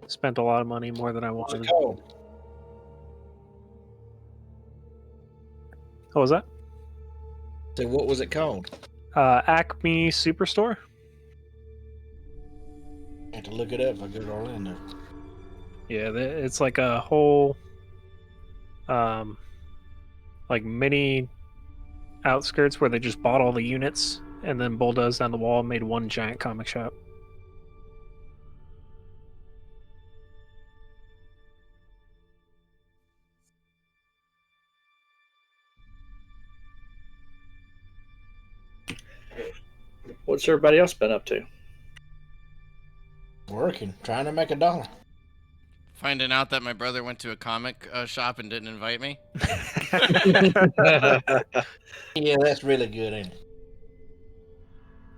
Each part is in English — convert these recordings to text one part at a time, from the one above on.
Spent a lot of money, more than I What's it wanted. called? What was that? So what was it called? Acme Superstore. I have to look it up if I go to Orlando. Yeah, it's like a whole, like mini outskirts where they just bought all the units and then bulldozed down the wall and made one giant comic shop. What's everybody else been up to? Working, trying to make $1. Finding out that my brother went to a comic shop and didn't invite me. Yeah, that's really good, ain't it?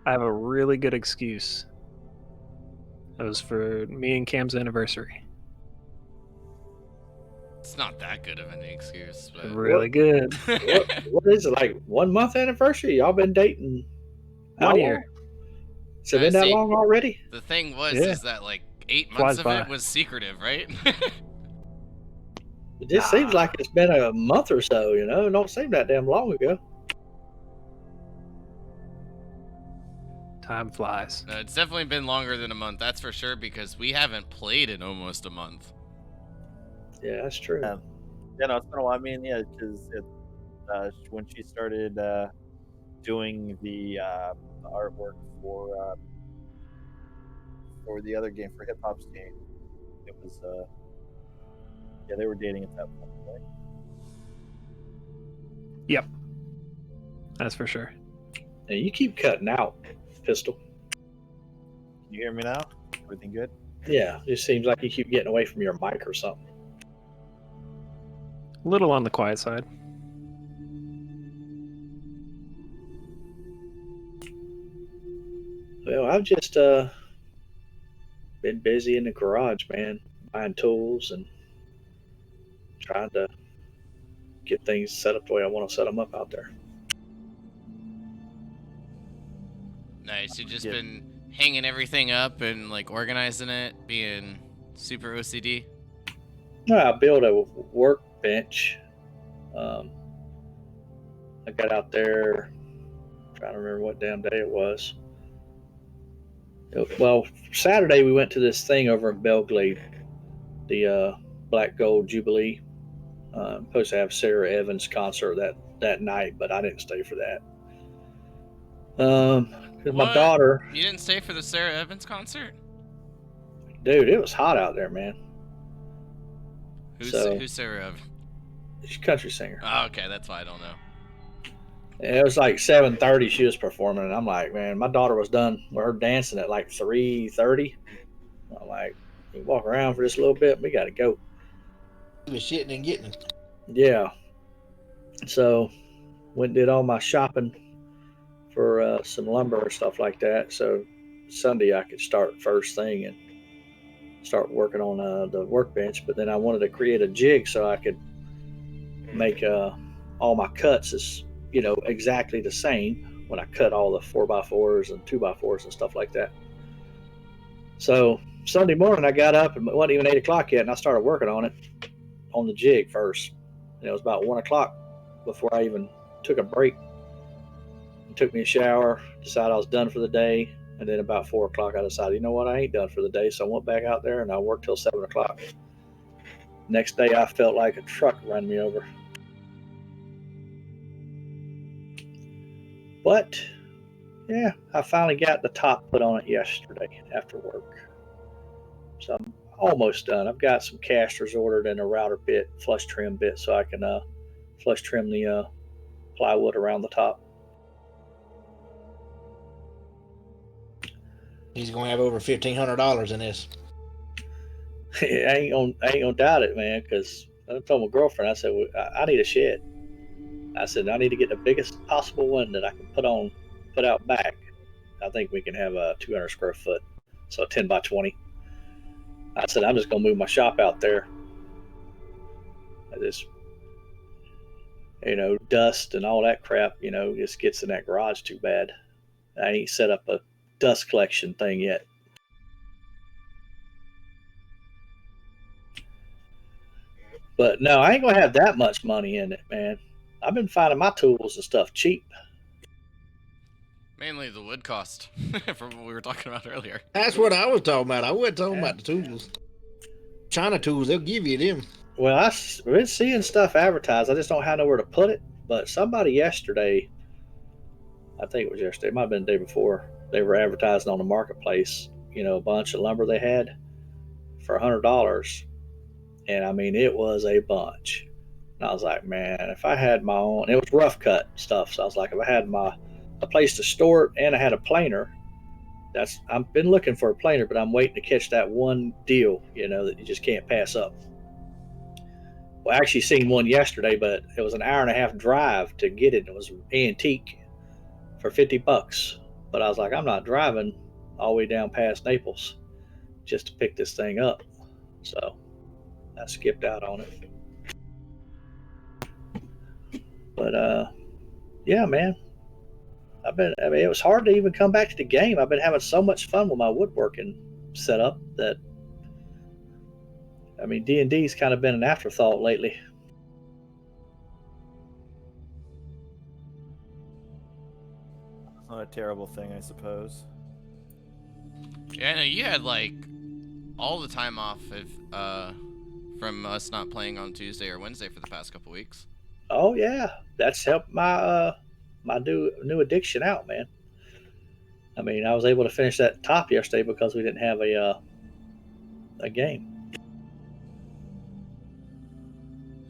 I have a really good excuse. It was for me and Cam's anniversary. It's not that good of an excuse, but Really good. What is it, like 1 month anniversary? Y'all been dating? How 1 year. long? Has it been that See, long already? The thing was, Yeah. is that like 8 Flies months of by. it was secretive, right? It just seems like it's been a month or so, you know? It don't seem that damn long ago. Time flies. No, it's definitely been longer than a month, that's for sure, because we haven't played in almost a month. Yeah, that's true. Yeah, no, it's been a while. I mean, yeah, because when she started doing the artwork for the other game, for Hip Hop's game, it was yeah, they were dating at that point, right? Yep. That's for sure. And you keep cutting out, Pistol. Can you hear me now? Everything good? Yeah, it seems like you keep getting away from your mic or something. A little on the quiet side. Well, I've just been busy in the garage, man, buying tools and trying to get things set up the way I want to set them up out there. Nice, you've just Yeah. been hanging everything up and like organizing it, being super OCD. I built a workbench. I got out there, trying to remember what damn day it was. Well, Saturday we went to this thing over in Belglade, the Black Gold Jubilee. Supposed to have Sarah Evans concert that night, but I didn't stay for that. Because my What? daughter, You didn't stay for the Sarah Evans concert? dude, it was hot out there, man. Who's Sarah Evans? She's a country singer. Oh, okay, that's why I don't know. And it was like 7:30 she was performing, and I'm like, man, my daughter was done with her dancing at like 3:30. I'm like, you walk around for just a little bit, we got to go. He was shitting and getting it. Yeah. So went and did all my shopping for some lumber and stuff like that. So Sunday I could start first thing and start working on the workbench. But then I wanted to create a jig so I could make all my cuts as exactly the same when I cut all the 4x4s and 2x4s and stuff like that. So Sunday morning I got up and it wasn't even 8 o'clock yet, and I started working on it on the jig first. And it was about 1 o'clock before I even took a break. And took me a shower, decided I was done for the day, and then about 4 o'clock I decided, you know what, I ain't done for the day. So I went back out there and I worked till 7 o'clock. Next day I felt like a truck ran me over. But yeah, I finally got the top put on it yesterday after work. So I'm almost done. I've got some casters ordered and a router bit, flush trim bit, so I can flush trim the plywood around the top. He's gonna have over $1,500 in this. I ain't gonna doubt it, man. Because I told my girlfriend, I said, I need a shed. I said I need to get the biggest possible one that I can put out back. I think we can have a 200 square foot, so 10 by 20. I said I'm just gonna move my shop out there. I just, dust and all that crap, just gets in that garage too bad. I ain't set up a dust collection thing yet. But no, I ain't gonna have that much money in it, man. I've been finding my tools and stuff cheap. Mainly the wood cost, from what we were talking about earlier. That's what I was talking about. I wasn't talking Yeah. about the tools. China tools, they'll give you them. Well, I've been seeing stuff advertised. I just don't have nowhere to put it. But somebody yesterday, I think it was yesterday, it might have been the day before, they were advertising on the marketplace, a bunch of lumber they had for $100. And I mean, it was a bunch. And I was like, man, if I had my own, it was rough cut stuff. So I was like, if I had a place to store it and I had a planer, I've been looking for a planer, but I'm waiting to catch that one deal, that you just can't pass up. Well, I actually seen one yesterday, but it was an hour and a half drive to get it. It was antique for $50. But I was like, I'm not driving all the way down past Naples just to pick this thing up. So I skipped out on it. But yeah, man. It was hard to even come back to the game. I've been having so much fun with my woodworking setup that, D&D's kind of been an afterthought lately. Not a terrible thing, I suppose. Yeah, no, you had like all the time off from us not playing on Tuesday or Wednesday for the past couple weeks. Oh yeah, that's helped my new addiction out, man. I was able to finish that top yesterday because we didn't have a game.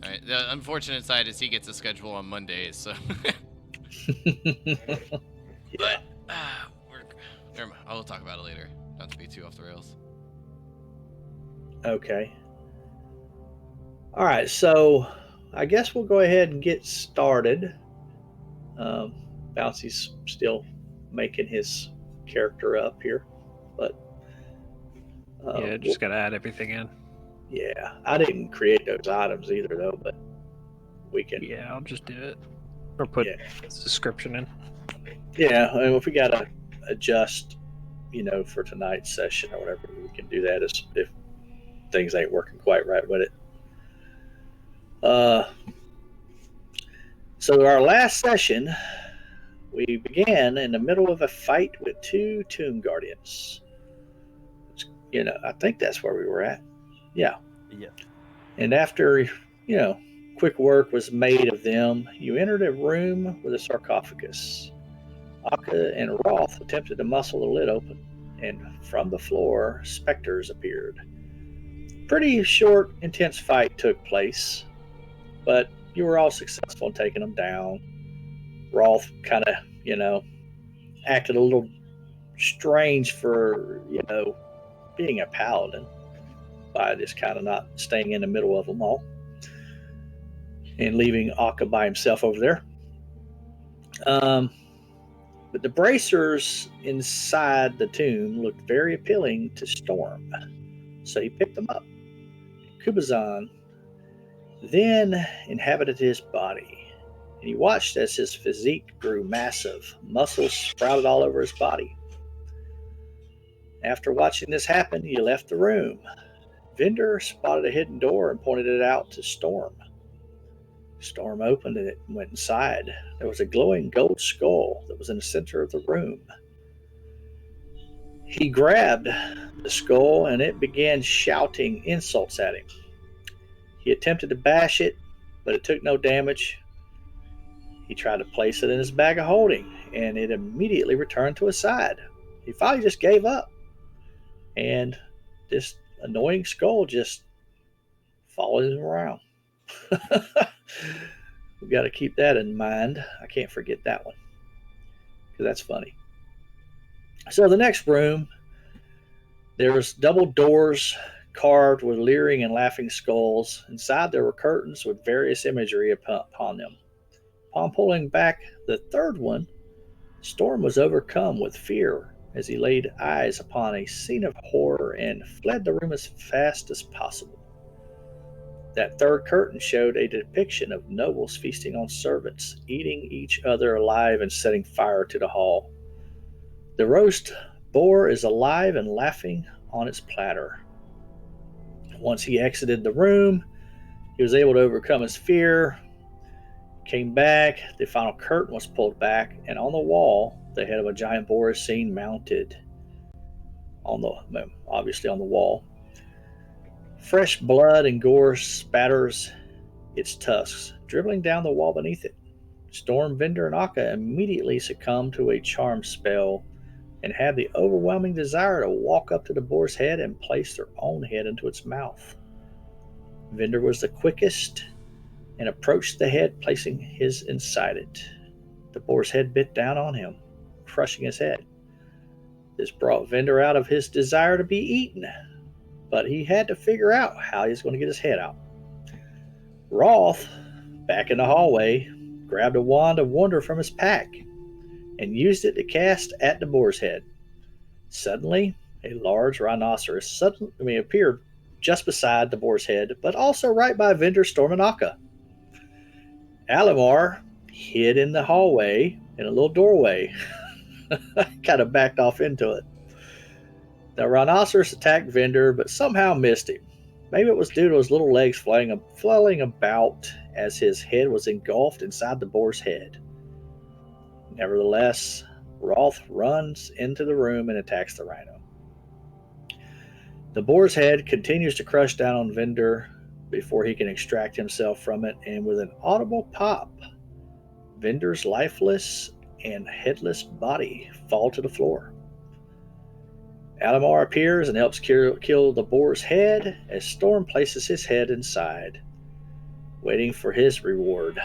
All right, the unfortunate side is he gets a schedule on Mondays, so. But never mind. I'll talk about it later. Not to be too off the rails. Okay. All right, so I guess we'll go ahead and get started. Bouncy's still making his character up here, but Yeah, just gotta add everything in. yeah, I didn't create those items either, though. But we can. Yeah, I'll just do it. Or put Yeah. its description in. Yeah, if we gotta adjust, for tonight's session or whatever, we can do that if things ain't working quite right with it. So our last session, we began in the middle of a fight with two tomb guardians. I think that's where we were at. Yeah. Yeah. And after, quick work was made of them, you entered a room with a sarcophagus. Akka and Roth attempted to muscle the lid open, and from the floor, specters appeared. Pretty short, intense fight took place, but you were all successful in taking them down. Roth kind of, acted a little strange for, being a paladin by just kind of not staying in the middle of them all and leaving Akka by himself over there. But the bracers inside the tomb looked very appealing to Storm, so he picked them up. Kubazan then inhabited his body, and he watched as his physique grew massive. Muscles sprouted all over his body. After watching this happen, he left the room. Vendor spotted a hidden door and pointed it out to Storm. Storm opened it and went inside. There was a glowing gold skull that was in the center of the room. He grabbed the skull and it began shouting insults at him. He attempted to bash it, but it took no damage. He tried to place it in his bag of holding, and it immediately returned to his side. He finally just gave up, and this annoying skull just followed him around. We've got to keep that in mind. I can't forget that one, because that's funny. So the next room, there was double doors carved with leering and laughing skulls. Inside there were curtains with various imagery upon them. Upon pulling back the third one, Storm was overcome with fear as he laid eyes upon a scene of horror and fled the room as fast as possible. That third curtain showed a depiction of nobles feasting on servants, eating each other alive and setting fire to the hall. The roast boar is alive and laughing on its platter. Once he exited the room, He was able to overcome his fear, came back, the final curtain was pulled back, and on the wall, the head of a giant boar is seen mounted obviously on the wall. Fresh blood and gore spatters its tusks, dribbling down the wall beneath it. Storm, Vendor, and Akka immediately succumb to a charm spell and have the overwhelming desire to walk up to the boar's head and place their own head into its mouth. Vendor was the quickest and approached the head, placing his inside it. The boar's head bit down on him, crushing his head. This brought Vendor out of his desire to be eaten, but he had to figure out how he was going to get his head out. Roth, back in the hallway, grabbed a wand of wonder from his pack and used it to cast at the boar's head. Suddenly, a large rhinoceros appeared just beside the boar's head, but also right by Vendor, Storm, and Akka. Alamar hid in the hallway in a little doorway, kind of backed off into it. The rhinoceros attacked Vendor, but somehow missed him. Maybe it was due to his little legs flailing about as his head was engulfed inside the boar's head. Nevertheless, Roth runs into the room and attacks the rhino. The boar's head continues to crush down on Vendor before he can extract himself from it, and with an audible pop, Vendor's lifeless and headless body fall to the floor. Alamar appears and helps kill the boar's head as Storm places his head inside, waiting for his reward.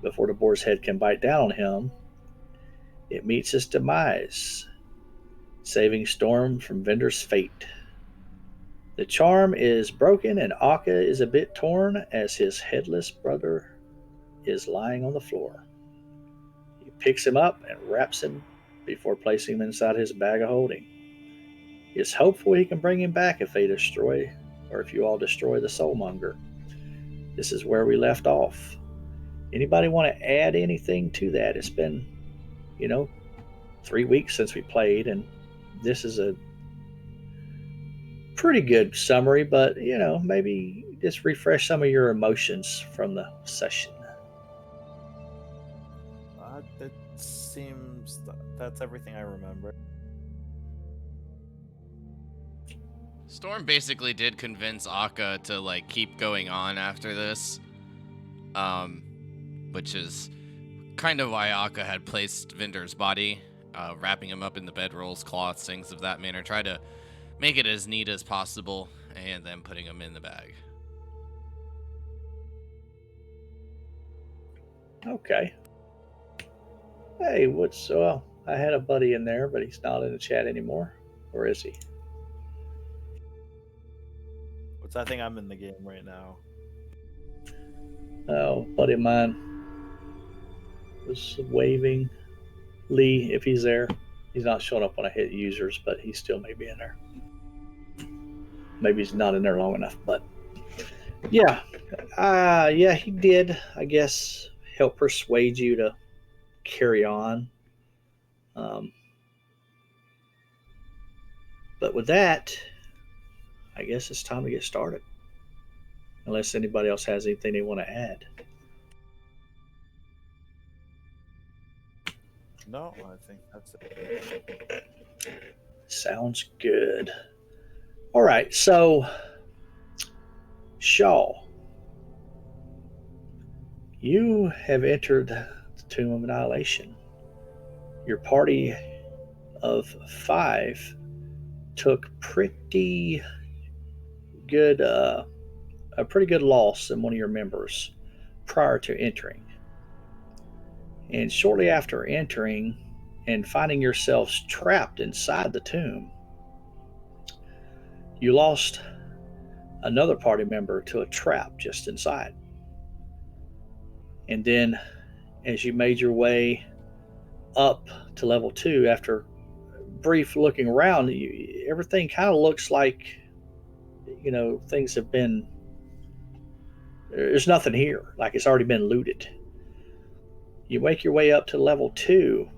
Before the boar's head can bite down on him, it meets its demise, saving Storm from Vendor's fate. The charm is broken and Akka is a bit torn as his headless brother is lying on the floor. He picks him up and wraps him before placing him inside his bag of holding. He is hopeful he can bring him back if you all destroy the Soulmonger. This is where we left off. Anybody want to add anything to that? It's been, 3 weeks since we played, and this is a pretty good summary, but, maybe just refresh some of your emotions from the session. It seems that's everything I remember. Storm basically did convince Akka to keep going on after this, which is kind of why Akka had placed Vendor's body, wrapping him up in the bedrolls, cloths, things of that manner, try to make it as neat as possible, and then putting him in the bag. Okay. Hey, I had a buddy in there, but he's not in the chat anymore. Or is he? I think I'm in the game right now. Oh, buddy of mine was waving. Lee, if he's there. He's not showing up when I hit users, but he still may be in there. Maybe he's not in there long enough, but yeah. He did, I guess, help persuade you to carry on. But with that, I guess it's time to get started. Unless anybody else has anything they want to add. No, I think that's it. Sounds good. All right, so Shaw, you have entered the Tomb of Annihilation. Your party of 5 took a pretty good loss in one of your members prior to entering. And shortly after entering and finding yourselves trapped inside the tomb, you lost another party member to a trap just inside. And then as you made your way up to level 2, after brief looking around, everything kind of looks like, things have been, there's nothing here, like it's already been looted. You make your way up to level 2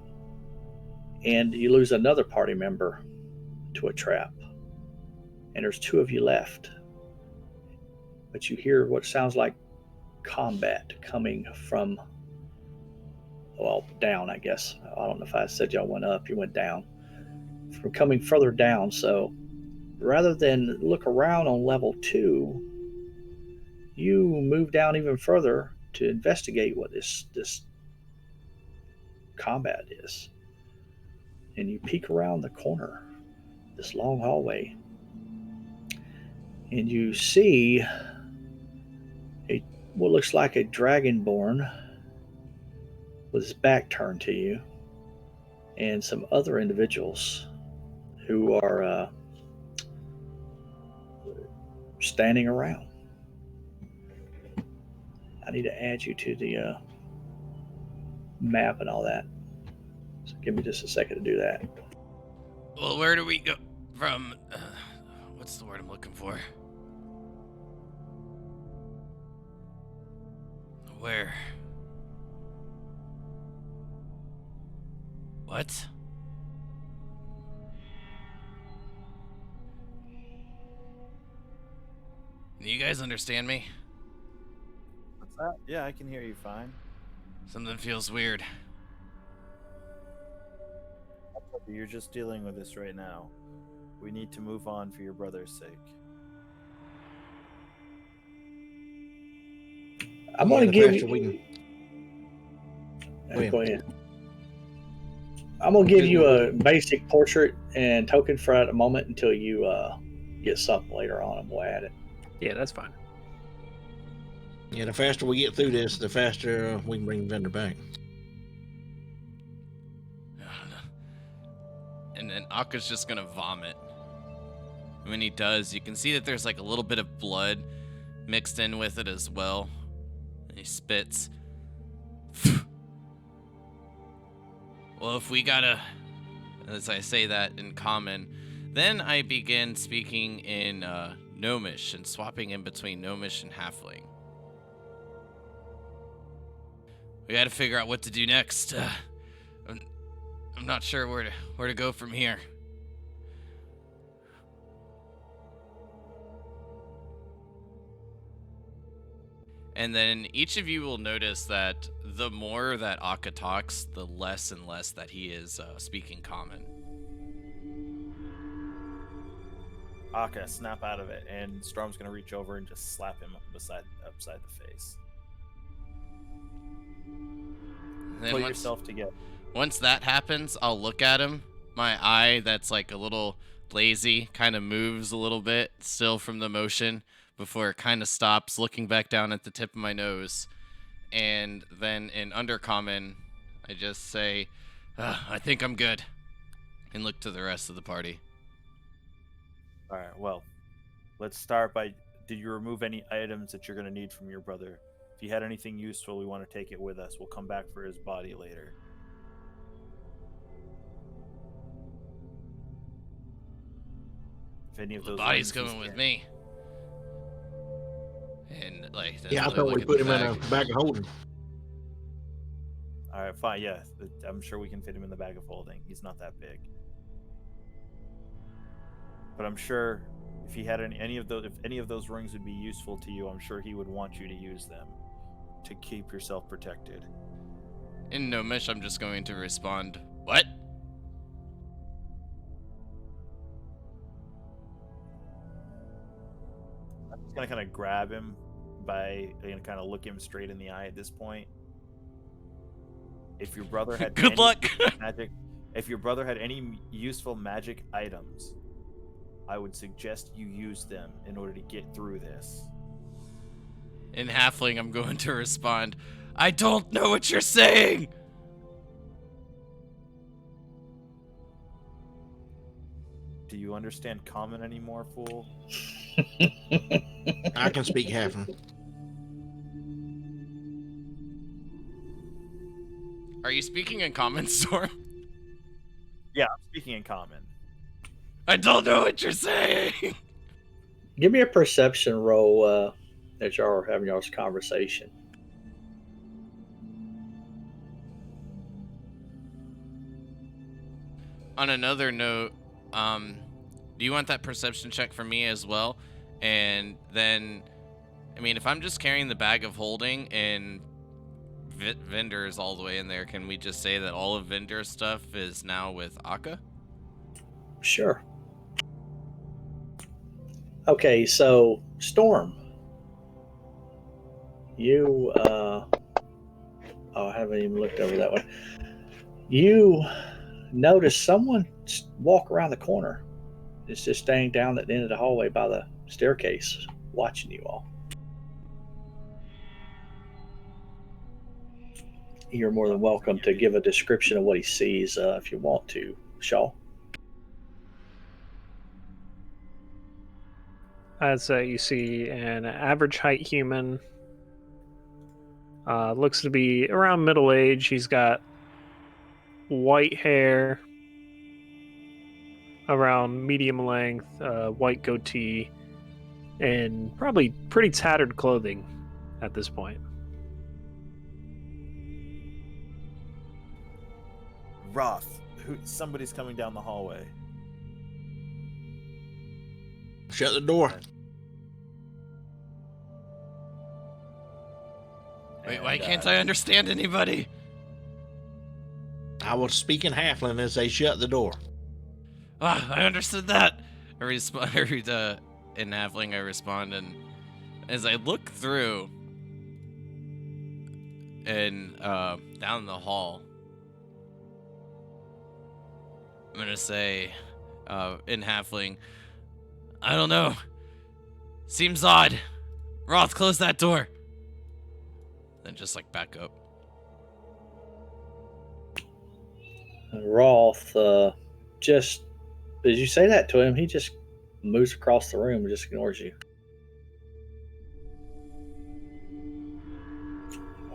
and you lose another party member to a trap. And there's 2 of you left. but you hear what sounds like combat coming from, well, down, I guess. I don't know if I said y'all went up, you went down. From coming further down. So rather than look around on level 2, you move down even further to investigate what this combat is. And you peek around the corner, this long hallway, and you see what looks like a dragonborn with his back turned to you, and some other individuals who are standing around. I need to add you to the map and all that. So give me just a second to do that. Well, where do we go from? What's the word I'm looking for? Where? What? Do you guys understand me? What's that? Yeah, I can hear you fine. Something feels weird. You're just dealing with this right now. We need to move on for your brother's sake. I'm going to give you. Go ahead. I'm going to give you a basic portrait and token for at a moment until you get something later on, and we'll add it. Yeah, that's fine. Yeah, the faster we get through this, the faster we can bring the vendor back. And then Akka's just gonna vomit. And when he does, you can see that there's like a little bit of blood mixed in with it as well. And he spits. Well, if we gotta, as I say that in common, then I begin speaking in Gnomish and swapping in between Gnomish and Halfling. We gotta figure out what to do next. I'm not sure where to go from here. And then each of you will notice that the more that Akka talks, the less and less that he is speaking common. Akka, snap out of it, and Storm's gonna reach over and just slap him upside the face. Then Pull yourself together. Once that happens, I'll look at him. My eye, that's like a little lazy, kind of moves a little bit, still from the motion, before it kind of stops, looking back down at the tip of my nose. And then in Undercommon, I just say, I think I'm good. And look to the rest of the party. Alright, well, let's start by, did you remove any items that you're going to need from your brother? If you had anything useful, we want to take it with us. We'll come back for his body later. If any of The those body's rings coming with me. And like, Yeah, I another thought look we at put the him in a bag. bag of holding. Alright, fine, yeah. I'm sure we can fit him in the bag of holding. He's not that big. But I'm sure if he had any of those rings would be useful to you, I'm sure he would want you to use them to keep yourself protected. In Gnomish, I'm just going to respond, what? I'm just gonna kind of grab him by and kind of look him straight in the eye at this point. If your brother had Good any luck. magic, if your brother had any useful magic items, I would suggest you use them in order to get through this. In Halfling, I'm going to respond, I don't know what you're saying! Do you understand common anymore, fool? I can speak half of them. Are you speaking in common, Storm? Yeah, I'm speaking in common. I don't know what you're saying! Give me a perception roll as y'all are having y'all's conversation. On another note, do you want that perception check from me as well? And then I mean, if I'm just carrying the bag of holding and Vendor is all the way in there, can we just say that all of Vendor's stuff is now with Akka? Sure. Okay, so Storm, you I haven't even looked over that one. You notice someone walk around the corner. It's just staying down at the end of the hallway by the staircase, watching you all. You're more than welcome to give a description of what he sees if you want to, Shaw. I'd say you see an average height human. Looks to be around middle age. He's got white hair, around medium length, white goatee, and probably pretty tattered clothing at this point. Roth, somebody's coming down the hallway. Shut the door. Wait, why can't I understand anybody? I was speaking halfling as they shut the door. Ah, I understood that. I respond in halfling. I respond, and as I look through and down the hall, I'm gonna say in halfling, I don't know. Seems odd. Roth, close that door. Then just like back up. Roth, just as you say that to him, he just moves across the room and just ignores you.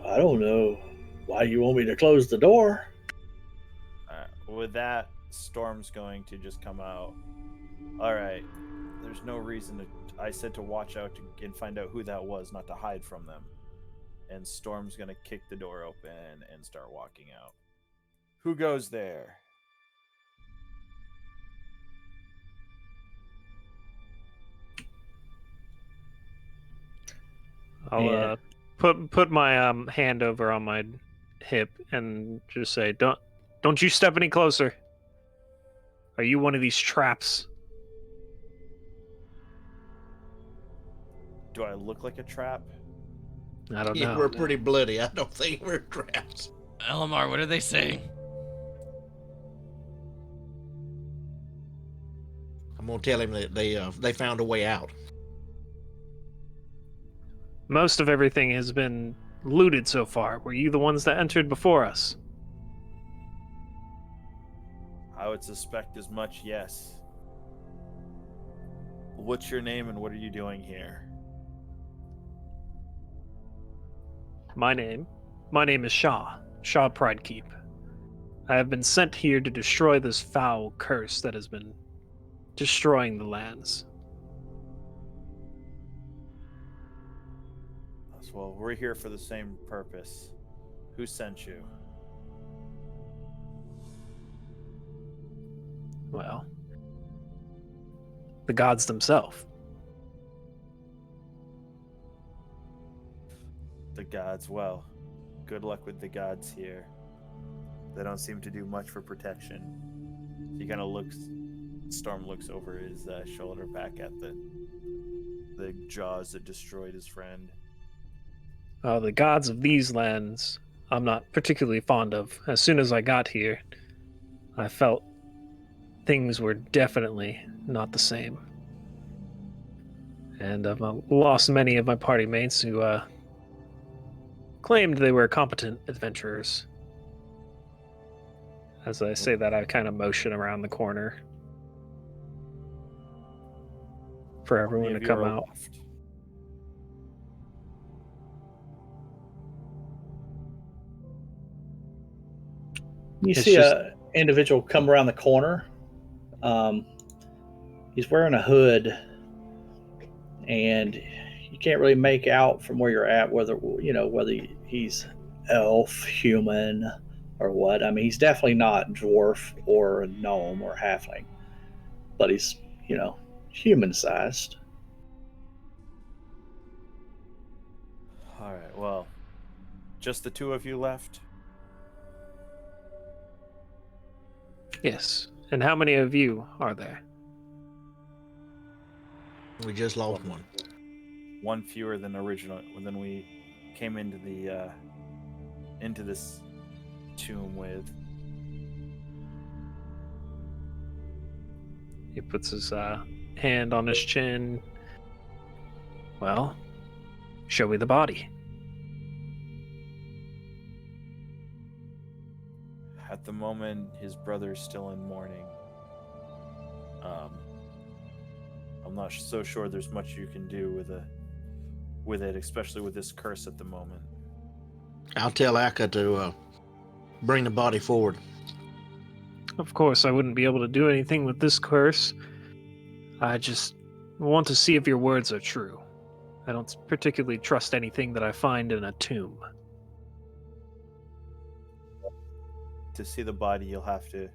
I don't know why you want me to close the door. With that, Storm's going to just come out. All right, there's no reason to. I said to watch out and find out who that was, not to hide from them. And Storm's gonna kick the door open and start walking out. Who goes there? I'll put my hand over on my hip and just say, "Don't you step any closer. Are you one of these traps?" Do I look like a trap? I don't Yeah, know. we're pretty bloody. I don't think we're traps. Elamar, what are they saying? I'm gonna tell him that they found a way out. Most of everything has been looted so far. Were you the ones that entered before us? I would suspect as much, yes. What's your name and what are you doing here? My name is Shaw Pridekeep. I have been sent here to destroy this foul curse that has been destroying the lands. Well, we're here for the same purpose. Who sent you? Well, the gods themselves. The gods. Well, good luck with the gods here. They don't seem to do much for protection. He kind of looks. Storm looks over his shoulder back at the jaws that destroyed his friend. The gods of these lands I'm not particularly fond of. As soon as I got here, I felt things were definitely not the same. And I've lost many of my party mates who claimed they were competent adventurers. As I say that, I kind of motion around the corner for everyone to come out. Left? You It's see just- a individual come around the corner. He's wearing a hood, and you can't really make out from where you're at whether he's elf, human, or what. I mean, he's definitely not dwarf or gnome or halfling, but he's human sized. right. Well, just the two of you left. Yes. And how many of you are there? We just lost one. One fewer than than we came into the into this tomb with. He puts his hand on his chin. Well, show me the body. At the moment, his brother's still in mourning. I'm not so sure there's much you can do with it, especially with this curse at the moment. I'll tell Akka to bring the body forward. Of course, I wouldn't be able to do anything with this curse. I just want to see if your words are true. I don't particularly trust anything that I find in a tomb. To see the body, you'll have to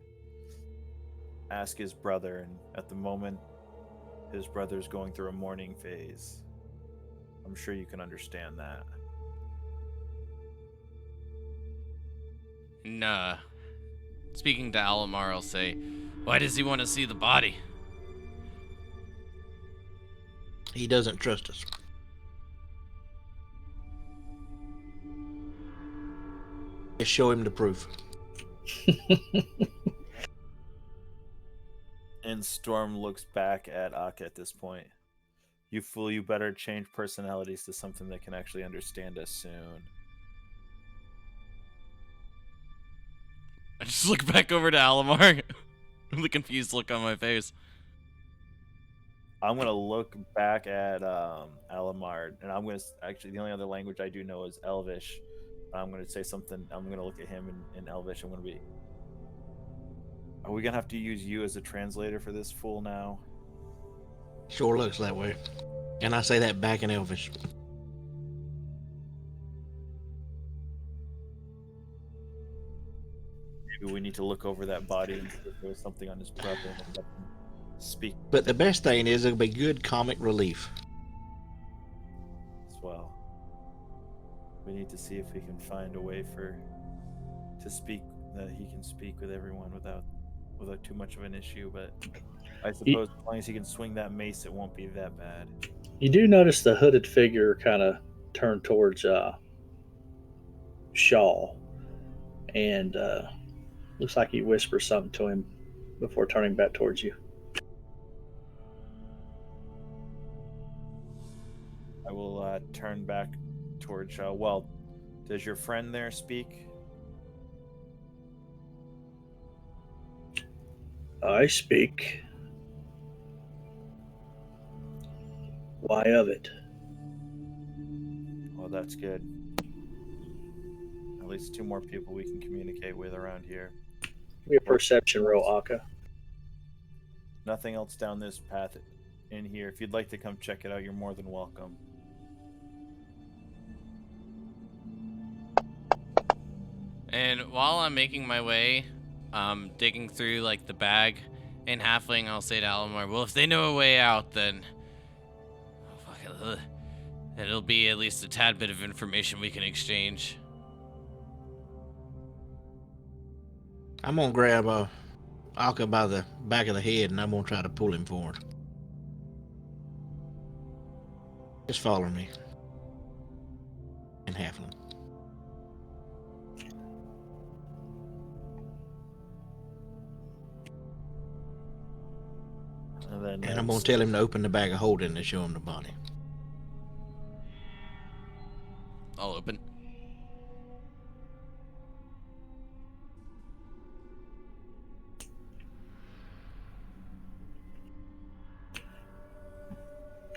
ask his brother, and at the moment, his brother's going through a mourning phase. I'm sure you can understand that. Nah. Speaking to Alamar, I'll say, why does he want to see the body? He doesn't trust us. Just show him the proof. And Storm looks back at Akka at this point. You fool, you better change personalities to something that can actually understand us soon. I just look back over to Alamar. The confused look on my face. I'm going to look back at Alamar, and I'm going to actually, the only other language I do know is Elvish. I'm going to say something. I'm going to look at him in Elvish. I'm going to be, are we going to have to use you as a translator for this fool now? Sure looks that way. And I say that back in Elvish. Maybe we need to look over that body and see if there was something on his brother and let him speak But the best thing is it'll be good comic relief. as well. We need to see if we can find a way to speak, that he can speak with everyone without too much of an issue. But I suppose as long as he can swing that mace, it won't be that bad. You do notice the hooded figure kind of turn towards Shaw, and looks like he whispers something to him before turning back towards you. I will turn back towards Shaw. Well, does your friend there speak? I speak. Why of it? Well, that's good. At least two more people we can communicate with around here. Give me a perception roll, Akka. Nothing else down this path in here. If you'd like to come check it out, you're more than welcome. And while I'm making my way, digging through like the bag in Halfling, I'll say to Alamar, well, if they know a way out, then it'll be at least a tad bit of information we can exchange. I'm gonna grab Akka by the back of the head and I'm gonna try to pull him forward. Just follow me. And halfling. And I'm gonna tell him to open the bag of holding and show him the body. I'll open.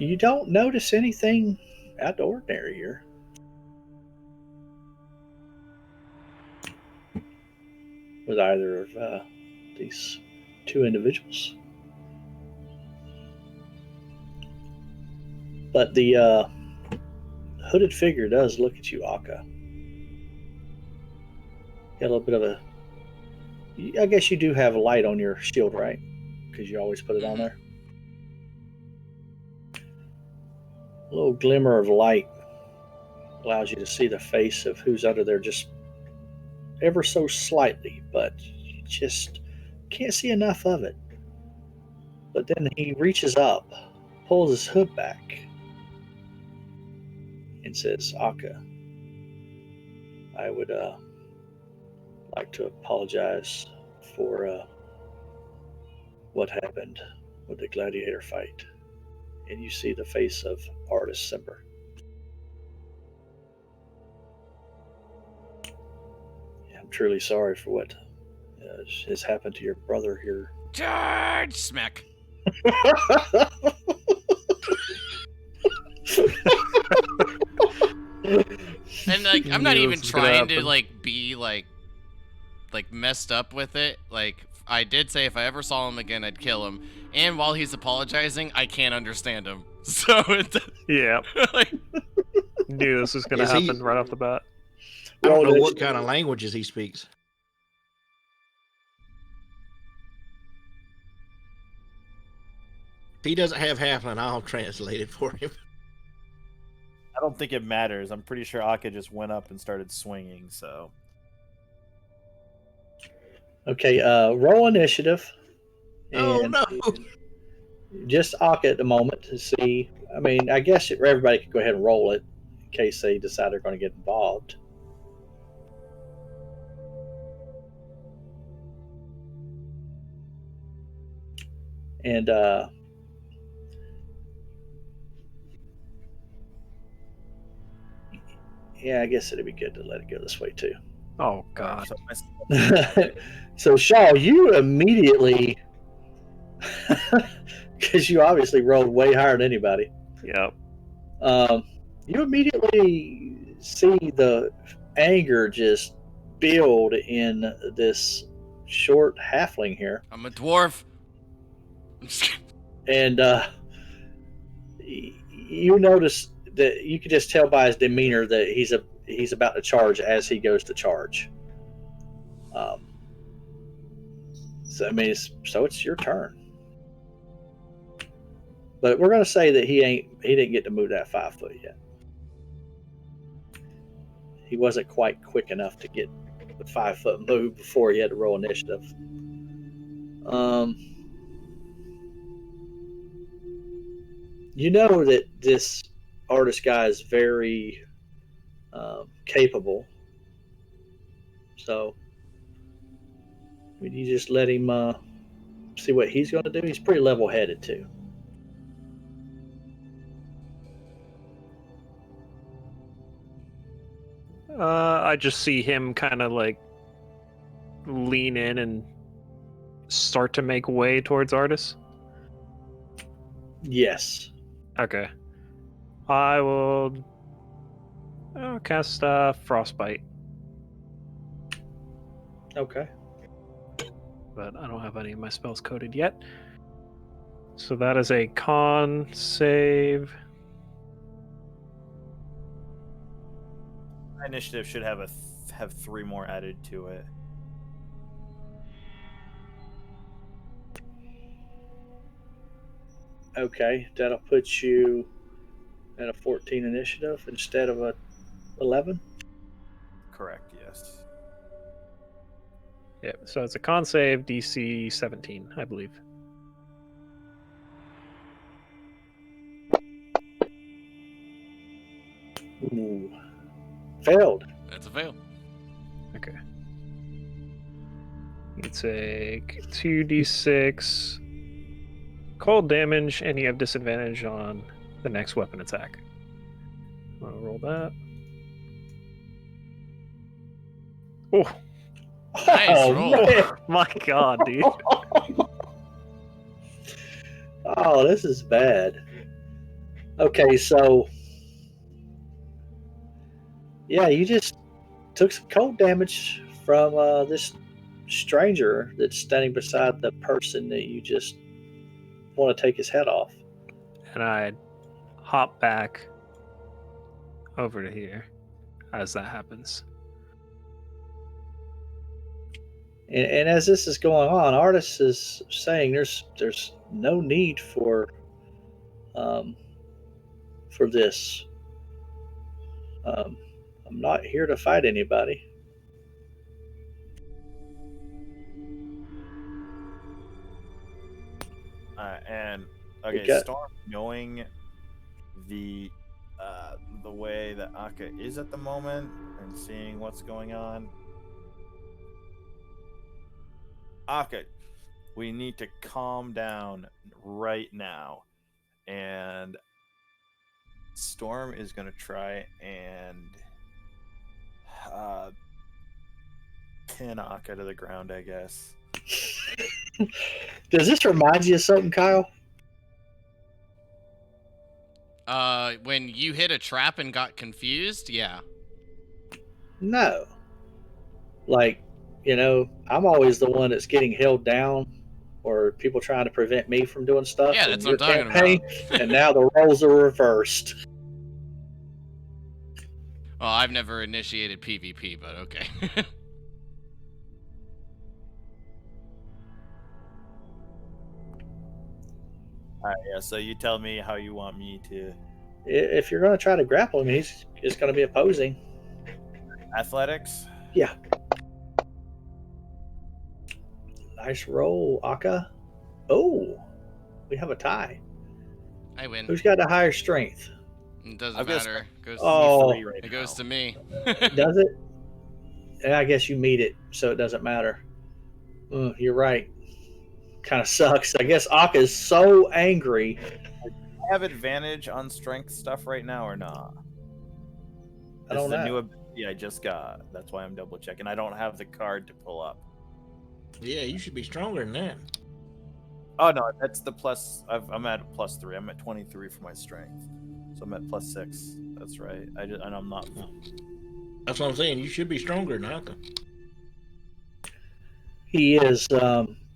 You don't notice anything out of the ordinary here. With either of these two individuals. But the hooded figure does look at you, Akka. Got a little bit of a... I guess you do have a light on your shield, right? Because you always put it on there. A little glimmer of light allows you to see the face of who's under there just ever so slightly, but you just can't see enough of it. But then he reaches up, pulls his hood back, and says, Akka, I would like to apologize for what happened with the gladiator fight. And you see the face of Artist Simber. I'm truly sorry for what has happened to your brother here. Charge! Smack. And like, I'm not Knew even this was gonna trying to happen. like be like messed up with it. Like, I did say if I ever saw him again, I'd kill him. And while he's apologizing, I can't understand him. So it, Yeah, like, knew this was gonna Is he- happen right off the bat. I don't know Roll what initiative. kind of languages he speaks. If he doesn't have Halfling, I'll translate it for him. I don't think it matters. I'm pretty sure Akka just went up and started swinging. So Okay, roll initiative. Oh And no! just Akka at the moment to see. I mean, I guess everybody could go ahead and roll it in case they decide they're going to get involved. And yeah, I guess it'd be good to let it go this way too. Oh God. So my- So Shaw, you immediately, because you obviously rolled way higher than anybody, Yep. you immediately see the anger just build in this short halfling here, I'm a dwarf. I'm just kidding. and you notice that you can just tell by his demeanor that he's about to charge as he goes to charge. So I mean, it's your turn. But we're gonna say that he didn't get to move that 5 foot yet. He wasn't quite quick enough to get the 5 foot move before he had to roll initiative. You know that this artist guy is very capable. So when you just let him see what he's going to do, he's pretty level headed too. I just see him kind of like lean in and start to make way towards Artis. Yes. Okay. I will cast Frostbite, Okay. but I don't have any of my spells coded yet. So that is a con save. my initiative should have have 3 more added to it. Okay. That'll put you at a 14 initiative instead of a 11. Correct. Yes. Yeah, so it's a con save, DC 17, I believe. Ooh. Failed. That's a fail. Okay. You take 2d6 cold damage, and you have disadvantage on the next weapon attack. I'll roll that. Oh, Nice roll. man. my God, dude. Oh, this is bad. Okay, so yeah, you just took some cold damage from this stranger that's standing beside the person that you just want to take his head off. And I hop back over to here as that happens. And as this is going on, Artis is saying there's no need for this. Um, I'm not here to fight anybody. And We okay, got- Storm, knowing the way that Akka is at the moment and seeing what's going on, Akka, we need to calm down right now. And Storm is going to try and pin Akka to the ground, I guess. Does this remind you of something, Kyle? When you hit a trap and got confused, yeah. No. Like, I'm always the one that's getting held down, or people trying to prevent me from doing stuff Yeah, in that's your what I'm talking campaign, about. and now the roles are reversed. Well, I've never initiated PvP, but okay. All right, yeah. So you tell me how you want me to. If you're going to try to grapple him, he's just going to be opposing. Athletics? Yeah. Nice roll, Akka. Oh, we have a tie. I win. Who's got the higher strength? It doesn't I've got matter. Goes Oh, C3 right it goes now. to me. does it? Yeah, I guess you meet it, so it doesn't matter. You're right. Kind of sucks. I guess Akka's so angry. I have advantage on strength stuff right now or not? I This don't is a know. new ability I just got. That's why I'm double checking. I don't have the card to pull up. Yeah, you should be stronger than that. Oh no, that's the plus. I'm at +3. I'm at 23 for my strength, so I'm at +6. That's right. And I'm not. That's what I'm saying. You should be stronger than Akka. He is,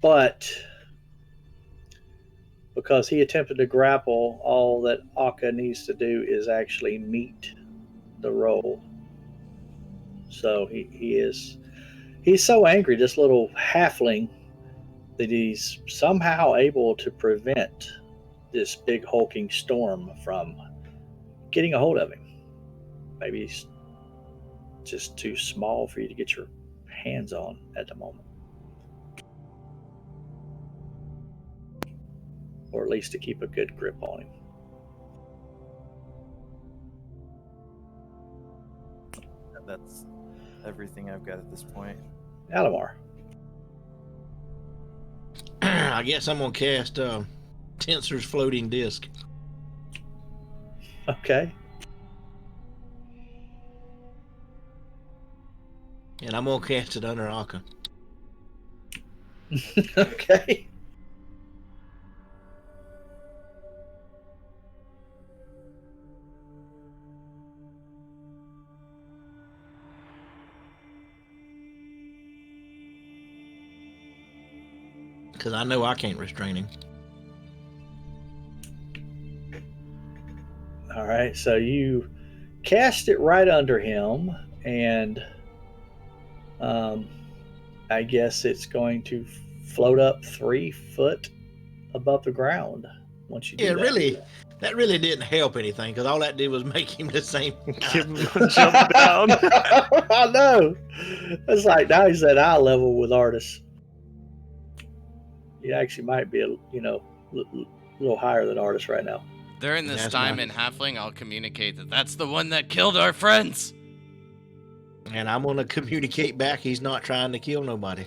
but because he attempted to grapple, all that Akka needs to do is actually meet the roll. So he's so angry, this little halfling, that he's somehow able to prevent this big hulking storm from getting a hold of him. Maybe he's just too small for you to get your hands on at the moment. Or at least to keep a good grip on him. That's everything I've got at this point. Alamar. I guess I'm gonna cast Tensor's floating disc. Okay. And I'm gonna cast it under Akka. Okay. Because I know I can't restrain him. All right. So you cast it right under him, and I guess it's going to float up 3 foot above the ground once you do Yeah, that. that really didn't help anything because all that did was make him the same. Give him a jump down. I know. It's like now he's at eye level with Artis. He actually might be a little higher than Artis right now. During this That's time nice. in Halfling, I'll communicate that that's the one that killed our friends. And I'm gonna communicate back. He's not trying to kill nobody.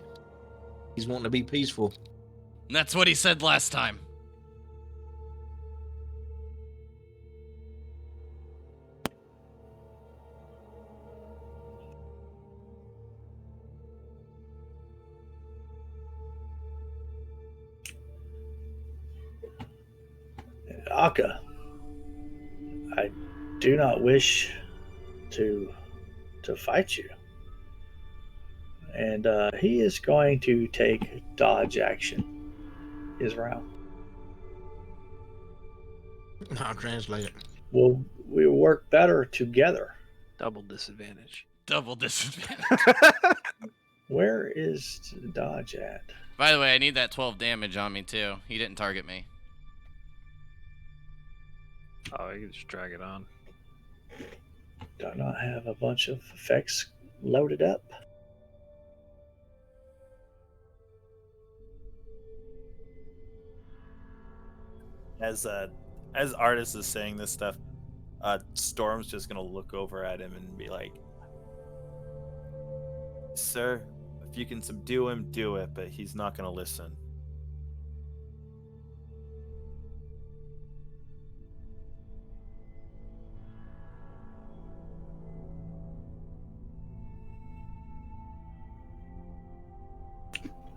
He's wanting to be peaceful. And that's what he said last time. Akka, I do not wish to fight you. And he is going to take dodge action his round. I'll translate it. We'll work better together. Double disadvantage. Double disadvantage. Where is dodge at? By the way, I need that 12 damage on me too. He didn't target me. Oh, you can just drag it on. Do I not have a bunch of effects loaded up? As Artis is saying this stuff, Storm's just gonna look over at him and be like, "Sir, if you can subdue him, do it, but he's not gonna listen."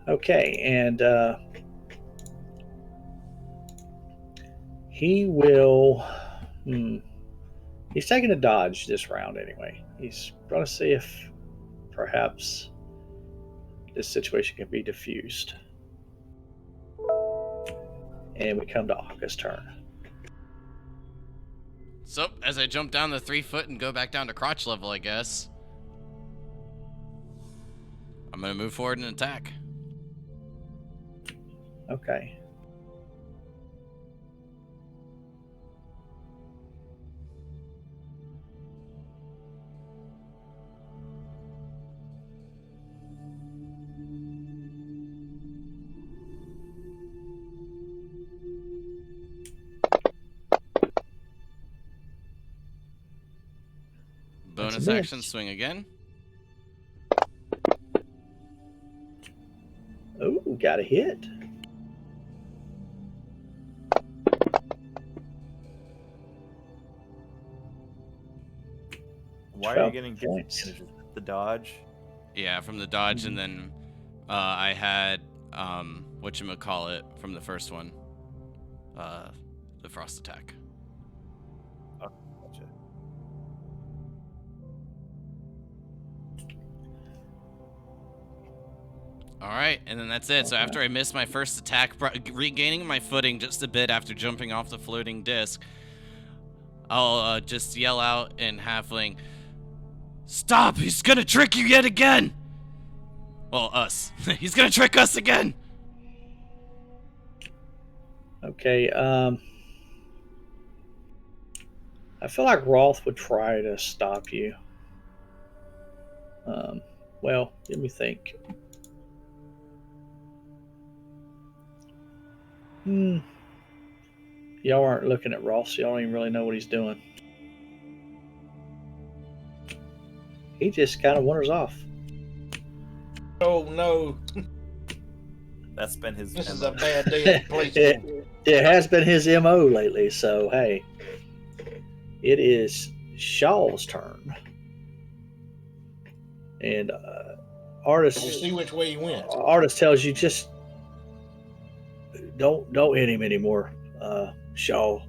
Okay, and he will. He's taking a dodge this round anyway. He's going to see if perhaps this situation can be diffused. And we come to Aka's turn. So, as I jump down the 3 foot and go back down to crotch level, I guess, I'm going to move forward and attack. Okay. Bonus miss. action, swing again. Oh, got a hit. Why are 12 you getting points. disadvantages? The dodge? Yeah, from the dodge, and then I had whatchamacallit from the first one, the frost attack. Oh, gotcha. All right, and then that's it. So after I miss my first attack, regaining my footing just a bit after jumping off the floating disc, I'll just yell out in halfling, "Stop! He's gonna trick you yet again!" Well, us. He's gonna trick us again! Okay, I feel like Rolf would try to stop you. Well, let me think. Y'all aren't looking at Rolf, so y'all don't even really know what he's doing. He just kind of wanders off. Oh no, That's been his. this is MO. a bad day at the place. It has been his MO lately, so hey. It is Shaw's turn. And You see which way he went. Artist tells you just don't hit him anymore, Shaw.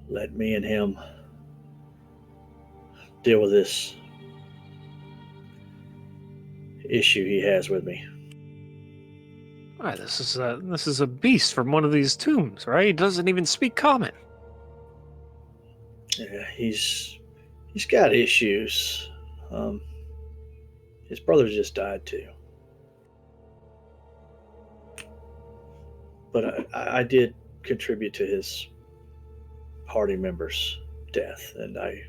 Let me and him deal with this issue he has with me. Why, this is a beast from one of these tombs, right? He doesn't even speak common. Yeah, he's got issues. His brother just died too. But I did contribute to his party member's death, and I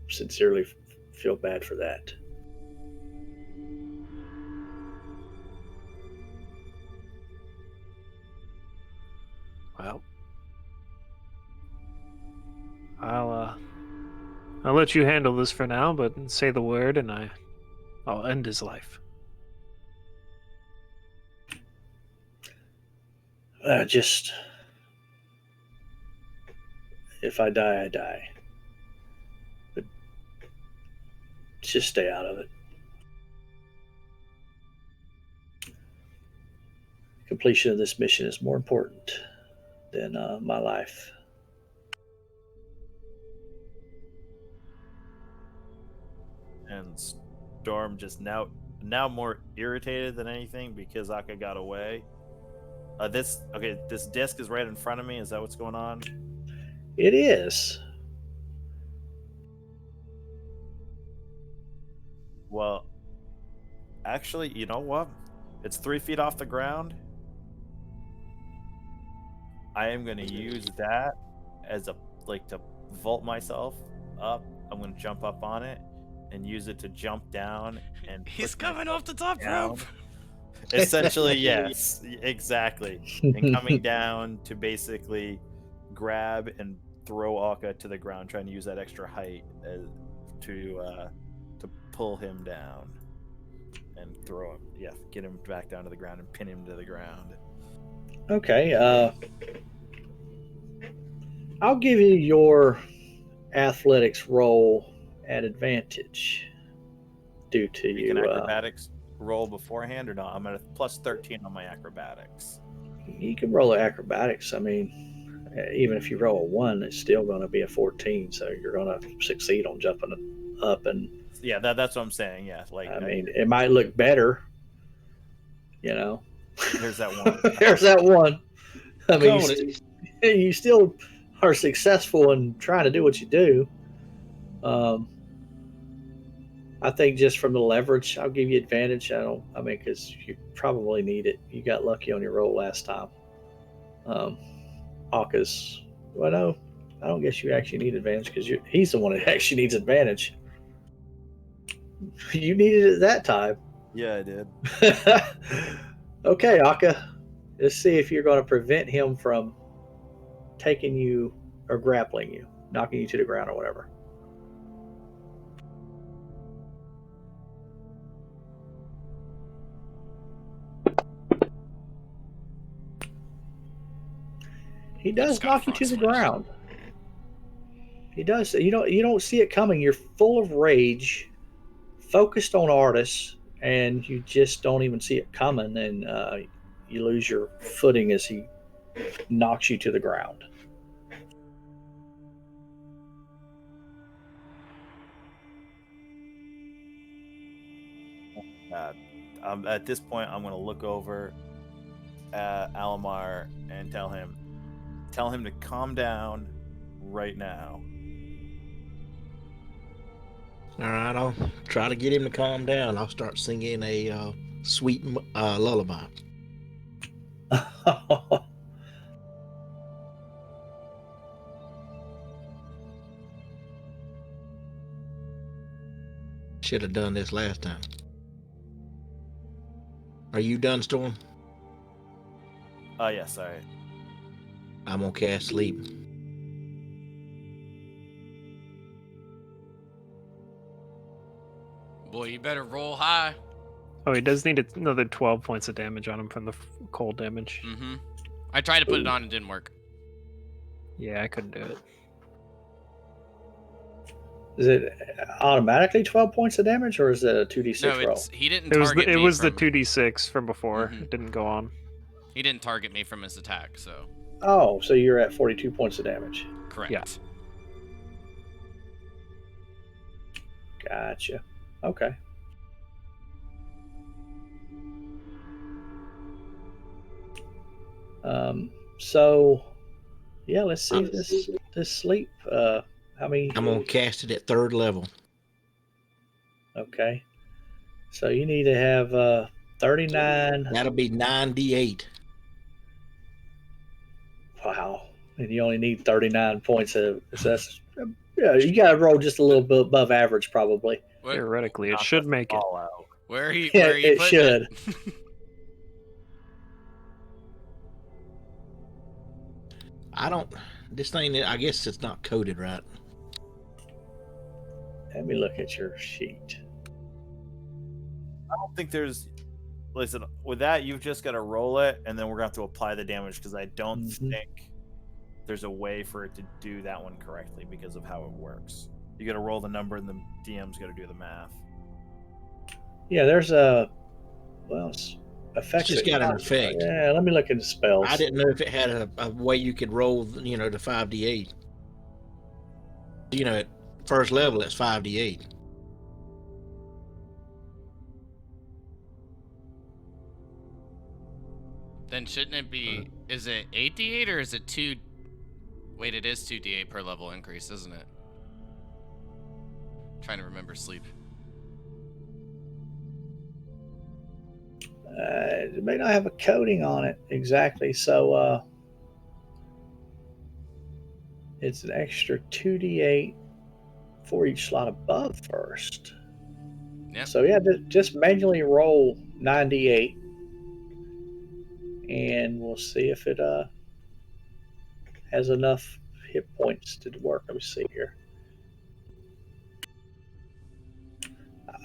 sincerely feel bad for that. Well, I'll let you handle this for now, but say the word and I'll end his life. Just if I die, I die. But just stay out of it. Completion of this mission is more important than my life. And Storm just now more irritated than anything because Akka got away. This disc is right in front of me. Is that what's going on? It is. Well, actually, you know what? It's 3 feet off the ground. I am going to use that as to vault myself up. I'm going to jump up on it and use it to jump down and. He's push coming myself off the top down. rope. Essentially, yes, exactly. And coming down to basically grab and throw Aka to the ground, trying to use that extra height to pull him down and throw him. Yeah, get him back down to the ground and pin him to the ground. Okay. I'll give you your athletics roll at advantage due to You can you. acrobatics roll beforehand or not? I'm at a plus 13 on my acrobatics. You can roll acrobatics. I mean, even if you roll a 1, it's still going to be a 14. So you're going to succeed on jumping up. And Yeah, that's what I'm saying. Yeah, like I mean, it might look better. There's that one. There's that one. I mean, Call it. you still are successful in trying to do what you do. I think just from the leverage, I'll give you advantage. Because you probably need it. You got lucky on your roll last time. Aka's, well, no, I don't guess you actually need advantage because he's the one that actually needs advantage. You needed it that time. Yeah, I did. Okay, Aka, let's see if you're going to prevent him from taking you or grappling you, knocking you to the ground or whatever. He does Scott knock you to Frost the flash. ground. He does. You don't see it coming. You're full of rage, focused on Artis, and you just don't even see it coming, and you lose your footing as he knocks you to the ground. At this point, I'm going to look over at Alamar and tell him to calm down right now. All right, I'll try to get him to calm down. I'll start singing a sweet lullaby. Should have done this last time. Are you done, Storm? Oh, yeah, sorry. I'm gonna cast sleep. Boy, you better roll high. Oh, he does need another 12 points of damage on him from the cold damage. Mm-hmm. I tried to put it on and didn't work. Yeah, I couldn't do it. Is it automatically 12 points of damage, or is it a 2d6 No, roll? he didn't It was target it me was from, the 2d6 from before. Mhm. It didn't go on. He didn't target me from his attack, so Oh, so you're at 42 points of damage. correct. Yeah. Gotcha. Okay. So, yeah, let's see this sleep. How many? I'm gonna cast it at 3rd level. Okay. So you need to have 39. That'll be 9d8. Wow. And you only need 39 points of. So that's yeah. You got to roll just a little bit above average, probably. Where, Theoretically, it Knock should us make it. all out. where are you? Yeah, Where are you it putting should. it? I don't. This thing, I guess it's not coded right. Let me look at your sheet. I don't think there's. Listen, with that, you've just got to roll it, and then we're going to have to apply the damage because I don't Mhm. think there's a way for it to do that one correctly because of how it works. You got to roll the number, and the DM's got to do the math. Yeah, there's a. Well, it's effects. It's just got an effect. Yeah, let me look at the spells. I didn't know if it had a way you could roll, the 5d8. At 1st level, it's 5d8. Then shouldn't it be? Is it 8d8 or is it 2? Wait, it is 2d8 per level increase, isn't it? Trying to remember sleep. It may not have a coding on it exactly, so it's an extra 2d8 for each slot above first. Yep. So yeah, just manually roll 9d8, and we'll see if it has enough hit points to work. Let me see here.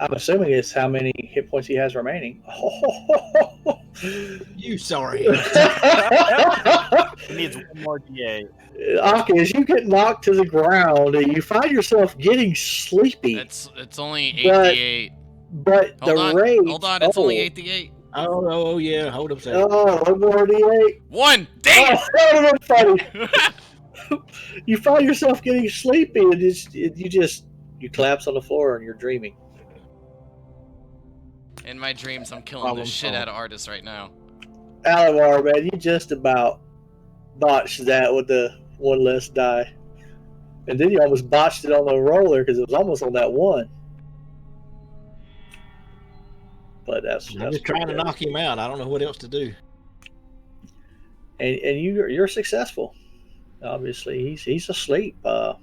I'm assuming it's how many hit points he has remaining. You sorry. He needs one more D8. Aki, as you get knocked to the ground, you find yourself getting sleepy. It's only But- 8d8. But Hold the on. rage. Hold on. It's only 8d8. Oh yeah. Hold up a second. Oh, one more d8. 1. Dang Oh, that would have been funny. it! You find yourself getting sleepy, and you collapse on the floor, and you're dreaming. In my dreams, I'm killing Problem the shit solved. out of artists right now. Alamar, man, you just about botched that with the one less die, and then you almost botched it on the roller because it was almost on that one. But that's I'm just trying to knock him out. I don't know what else to do. And you're successful. Obviously, he's asleep. I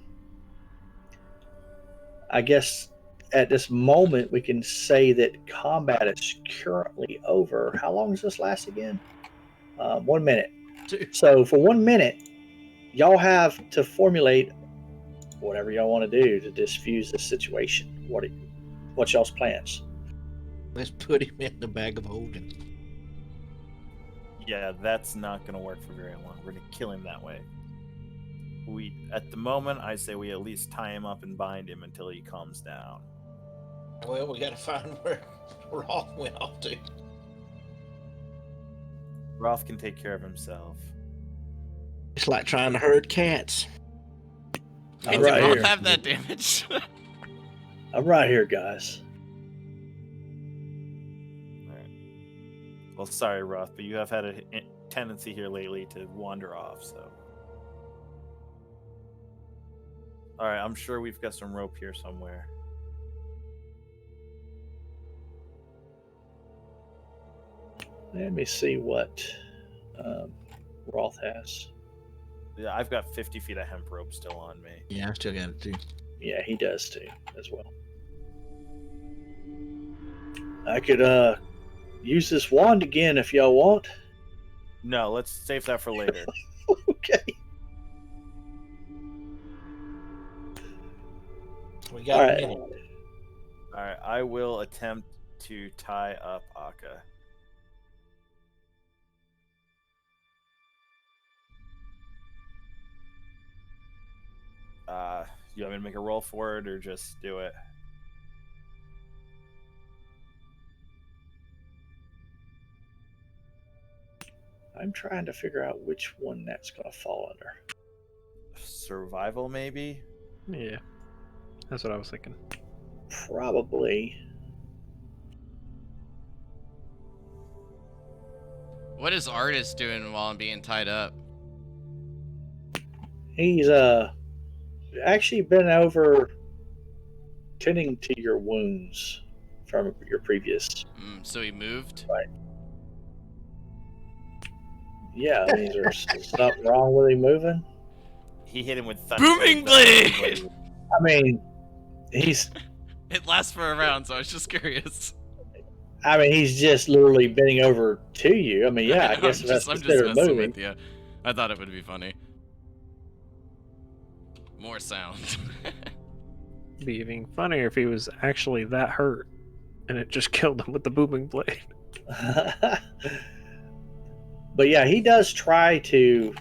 guess at this moment we can say that combat is currently over. How long does this last again? 1 minute. 2. So for 1 minute, y'all have to formulate whatever y'all want to do to diffuse this situation. What's y'all's plans? Let's put him in the bag of holding. Yeah, that's not going to work for very long. We're going to kill him that way. At the moment, I say we at least tie him up and bind him until he calms down. Well, we got to find where Rolf went off to. Rolf can take care of himself. It's like trying to herd cats. Hey, I'm do right Rolf here. have that damage? I'm right here, guys. Well, sorry, Roth, but you have had a tendency here lately to wander off, so. Alright, I'm sure we've got some rope here somewhere. Let me see what Roth has. Yeah, I've got 50 feet of hemp rope still on me. Yeah, I still got it too. Yeah, he does too, as well. I could use this wand again if y'all want. No, let's save that for later. Okay. We got All a right. minute. Alright, I will attempt to tie up Akka. You want me to make a roll for it or just do it? I'm trying to figure out which one that's going to fall under. Survival, maybe? Yeah, that's what I was thinking. Probably. What is Artist doing while I'm being tied up? He's actually been over tending to your wounds from your previous. So he moved? Yeah, I mean, is there something wrong with him moving? He hit him with thunder. Booming blade! I mean, he's It lasts for a round, so I was just curious. he's just literally bending over to you. I mean, yeah, I guess if that's I'm just considered messing moving. with you. I thought it would be funny. More sound. It'd be even funnier if he was actually that hurt and it just killed him with the booming blade. But yeah, he does try to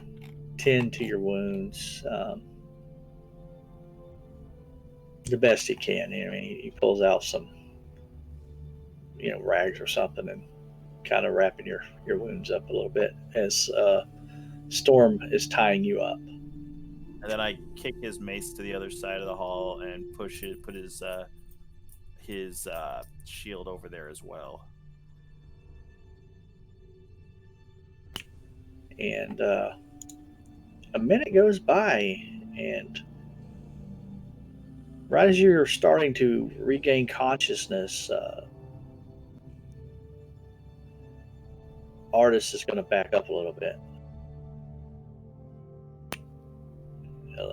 tend to your wounds the best he can. I mean, he pulls out some, rags or something and kind of wrapping your wounds up a little bit as Storm is tying you up. And then I kick his mace to the other side of the hall and put his shield over there as well. And a minute goes by, and right as you're starting to regain consciousness, Artist is going to back up a little bit.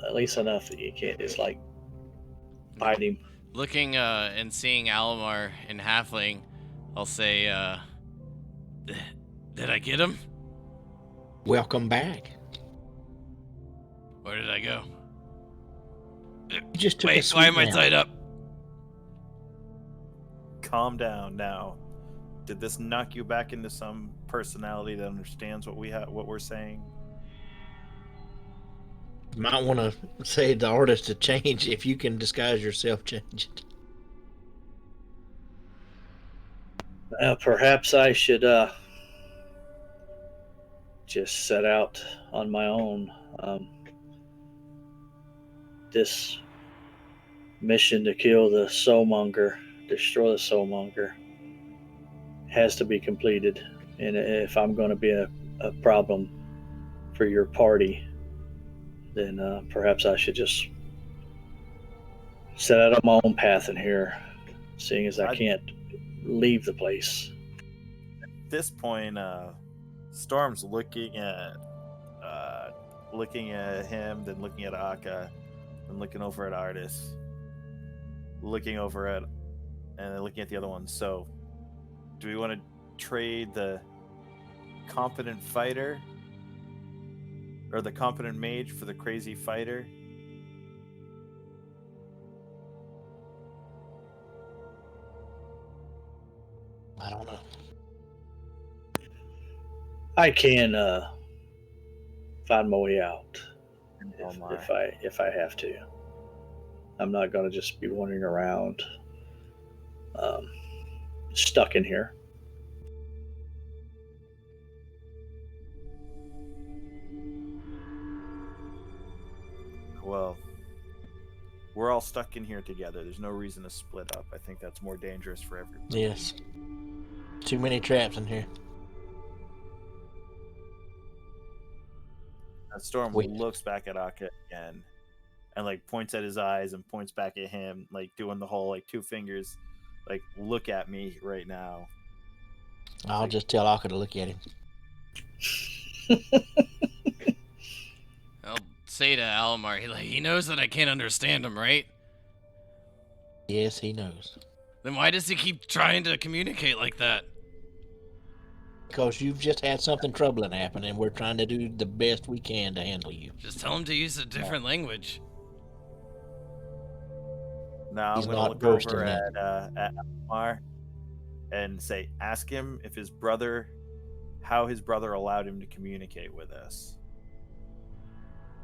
At least enough that you can't just fight him. Looking and seeing Alomar in Halfling, I'll say, did I get him? Welcome back. Where did I go? You just took a Wait, sweet why am I nap. tied up? Calm down now. Did this knock you back into some personality that understands what we're saying? Might want to say the artist to change. If you can disguise yourself, change it. Perhaps I should just set out on my own. This mission to kill the soulmonger, destroy the soulmonger, has to be completed. And if I'm going to be a problem for your party, then perhaps I should just set out on my own path in here, seeing as I can't leave the place. At this point, Storm's looking at him, then looking at Akka, then looking over at Artis, looking over at, and then looking at the other one. So, do we want to trade the competent fighter or the competent mage for the crazy fighter? I don't know. I can find my way out Oh my. if I have to. I'm not going to just be wandering around stuck in here. Well, we're all stuck in here together. There's no reason to split up. I think that's more dangerous for everyone. Yes. Too many traps in here. And Storm Wait. looks back at Akka again and like points at his eyes and points back at him, like doing the whole like 2 fingers, like look at me right now. I'll just tell Akka to look at him. I'll say to Alomar, he knows that I can't understand him, right? Yes, he knows. Then why does he keep trying to communicate like that? Because you've just had something troubling happen, and we're trying to do the best we can to handle you. Just tell him to use a different language. Now He's I'm gonna not look versed over in at Almar and say, ask him if how his brother allowed him to communicate with us.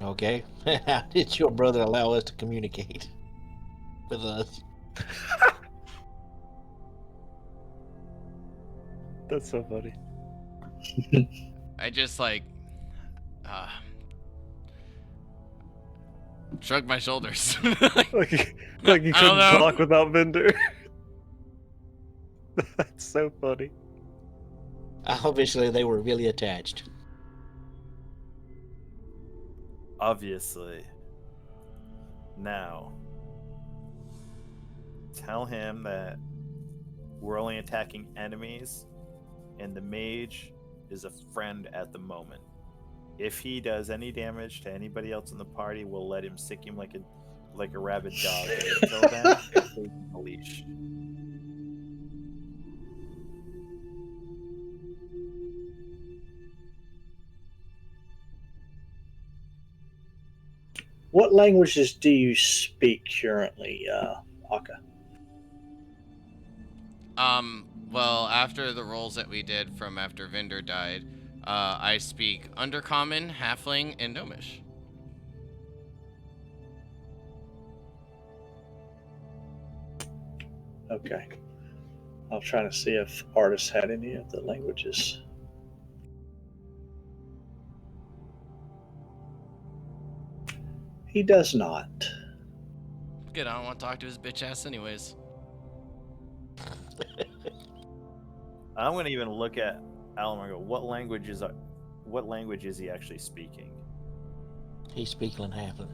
Okay? How did your brother allow us to communicate with us? That's so funny. I just shrug my shoulders. Like you I don't couldn't know. talk without Vinder. That's so funny. Obviously, they were really attached. Obviously. Now, tell him that we're only attacking enemies, and the mage is a friend at the moment. If he does any damage to anybody else in the party, we'll let him sick him like a rabid dog. Until then, we'll leave him a leash. What languages do you speak currently, Akka? Well, after the rolls that we did from after Vinder died, I speak Undercommon, Halfling, and Gnomish. Okay. I'll try to see if artists had any of the languages. He does not. Good, I don't want to talk to his bitch ass anyways. I'm gonna even look at Alomar and go, what language is he actually speaking? He's speaking halfling.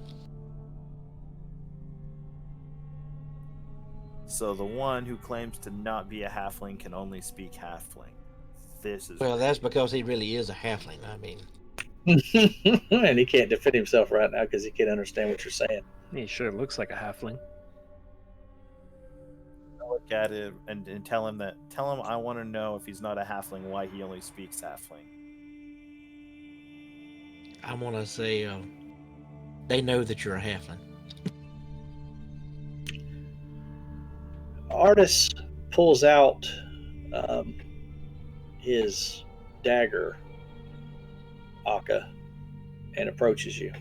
So the one who claims to not be a halfling can only speak halfling. This is Well, that's because he really is a halfling. I mean, And he can't defend himself right now because he can't understand what you're saying. He sure looks like a halfling. look at it and tell him I want to know if he's not a halfling, why he only speaks halfling. I want to say they know that you're a halfling. Artis pulls out his dagger, Akka, and approaches you.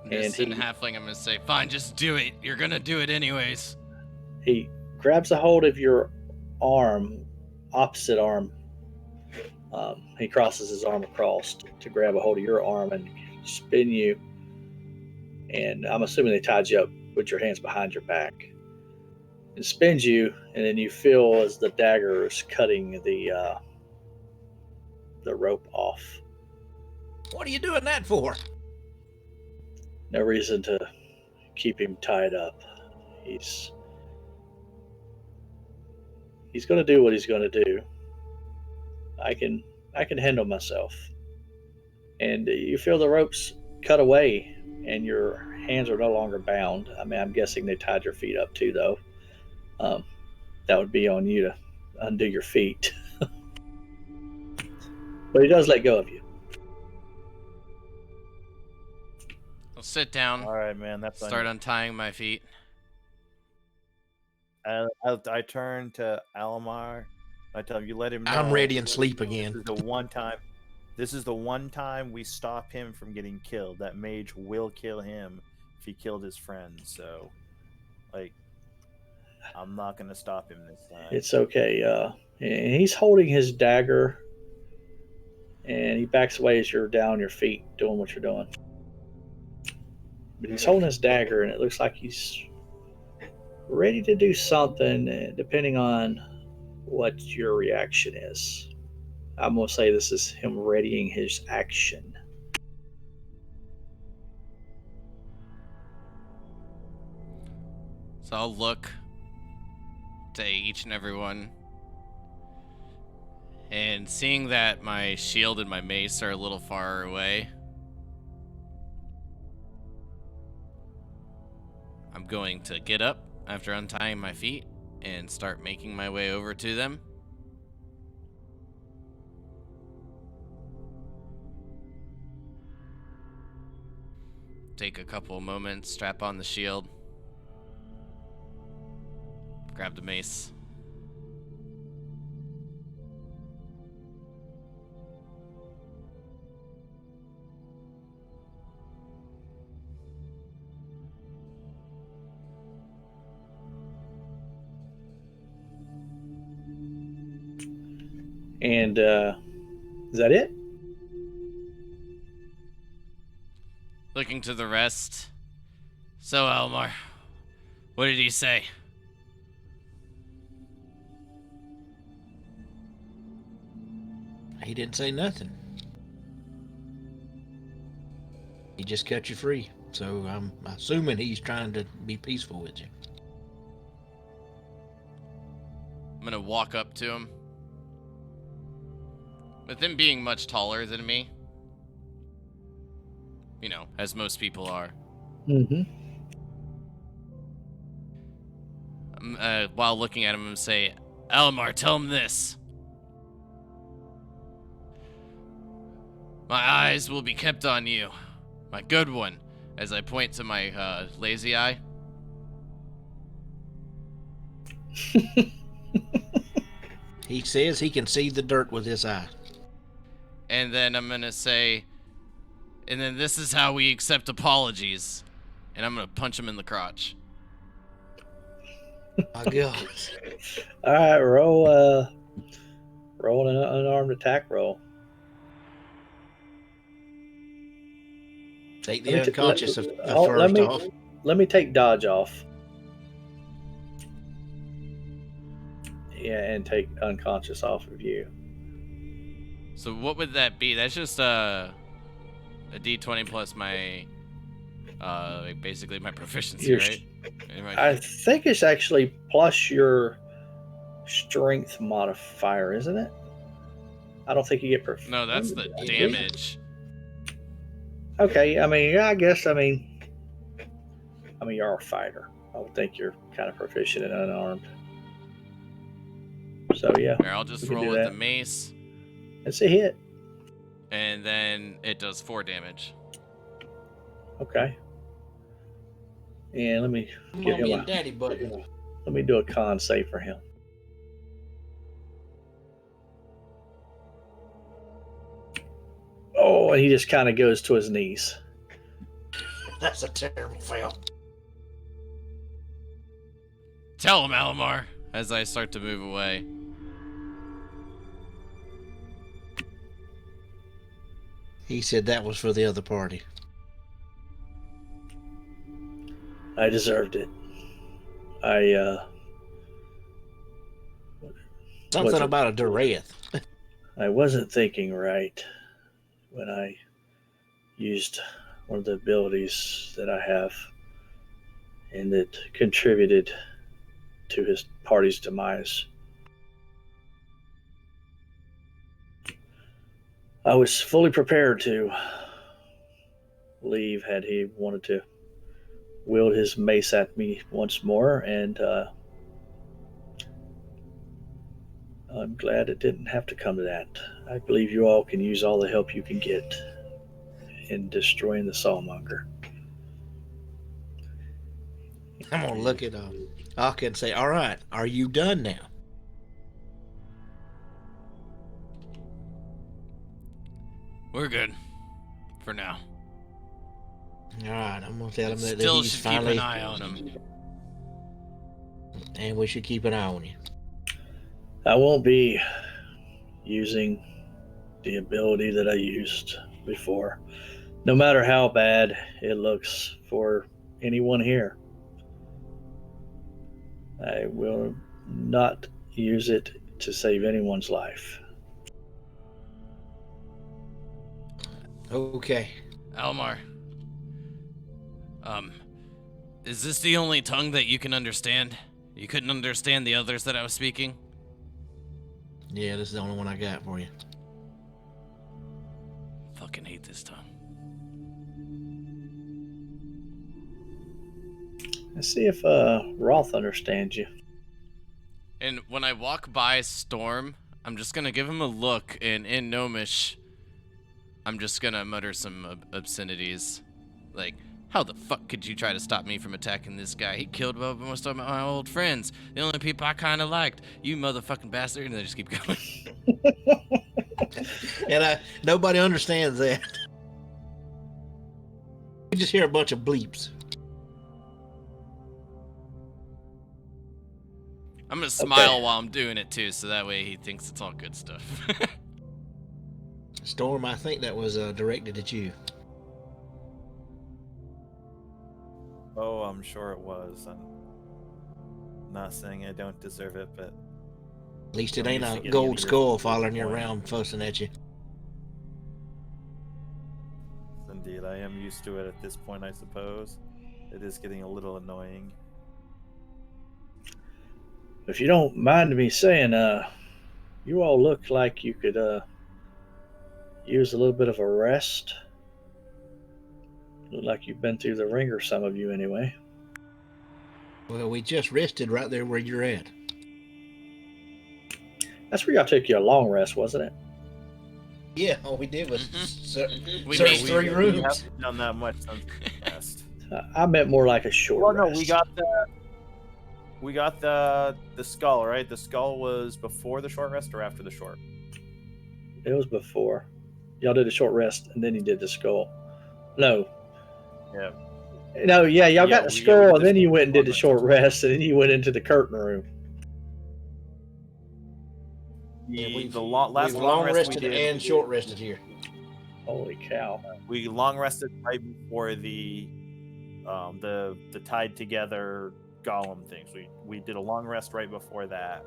Just And in halfling, I'm gonna say, fine, just do it. You're gonna do it anyways. he grabs a hold of your arm, opposite arm. He crosses his arm across to grab a hold of your arm and spin you. And I'm assuming they tied you up with your hands behind your back. And spins you, and then you feel as the dagger is cutting the rope off. What are you doing that for? No reason to keep him tied up. He's going to do what he's going to do. I can handle myself. And you feel the ropes cut away, and your hands are no longer bound. I mean, I'm guessing they tied your feet up too, though. That would be on you to undo your feet. But he does let go of you. I'll sit down, All right, man. That's start untying my feet. I turn to Alomar. I tell him, you let him know. I'm ready and sleep again. This is the one time we stop him from getting killed. That mage will kill him if he killed his friend. So, like, I'm not gonna stop him this time. It's okay. And he's holding his dagger, and he backs away as you're down on your feet doing what you're doing. But he's holding his dagger, and it looks like he's ready to do something, depending on what your reaction is. I'm going to say this is him readying his action. So I'll look to each and every one. And seeing that my shield and my mace are a little far away, I'm going to get up after untying my feet and start making my way over to them. Take a couple of moments, strap on the shield, grab the mace. And is that it? Looking to the rest. So, Elmar, what did he say? He didn't say nothing. He just cut you free. So I'm assuming he's trying to be peaceful with you. I'm gonna walk up to him. With him being much taller than me, you know, as most people are. Mm-hmm. While looking at him, I'm gonna say, Elmar, tell him this. My eyes will be kept on you. My good one. As I point to my lazy eye. He says he can see the dirt with his eye. And then I'm gonna say, and then this is how we accept apologies. And I'm gonna punch him in the crotch. My God. All right, roll an unarmed attack roll. Take the Let me unconscious let- first oh, let me- off. Let me take dodge off. Yeah, and take unconscious off of you. So what would that be? That's just a D20 plus my basically my proficiency, Your right? Anyway, I think it's actually plus your strength modifier, isn't it? I don't think you get no, that's the do you? damage. Okay, I mean, yeah, I guess, I mean, I mean, you're a fighter. I would think you're kind of proficient in unarmed. So yeah, Here, I'll we just can roll do with that. the mace, It's a hit. and then it does 4 damage. Okay. And let me give Mommy him and daddy button. let me do a con save for him. Oh, and he just kind of goes to his knees. That's a terrible fail. Tell him, Alamar, as I start to move away. He said that was for the other party. I deserved it. I Something wasn't about a Dureth. I wasn't thinking right when I used one of the abilities that I have, and it contributed to his party's demise. I was fully prepared to leave had he wanted to wield his mace at me once more, and I'm glad it didn't have to come to that. I believe you all can use all the help you can get in destroying the Sawmonger. I'm gonna look at Aka and say, "All right, are you done now?" We're good. For now. All right, I'm gonna tell him that Still he's should finally, keep an eye on him. and we should keep an eye on you. I won't be using the ability that I used before, no matter how bad it looks for anyone here. I will not use it to save anyone's life. Okay. Almar. Is this the only tongue that you can understand? You couldn't understand the others that I was speaking? Yeah, this is the only one I got for you. Fucking hate this tongue. Let's see if Roth understands you. And when I walk by Storm, I'm just gonna give him a look, and in Gnomish, I'm just gonna mutter some obscenities. Like, how the fuck could you try to stop me from attacking this guy? He killed most of my old friends. The only people I kinda liked. You motherfucking bastard. And they just keep going. And nobody understands that. We just hear a bunch of bleeps. I'm gonna smile while I'm doing it too, so that way he thinks it's all good stuff. Storm, I think that was directed at you. Oh, I'm sure it was. I'm not saying I don't deserve it, but At least it I'm ain't used to a getting gold into skull this following you point. around, fussing at you. Indeed, I am used to it at this point, I suppose. It is getting a little annoying. If you don't mind me saying, you all look like you could use a little bit of a rest. Look like you've been through the ringer, some of you anyway. Well, we just rested right there where you're at. That's where y'all took your long rest, wasn't it? Yeah, all we did was We search made- 3 We rooms. haven't done that much since the last. I meant more like a short Well, no, rest. we got the skull, right? The skull was before the short rest or after the short? It was before. Y'all did a short rest, and then you did the skull. No. Yeah. No, yeah, y'all got the we skull, did and the then you skull went and did the rest. short rest, and then you went into the curtain room. The last we've long long rest rested we did, and short rested here. Holy cow. we long rested right before the tied together golem things. We did a long rest right before that,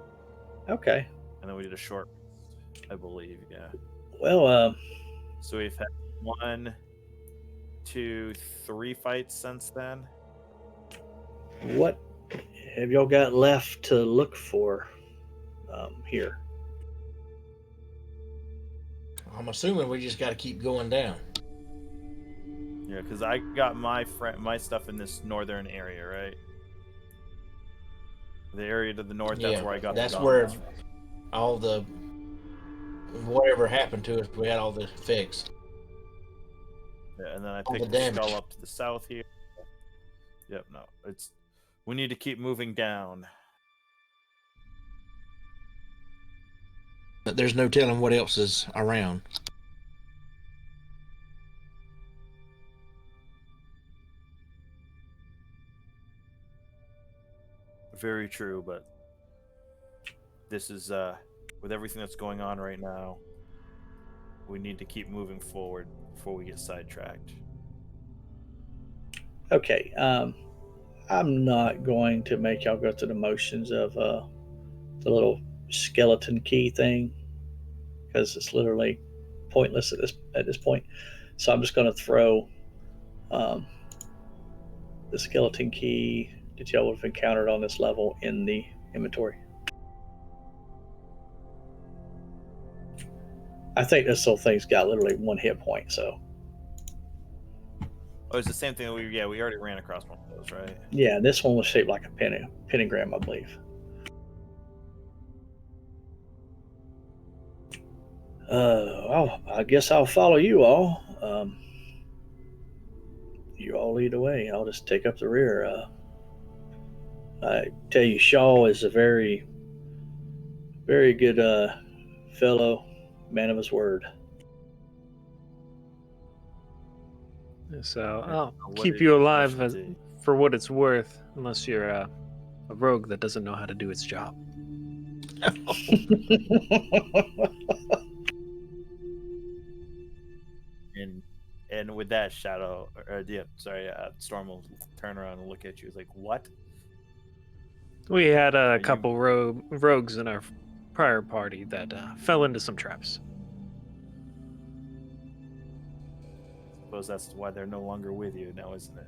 Okay. and then we did a short rest, I believe. Yeah. Well, So we've had 1, 2, 3 fights since then. what have y'all got left to look for here? I'm assuming we just got to keep going down. Yeah, because I got my stuff in this northern area, right? The area to the north. That's Yeah, where I got. that's the where gauntlets from. all the whatever happened to us, we had all the fixed. Yeah, and then I All the picked the damage. skull up to the south here. Yep. No, it's. We need to keep moving down. But there's no telling what else is around. Very true, but this is with everything that's going on right now, we need to keep moving forward before we get sidetracked. Okay. I'm not going to make y'all go through the motions of the little skeleton key thing because it's literally pointless at this point. So I'm just going to throw um, the skeleton key that y'all would have encountered on this level in the inventory. I think this little thing's got literally 1 hit point, so Oh, it's the same thing that we already ran across one of those, right? yeah, this one was shaped like a pentagram, I believe. I guess I'll follow you all. You all lead the way. I'll just take up the rear. I tell you, Shaw is a very, very good fellow, man of his word. So And I'll what keep is you your alive specialty? for what it's worth, unless you're a rogue that doesn't know how to do its job. And with that, Shadow, Storm will turn around and look at you. He's like, "What?" We had a you- couple rogues in our prior party that fell into some traps. Suppose that's why they're no longer with you now, isn't it?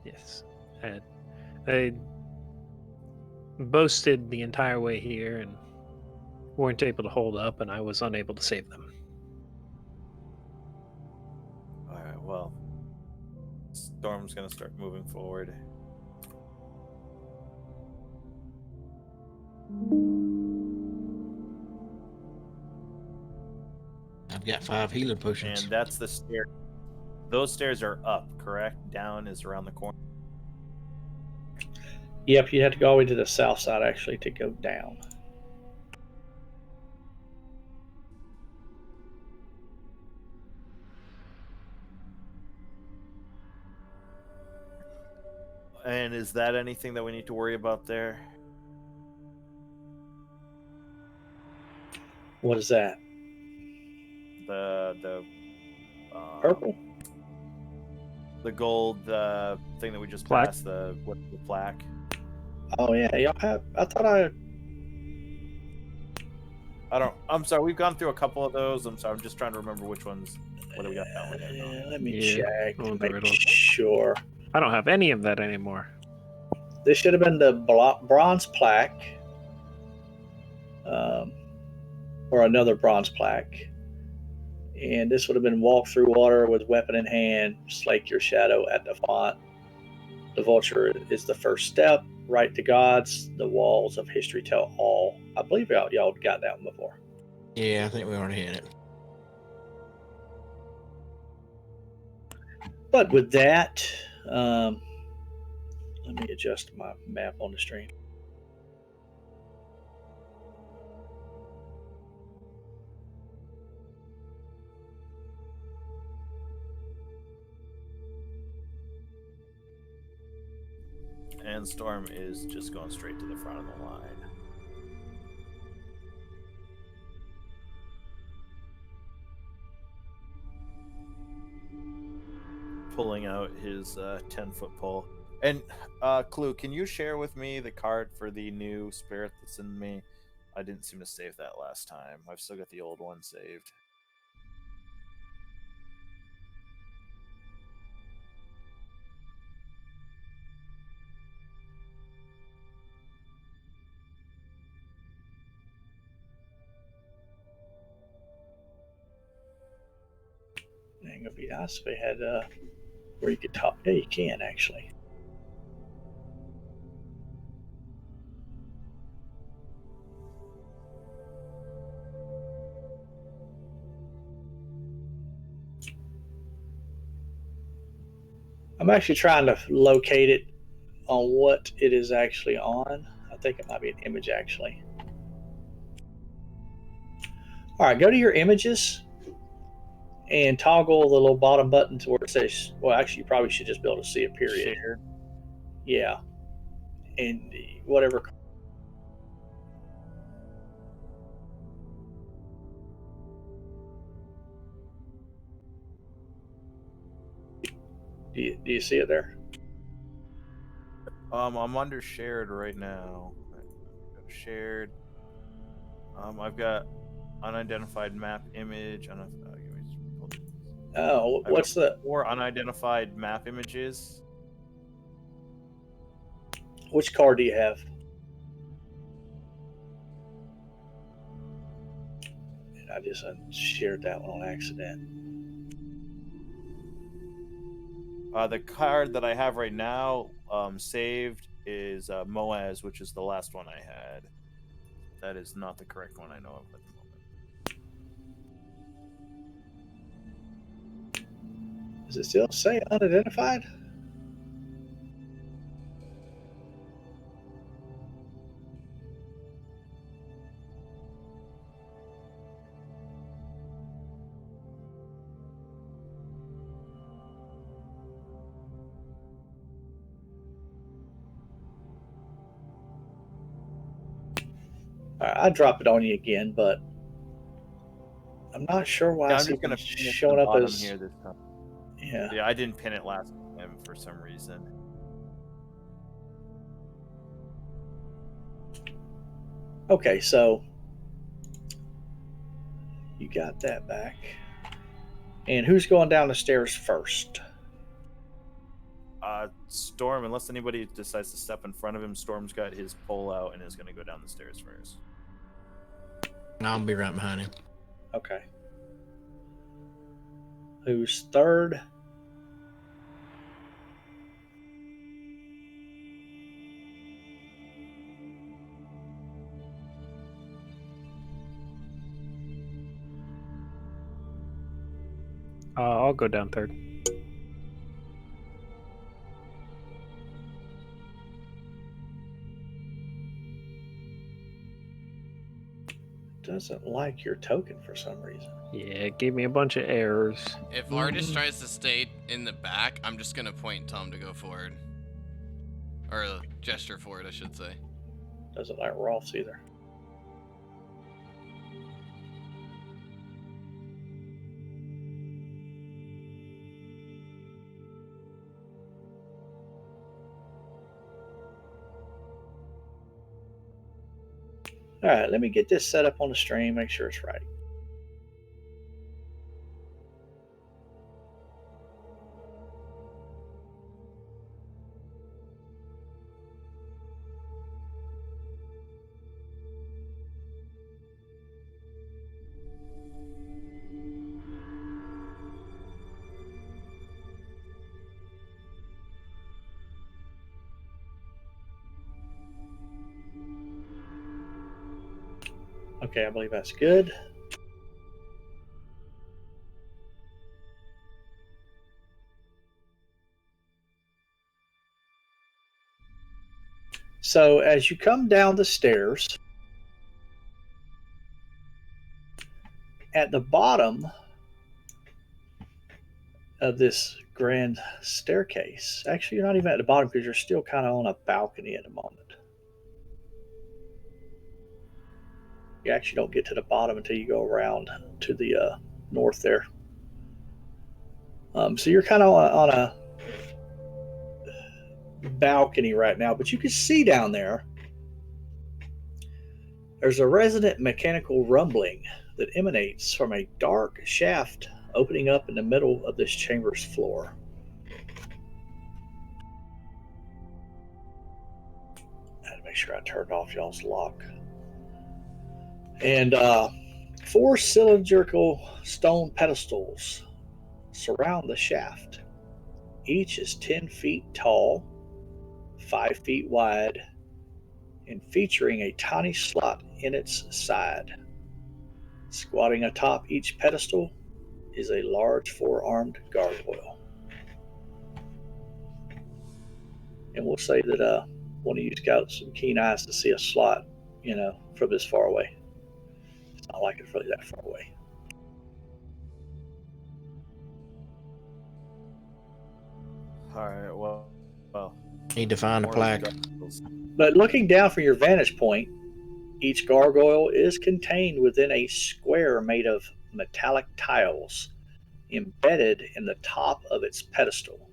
Yes. And they boasted the entire way here and weren't able to hold up, and I was unable to save them. All right. Well, Storm's gonna start moving forward. I've got 5 healing potions. And that's the stair. Those stairs are up, correct? Down is around the corner. Yep, you had to go all the way to the south side actually to go down. And is that anything that we need to worry about there? What is that? The Purple. the gold thing that we just Plaque? passed, the plaque. Oh yeah, y'all have. I thought I'm sorry, we've gone through a couple of those. I'm sorry, I'm just trying to remember which ones. Whether we got that one yet? No. Let me Yeah, check the to ones I make read on. sure. I don't have any of that anymore. This should have been the bronze plaque, um, or another bronze plaque. And this would have been walk through water with weapon in hand, slake your shadow at the font. The vulture is the first step. Right to gods. The walls of history tell all. I believe y'all got that one before. Yeah, I think we already had it. But with that, let me adjust my map on the screen. And Storm is just going straight to the front of the line. Pulling out his 10-foot pole. And Clue, can you share with me the card for the new spirit that's in me? I didn't seem to save that last time. I've still got the old one saved. It would be nice if they had where you could talk. Yeah, you can actually. I'm actually trying to locate it on what it is actually on. I think it might be an image actually. All right, go to your images and toggle the little bottom button to where it says, well, actually, you probably should just be able to see a period. Shared. Yeah. And whatever. Do you see it there? I'm under shared right now. Shared. I've got unidentified map image. Oh, I've what's the? 4 unidentified map images. Which card do you have? And I just shared that one on accident. The card that I have right now saved is Moaz, which is the last one I had. That is not the correct one I know of at the moment. Does it still say unidentified? All right, I drop it on you again, but I'm not sure why Yeah, it's I'm just even gonna pin it to showing the up bottom as. here this time. Yeah. Yeah, I didn't pin it last time for some reason. Okay, so you got that back. And who's going down the stairs first? Storm, unless anybody decides to step in front of him, Storm's got his pole out and is going to go down the stairs first. I'll be right behind him. Okay. Who's third? I'll go down third. Doesn't like your token for some reason. Yeah, it gave me a bunch of errors. If Artist tries to stay in the back, I'm just gonna point Tom to go forward. Or gesture forward, I should say. Doesn't like Rolf's either. All right, let me get this set up on the stream, make sure it's right. Okay, I believe that's good. So as you come down the stairs, at the bottom of this grand staircase, actually, you're not even at the bottom because you're still kind of on a balcony at the moment. You actually don't get to the bottom until you go around to the north there. So you're kind of on a balcony right now, but you can see down there there's a resonant mechanical rumbling that emanates from a dark shaft opening up in the middle of this chamber's floor. I had to make sure I turned off y'all's lock. And 4 cylindrical stone pedestals surround the shaft. Each is 10 feet tall, 5 feet wide, and featuring a tiny slot in its side. Squatting atop each pedestal is a large four-armed gargoyle. And we'll say that one of you's got some keen eyes to see a slot, from this far away. It's not like it's really that far away. All right. Well. Need to find a more plaque. gargoyles. But looking down from your vantage point, each gargoyle is contained within a square made of metallic tiles embedded in the top of its pedestal.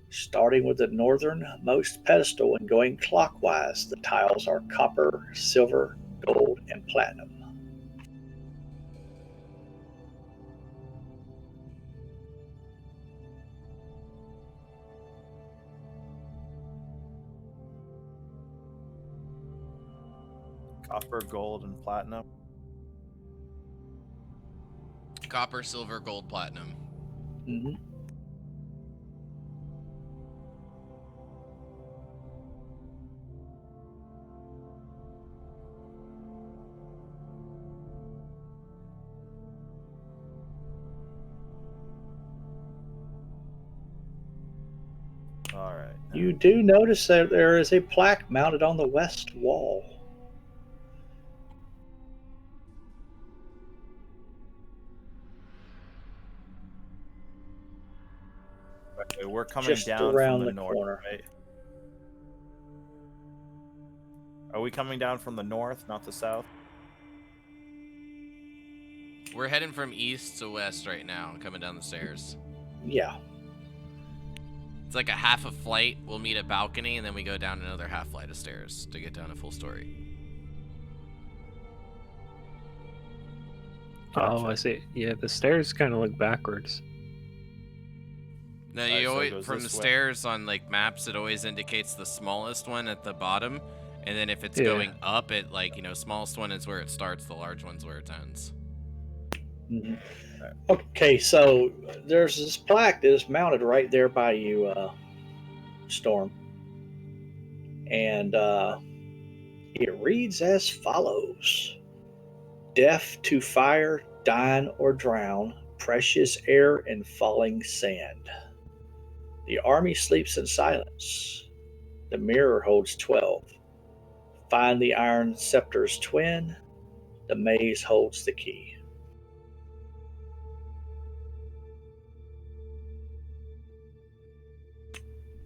Starting with the northernmost pedestal and going clockwise, the tiles are copper, silver, gold, and platinum. Copper, gold, and platinum. Copper, silver, gold, platinum. Mm-hmm. All right. You do notice that there is a plaque mounted on the west wall. Okay, we're coming Just down around from the the north, corner. right? Are we coming down from the north, not the south? We're heading from east to west right now, coming down the stairs. Yeah. It's like a half a flight. We'll meet a balcony, and then we go down another half flight of stairs to get down to full story. Oh, I see. Yeah, the stairs kind of look backwards. No, Alright, you so it always goes from the this way. stairs on like maps, it always indicates the smallest one at the bottom, and then if it's Yeah. going up, it smallest one is where it starts, the large one's where it ends. Mhm. Okay, so there's this plaque that is mounted right there by you, Storm. And it reads as follows: Deaf to fire, dine or drown, precious air and falling sand. The army sleeps in silence. The mirror holds 12. Find the iron scepter's twin. The maze holds the key.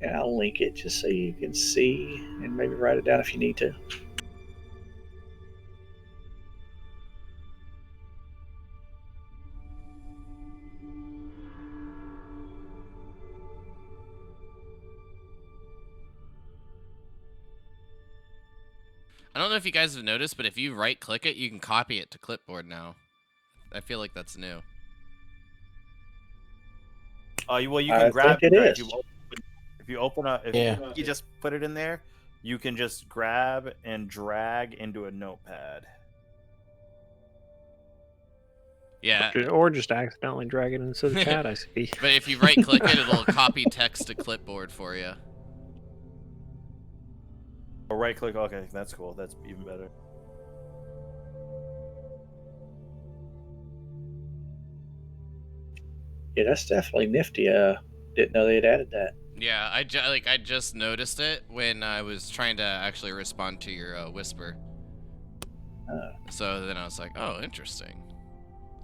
And I'll link it just so you can see and maybe write it down if you need to. I don't know if you guys have noticed, but if you right click it, you can copy it to clipboard now. I feel like that's new. Well, you I can grab think it if is. you open up. If Yeah. you just put it in there, you can just grab and drag into a notepad. Yeah, Or just accidentally drag it into the chat, I see. but if you right click it, it'll copy text to clipboard for you. Or right click. Okay, that's cool. That's even better. Yeah, that's definitely nifty. Didn't know they'd added that. Yeah, I just noticed it when I was trying to actually respond to your whisper. Uh, So then I was like, oh, interesting.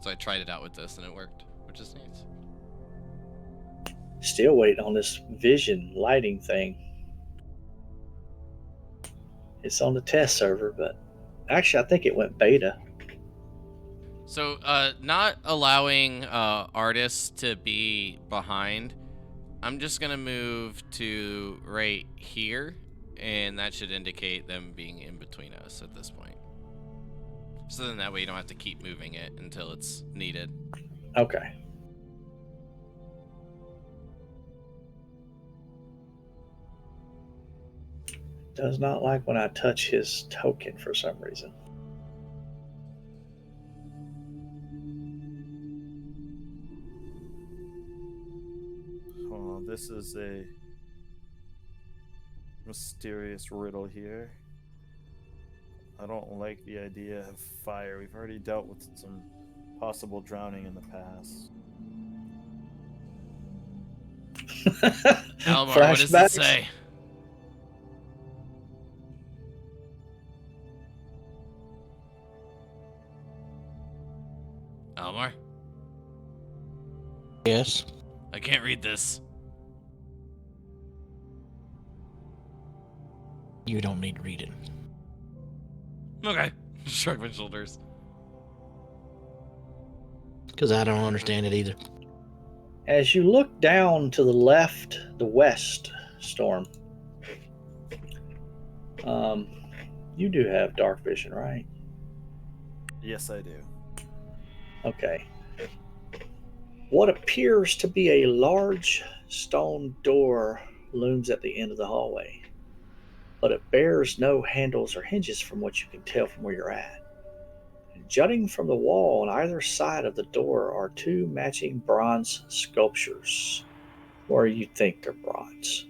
So I tried it out with this and it worked, which is neat. Still waiting on this vision lighting thing. It's on the test server, but actually, I think it went beta. So, not allowing artists to be behind, I'm just gonna move to right here, and that should indicate them being in between us at this point. So then that way you don't have to keep moving it until it's needed. Okay. Does not like when I touch his token for some reason. this is a mysterious riddle here. I don't like the idea of fire. We've already dealt with some possible drowning in the past. Almar, what does it Flashbacks? say? Almar? Yes. I can't read this. You don't need to read it. Okay. Shrug my shoulders. Because I don't understand it either. As you look down to the left, the west, Storm, you do have dark vision, right? Yes, I do. Okay. What appears to be a large stone door looms at the end of the hallway, but it bears no handles or hinges from what you can tell from where you're at. And jutting from the wall on either side of the door are two matching bronze sculptures, or you think they're bronze.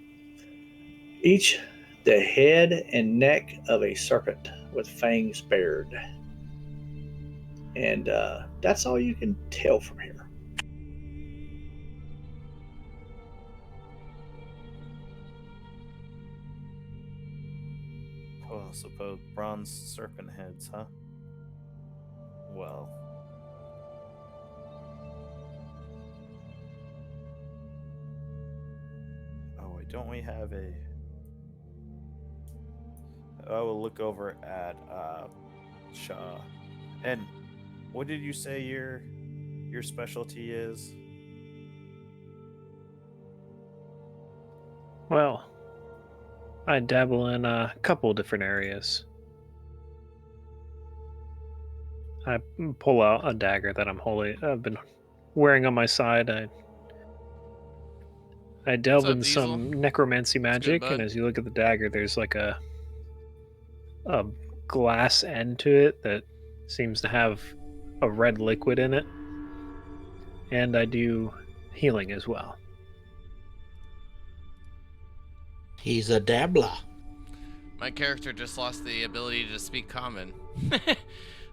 Each the head and neck of a serpent with fangs bared. And that's all you can tell from here. Oh, I suppose bronze serpent heads, huh? Well. Oh, wait, don't we have a... I will look over at Shaw. And what did you say your specialty is? Well, I dabble in a couple different areas. I pull out a dagger that I've been wearing on my side. I delve up, in Diesel? some necromancy magic, bud. and as you look at the dagger, there's like a glass end to it that seems to have a red liquid in it. And I do healing as well. He's a dabbler. My character just lost the ability to speak common.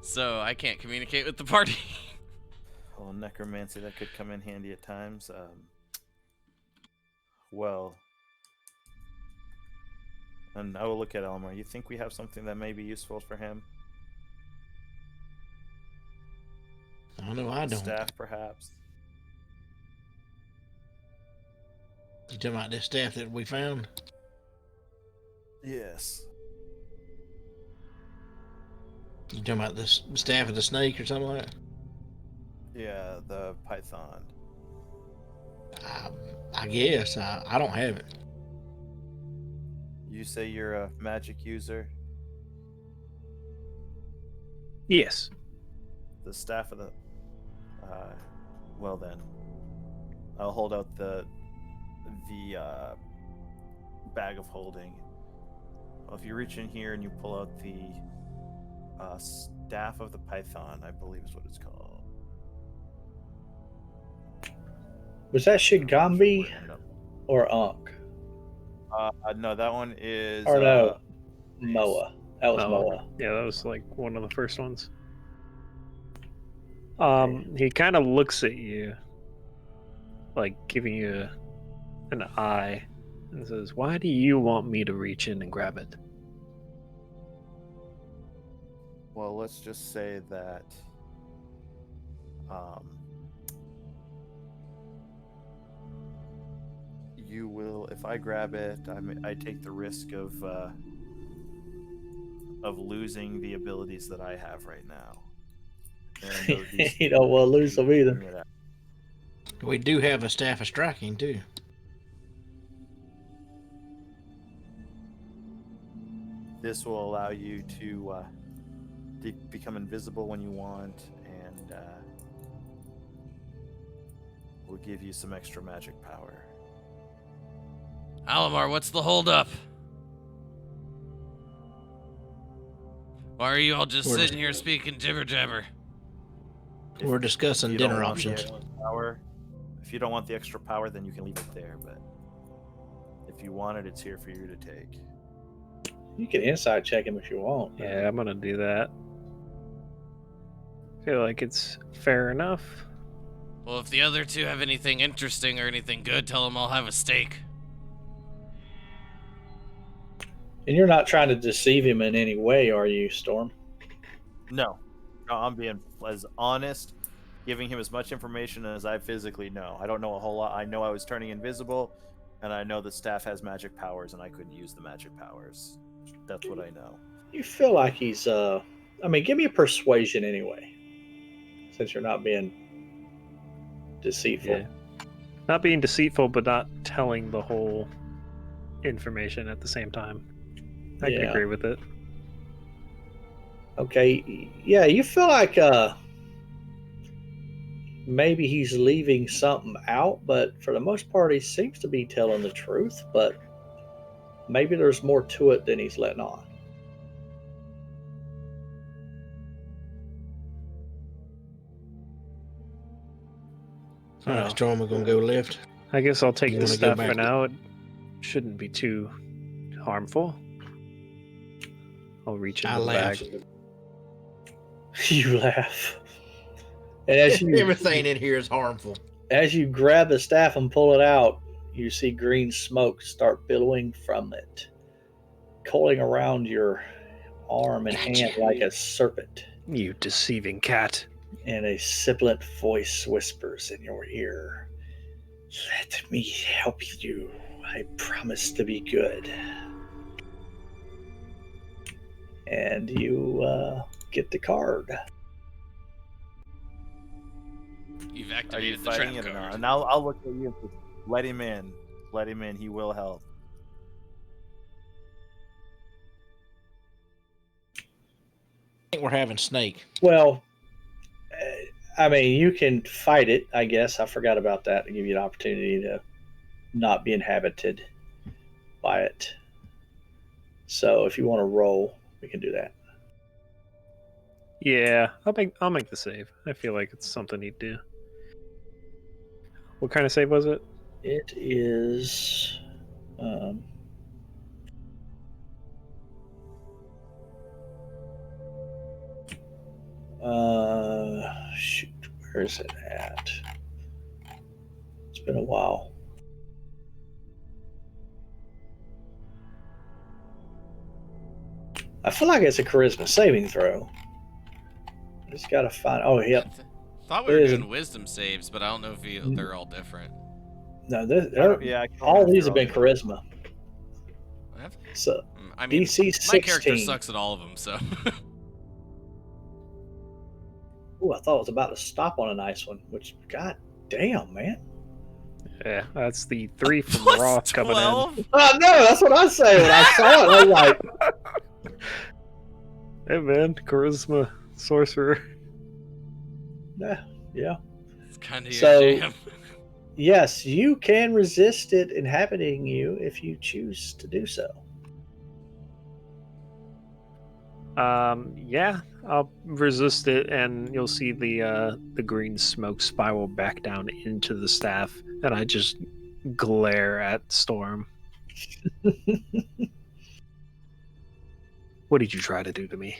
So I can't communicate with the party. Well, necromancy, that could come in handy at times. Well, and I will look at Elmer. You think we have something that may be useful for him? I know I don't. Staff, perhaps? You talking about this staff that we found? Yes. You talking about this staff of the snake or something like that? Yeah, the python. I guess. I don't have it. You say you're a magic user? Yes. The staff of the... well then. I'll hold out the bag of holding. Well, if you reach in here and you pull out the staff of the python, I believe is what it's called. Was that Shigambi or Ankh? No, that one is... Or no, Moa. That was Moa. Yeah, that was like one of the first ones. He kind of looks at you, like giving you an eye, and says, "Why do you want me to reach in and grab it?" Well, let's just say that you will, if I grab it, I take the risk of losing the abilities that I have right now. And these- You don't want to lose them either. We do have a staff of striking too. This will allow you to become invisible when you want, and will give you some extra magic power. Alamar, what's the holdup? Why are you all just We're sitting here speaking jibber jabber? We're discussing You don't dinner want the options. extra power. If you don't want the extra power, then you can leave it there. But if you want it, it's here for you to take. You can inside check him if you want. Yeah, I'm gonna do that. Feel like it's fair enough. Well, if the other two have anything interesting or anything good, tell them I'll have a steak. And you're not trying to deceive him in any way, are you, Storm? No, I'm being as honest, giving him as much information as I physically know. I don't know a whole lot. I know I was turning invisible, and I know the staff has magic powers, and I couldn't use the magic powers. That's what I know. You feel like he's I mean, give me a persuasion anyway, since you're not being deceitful. Yeah. Not being deceitful, but not telling the whole information at the same time. I can Yeah. agree with it. Okay, yeah, you feel like maybe he's leaving something out, but for the most part, he seems to be telling the truth, but maybe there's more to it than he's letting on. All right, Storm, we're gonna go left. I guess I'll take You the wanna go stuff for back? now. It shouldn't be too harmful. I'll reach I into the laugh. bag. You laugh. And as you Everything in here is harmful. as you grab the staff and pull it out, you see green smoke start billowing from it, coiling around your arm and hand like a serpent. You deceiving cat. And a sibilant voice whispers in your ear, "Let me help you. I promise to be good." And you get the card. You've Are you activated the fighting trap it or not? card. And I'll look at you. Let him in. Let him in. He will help. I think we're having Snake. Well, I mean, you can fight it, I guess. I forgot about that to give you an opportunity to not be inhabited by it. So if you want to roll, we can do that. Yeah, I'll make the save. I feel like it's something he'd do. What kind of save was it? It is. Shoot, where is it at? It's been a while. I feel like it's a charisma saving throw. I just gotta find. Oh, yep. Thought we were It is doing a- wisdom saves, but I don't know if they're all different. No, Yeah, all these have been charisma. Have- So I mean, DC my character 16. sucks at all of them, so. Ooh, I thought I was about to stop on a nice one. Which, god damn, man. Yeah, that's the 3 from Plus Roth coming in. 12? Oh no, that's what I say when I saw it. I was like, Hey man, charisma sorcerer. yeah. It's kind of your So- jam. Yes, you can resist it inhabiting you if you choose to do so. Yeah, I'll resist it, and you'll see the green smoke spiral back down into the staff, and I just glare at Storm. What did you try to do to me?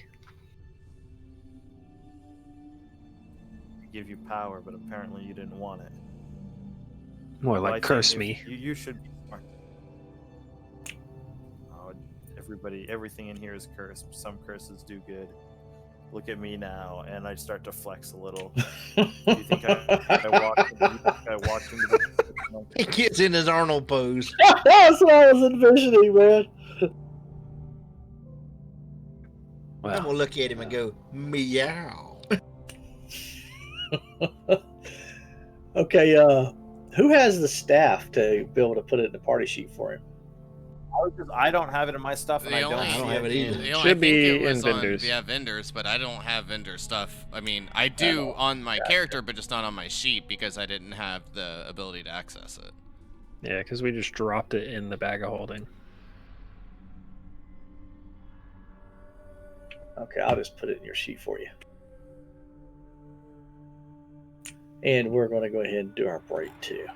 give you power, but apparently you didn't want it. More Well, I like think curse if me. You should be smart. Oh, everything in here is cursed. Some curses do good. Look at me now, and I start to flex a little. Do you think I walked into this? He gets in his Arnold pose. That's what I was envisioning, man. I'm Well, gonna look at him and go, meow. Okay, who has the staff to be able to put it in the party sheet for him? I don't have it in my stuff, and They I don't only- I don't see have it either. I Should think be it was in vendors. on vendors, but I don't have vendor stuff. I mean, I do on my character, but just not on my sheet because I didn't have the ability to access it. yeah, because we just dropped it in the bag of holding. Okay, I'll just put it in your sheet for you. And we're going to go ahead and do our break too.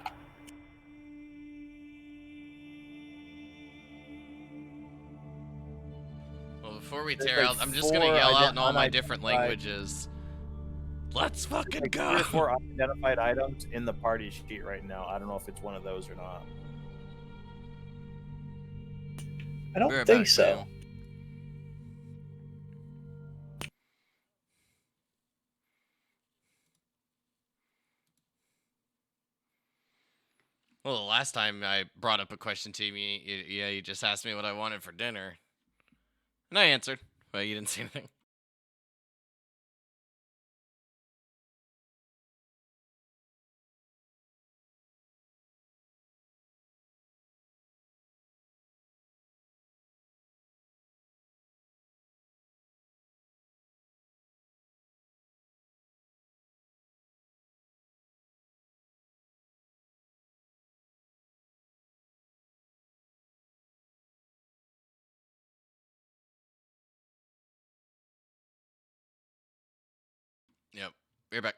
Well, before we There's tear like out, I'm just gonna yell out in all my different unidentified- languages. Let's fucking like go! 3 or 4 unidentified items in the party sheet right now. I don't know if it's one of those or not. I don't We're think back, so. ma'am. Well, the last time I brought up a question to me, you just asked me what I wanted for dinner. And I answered, but you didn't say anything. Yep. We're back.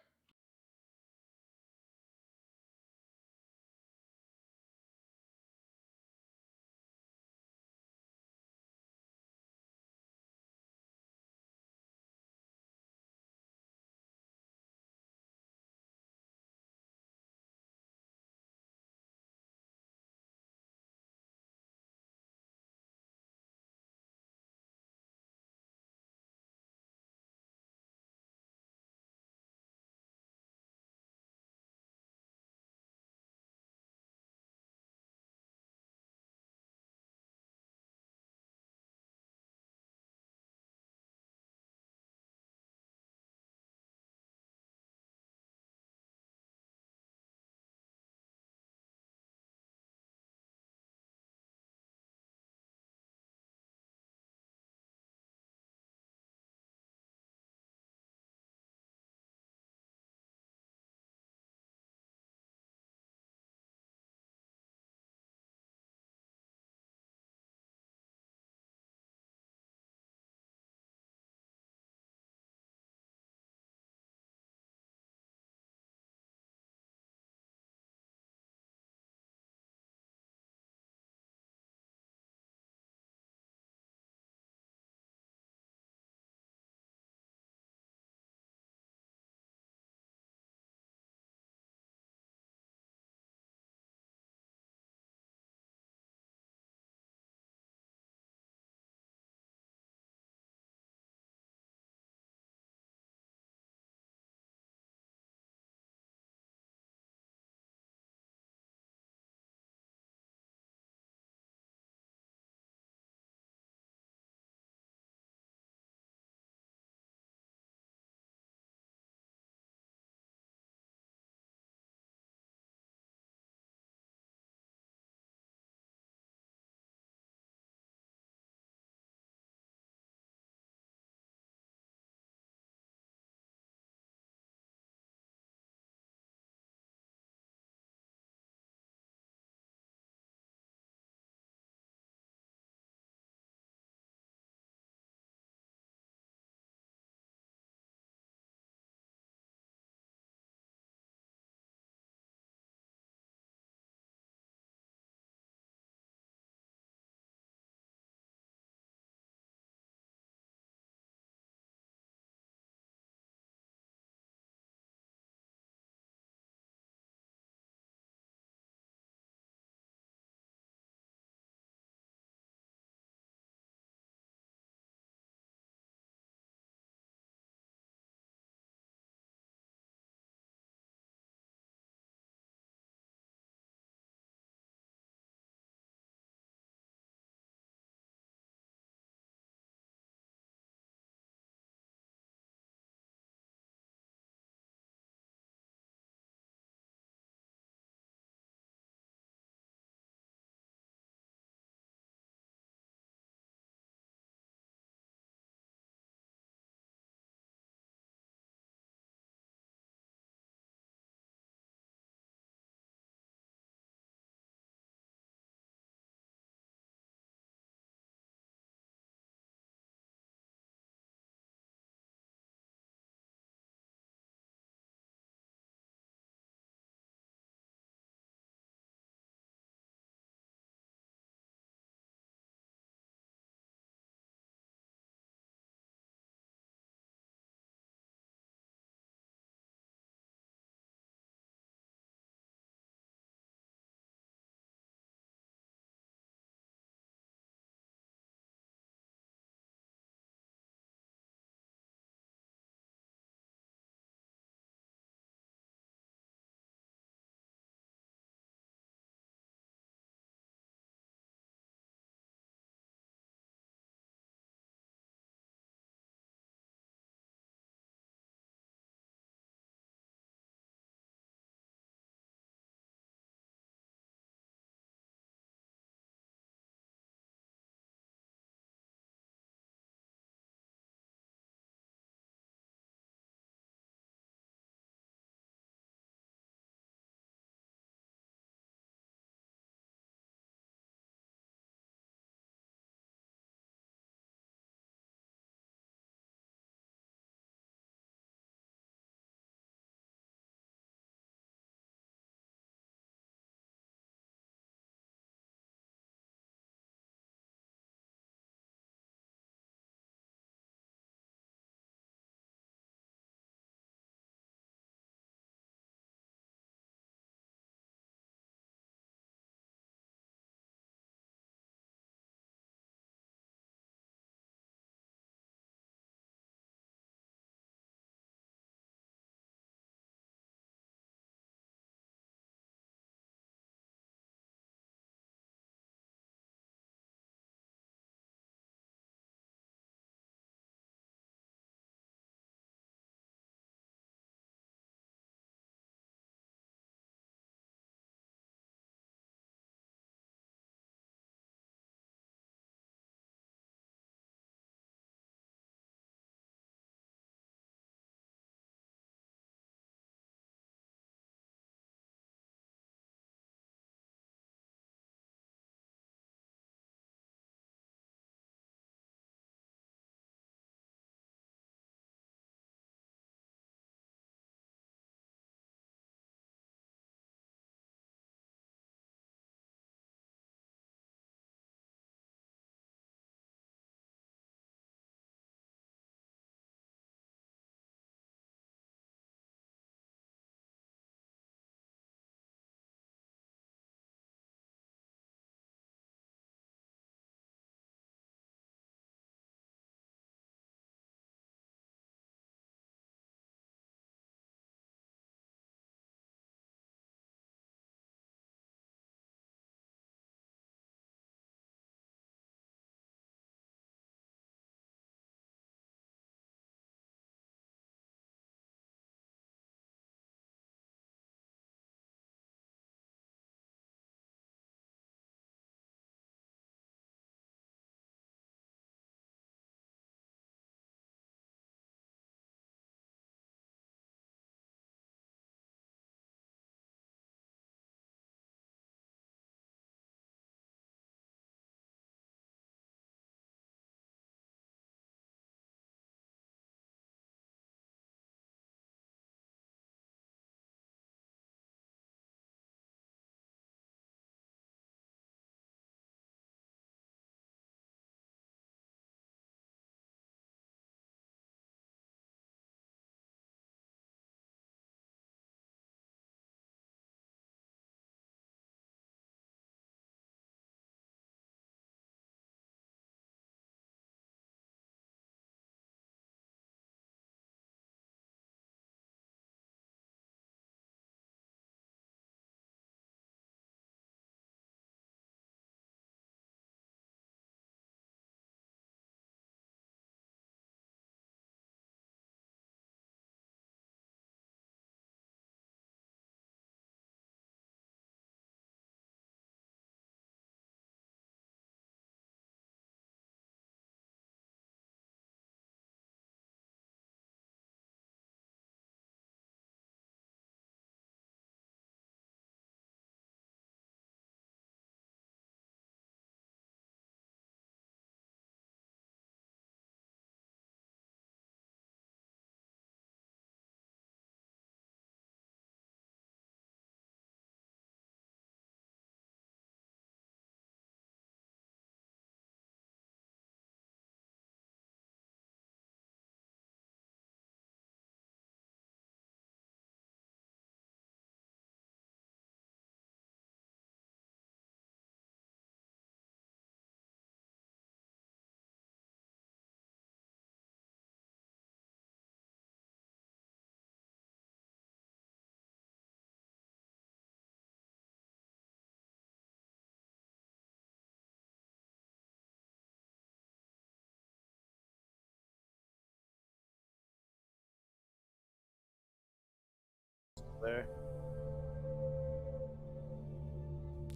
there.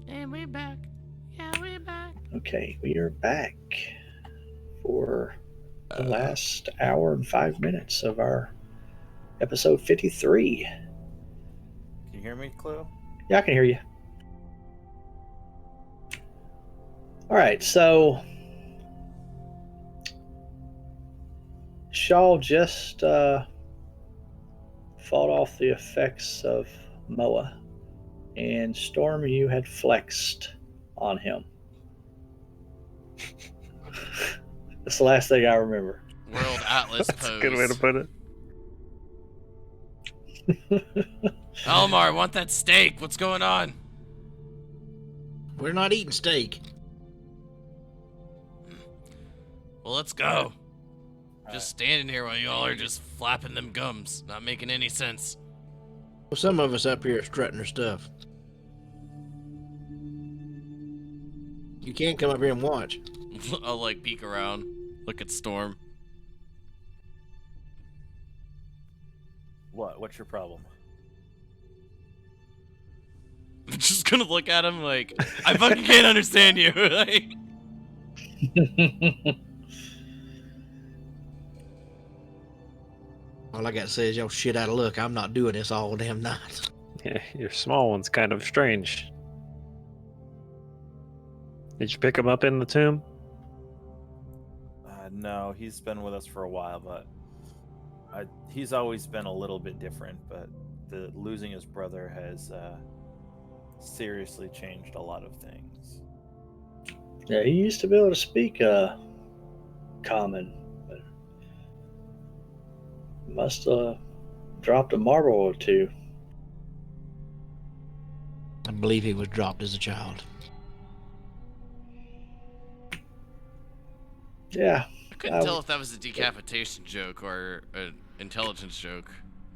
And we're back. Yeah, we're back. Okay, we are back for the last hour and 5 minutes of our episode 53. Can you hear me, Clue? Yeah, I can hear you. All right, so Shaw just fought off the effects of Moa, and Storm, you had flexed on him. That's the last thing I remember. World Atlas That's pose. a good way to put it. Elmar, want that steak? What's going on? We're not eating steak. Well, let's go. Just standing here while y'all are just flapping them gums. Not making any sense. Well, some of us up here are strutting our stuff. You can't come up here and watch. I'll like peek around, look at Storm. What? What's your problem? I'm just gonna look at him like, I fucking can't understand you. Like, All I got to say is y'all shit out of luck. I'm not doing this all damn night. Yeah, your small one's kind of strange. Did you pick him up in the tomb? No, he's been with us for a while, but he's always been a little bit different. But losing his brother has seriously changed a lot of things. Yeah, he used to be able to speak common, but must have dropped a marble or two. I believe he was dropped as a child. Yeah. I couldn't tell if that was a decapitation joke or an intelligence joke.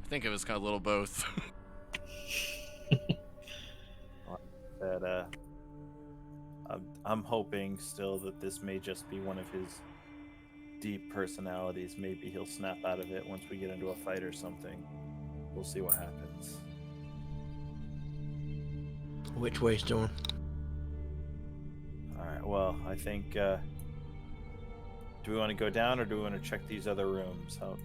I think it was kind of a little both. That I'm hoping still that this may just be one of his deep personalities. Maybe he'll snap out of it once we get into a fight or something. We'll see what happens. Which way, Storm? All right. Well, I think. Do we want to go down or do we want to check these other rooms out?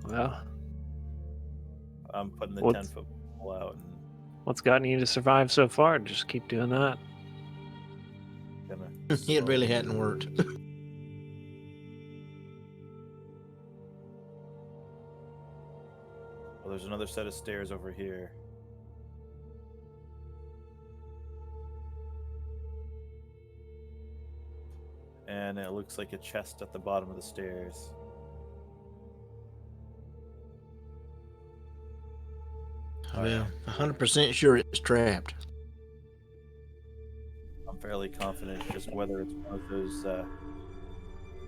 Well, I'm putting the What's- 10-foot pole out and what's gotten you to survive so far? Just keep doing that. gonna. It really hadn't worked. Well, there's another set of stairs over here. And it looks like a chest at the bottom of the stairs. Well, 100% sure it's trapped. I'm fairly confident just whether it's one of those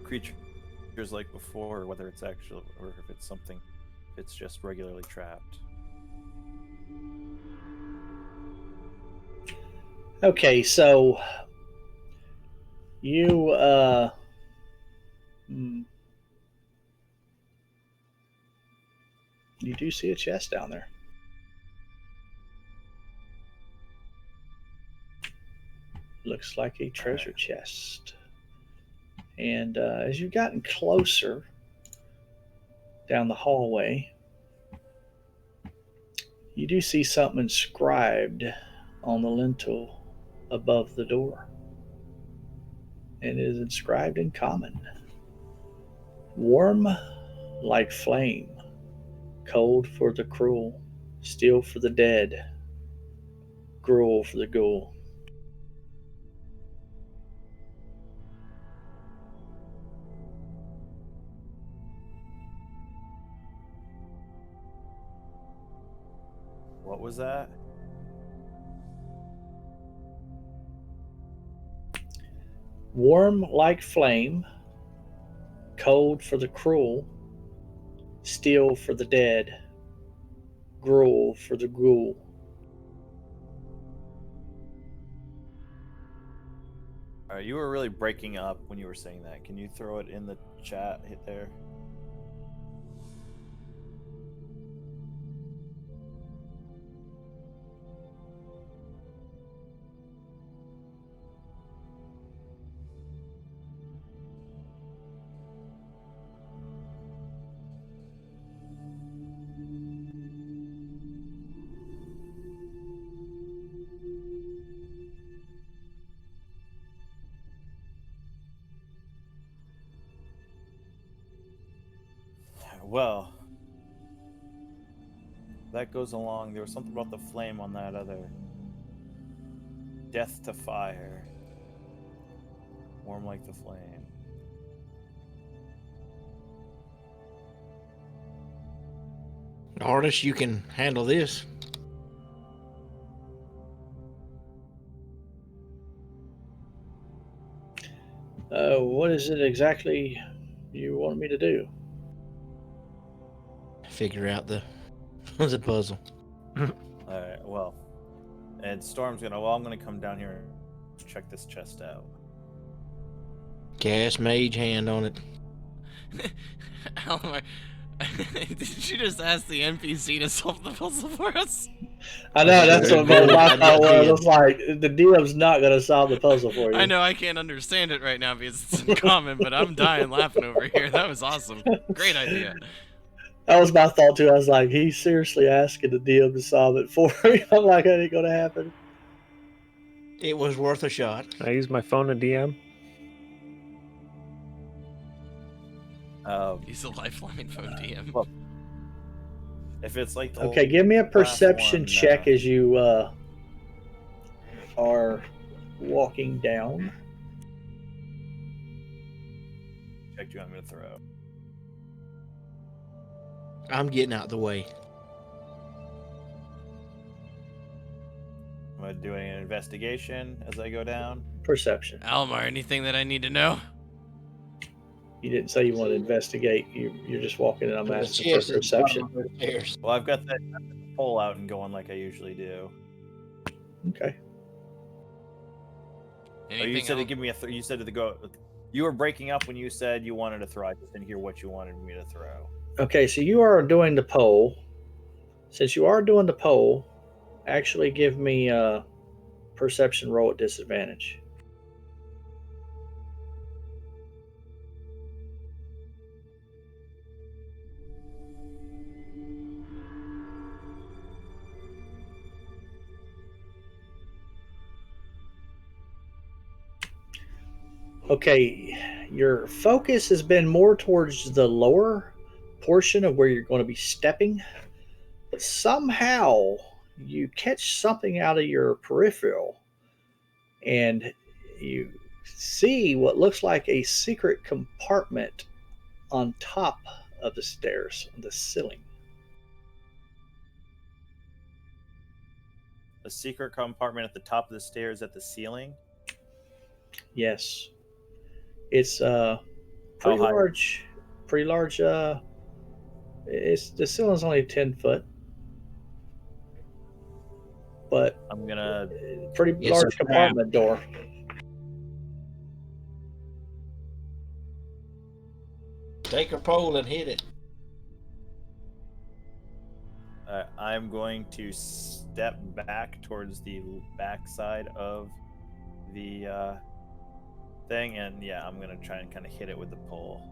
creatures like before, or whether it's actual, or if it's something, it's just regularly trapped. Okay, so you you do see a chest down there. Looks like a treasure chest. And as you've gotten closer down the hallway, you do see something inscribed on the lintel above the door. And it is inscribed in common. Warm like flame, cold for the cruel, steel for the dead, gruel for the ghoul. What was that? Warm like flame, cold for the cruel, steel for the dead, gruel for the ghoul. All right, you were really breaking up when you were saying that. Can you throw it in the chat hit there? Well, that goes along. There was something about the flame on that other. Death to fire. Warm like the flame. Artist, you can handle this. What is it exactly you want me to do? Figure out the the puzzle. All right. Well, and Storm's gonna. Well, I'm gonna come down here and check this chest out. Cast mage hand on it. Almar, did you just ask the NPC to solve the puzzle for us? I know that's what my thought was. did. It's like the DM's not going to solve the puzzle for you. I know I can't understand it right now because it's in common, but I'm dying laughing over here. That was awesome. Great idea. That was my thought too. I was like, he's seriously asking the DM to solve it for him. I'm like, that ain't going to happen. It was worth a shot. I use my phone to DM. He's a lifeline phone DM. Well, if it's like the Okay, give me a perception one, check as you are walking down. check you, I'm gonna throw. I'm getting out the way. Am I doing an investigation as I go down? Perception. Almar, anything that I need to know? You didn't say you want to investigate. You're just walking, and I'm asking Yes, for perception. Cheers. Well, I've got that pole out and going like I usually do. Okay. Oh, you Anything said to else? give me a. You said to go. You were breaking up when you said you wanted to throw. I just didn't hear what you wanted me to throw. Okay, so you are doing the poll. Since you are doing the poll, actually give me a perception roll at disadvantage. Okay, your focus has been more towards the lower portion of where you're going to be stepping, but somehow you catch something out of your peripheral and you see what looks like a secret compartment on top of the stairs, on the ceiling. A secret compartment at the top of the stairs at the ceiling. Yes, it's How pretty high? large. Pretty large. It's the ceiling's only 10 foot, but I'm gonna. pretty It's large a trap. compartment door. Take a pole and hit it. I'm going to step back towards the backside of the thing, and yeah, I'm gonna try and kind of hit it with the pole.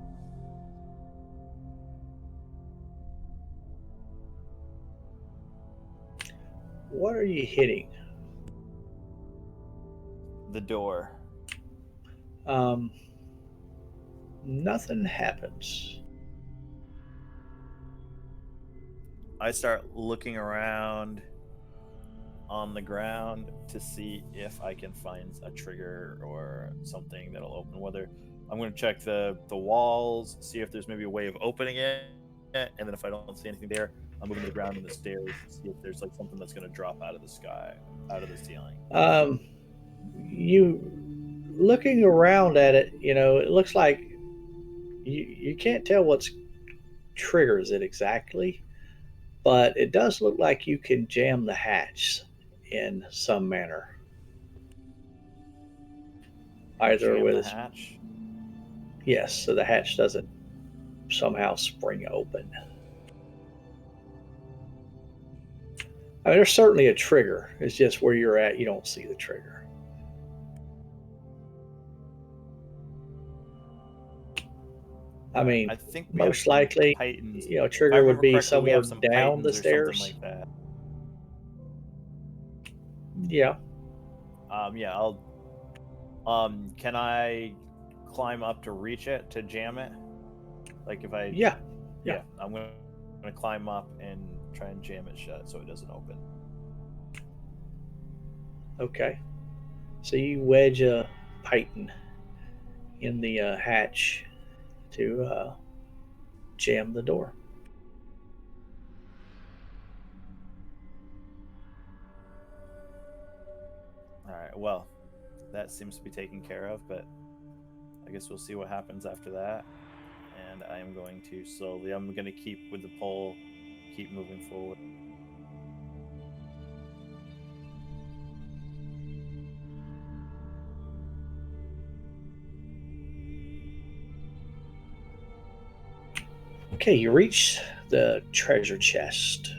What are you hitting? The door. Nothing happens. I start looking around on the ground to see if I can find a trigger or something that'll open. Whether I'm going to check the walls, see if there's maybe a way of opening it, and then if I don't see anything there, I'm moving to the ground and the stairs to see if there's like something that's going to drop out of the sky, out of the ceiling. You looking around at it, it looks like you can't tell what's triggers it exactly, but it does look like you can jam the hatch in some manner. either Jam with the his, hatch. yes, so the hatch doesn't somehow spring open. I mean, there's certainly a trigger. It's just where you're at, you don't see the trigger. I mean, I think we most have some likely, Titans. you know, If I trigger would remember be correctly, we somewhere have some down the Titans or something stairs. like that. Yeah. Yeah, I'll. Can I climb up to reach it to jam it? Like if I. Yeah. Yeah, I'm gonna climb up and try and jam it shut so it doesn't open. Okay. So you wedge a python in the hatch to jam the door. All right. Well, that seems to be taken care of, but I guess we'll see what happens after that. And I am going to slowly. I'm going to keep with the pole, keep moving forward. Okay, you reach the treasure chest.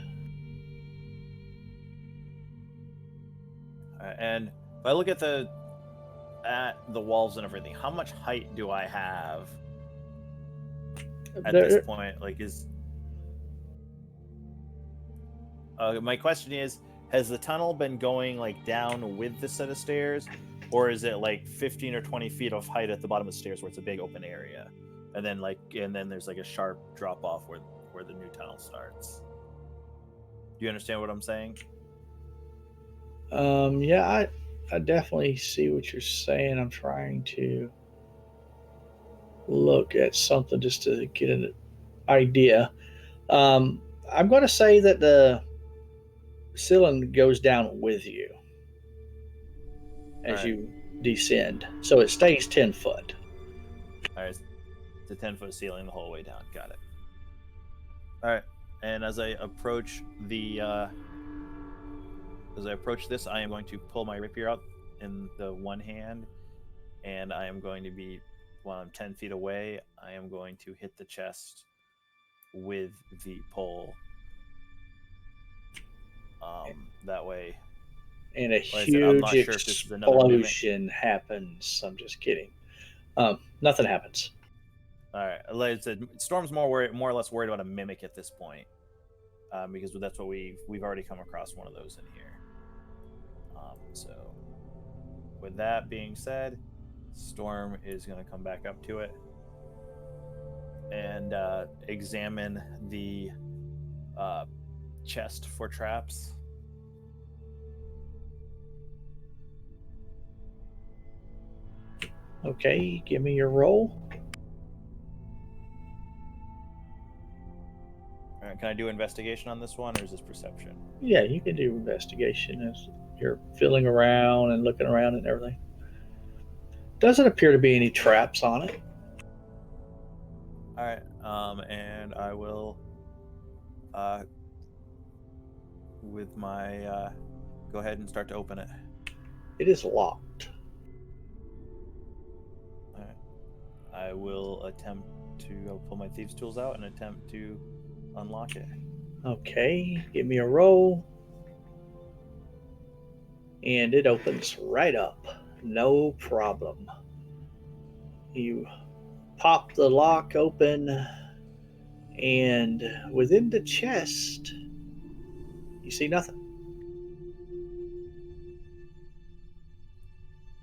All right, and if I look at the walls and everything, how much height do I have at this point? Like, my question is, has the tunnel been going like down with the set of stairs, or is it like 15 or 20 feet of height at the bottom of the stairs where it's a big open area, and then there's like a sharp drop off where the new tunnel starts? Do you understand what I'm saying? Yeah, I definitely see what you're saying. I'm trying to look at something just to get an idea. I'm going to say that the ceiling goes down with you as All right. you descend, so it stays 10 foot. All right, it's a 10-foot ceiling the whole way down. Got it. All right, and as I approach this, I am going to pull my rapier out in the one hand, and I am going to be, while I'm 10 feet away, I am going to hit the chest with the pole. That way. And a Like I said, I'm huge not sure if this is another mimic. explosion happens. I'm just kidding. Nothing happens. All right, like I said, Storm's more or less worried about a mimic at this point, because that's what we've already come across one of those in here. So, with that being said, Storm is going to come back up to it and examine the chest for traps. Okay, give me your roll. All right, can I do investigation on this one, or is this perception? Yeah, you can do investigation as you're feeling around and looking around and everything. Doesn't appear to be any traps on it. All right, and I will, with my, go ahead and start to open it. It is locked. All right, I will attempt to pull my thieves' tools out and attempt to unlock it. Okay, give me a roll. And it opens right up. No problem. You pop the lock open, and within the chest, you see nothing.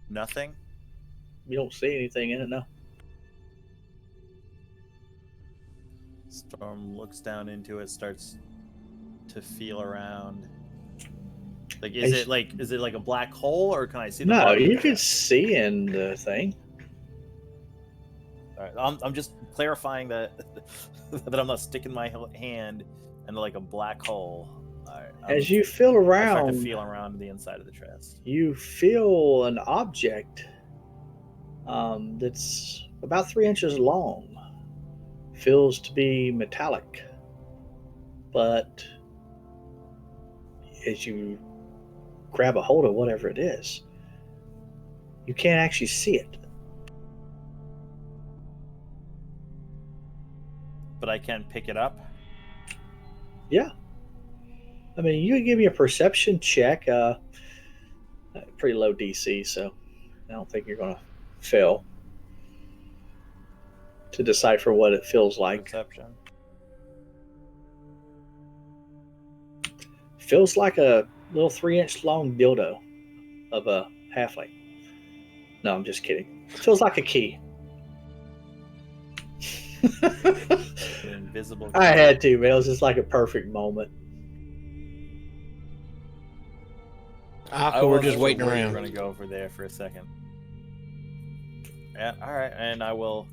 Nothing. You don't see anything in it, no. Storm looks down into it, starts to feel around. Like, is it like a black hole, or can I see the No, bottom of you the can chest? see in the thing. All right, I'm just clarifying that that I'm not sticking my hand into like a black hole. All right, As you feel I start around, to feel around the inside of the chest. you feel an object that's about 3 inches long. Feels to be metallic, but as you grab a hold of whatever it is, you can't actually see it. but I can pick it up. Yeah. I mean, you can give me a perception check. Pretty low DC, so I don't think you're going to fail to decipher what it feels like. Perception. Feels like a little 3-inch long dildo of a halfling. No, I'm just kidding. Feels like a key. An invisible. I had to, man. It was just like a perfect moment. We're just waiting We're around. going to go over there for a second. Yeah, all right, and I will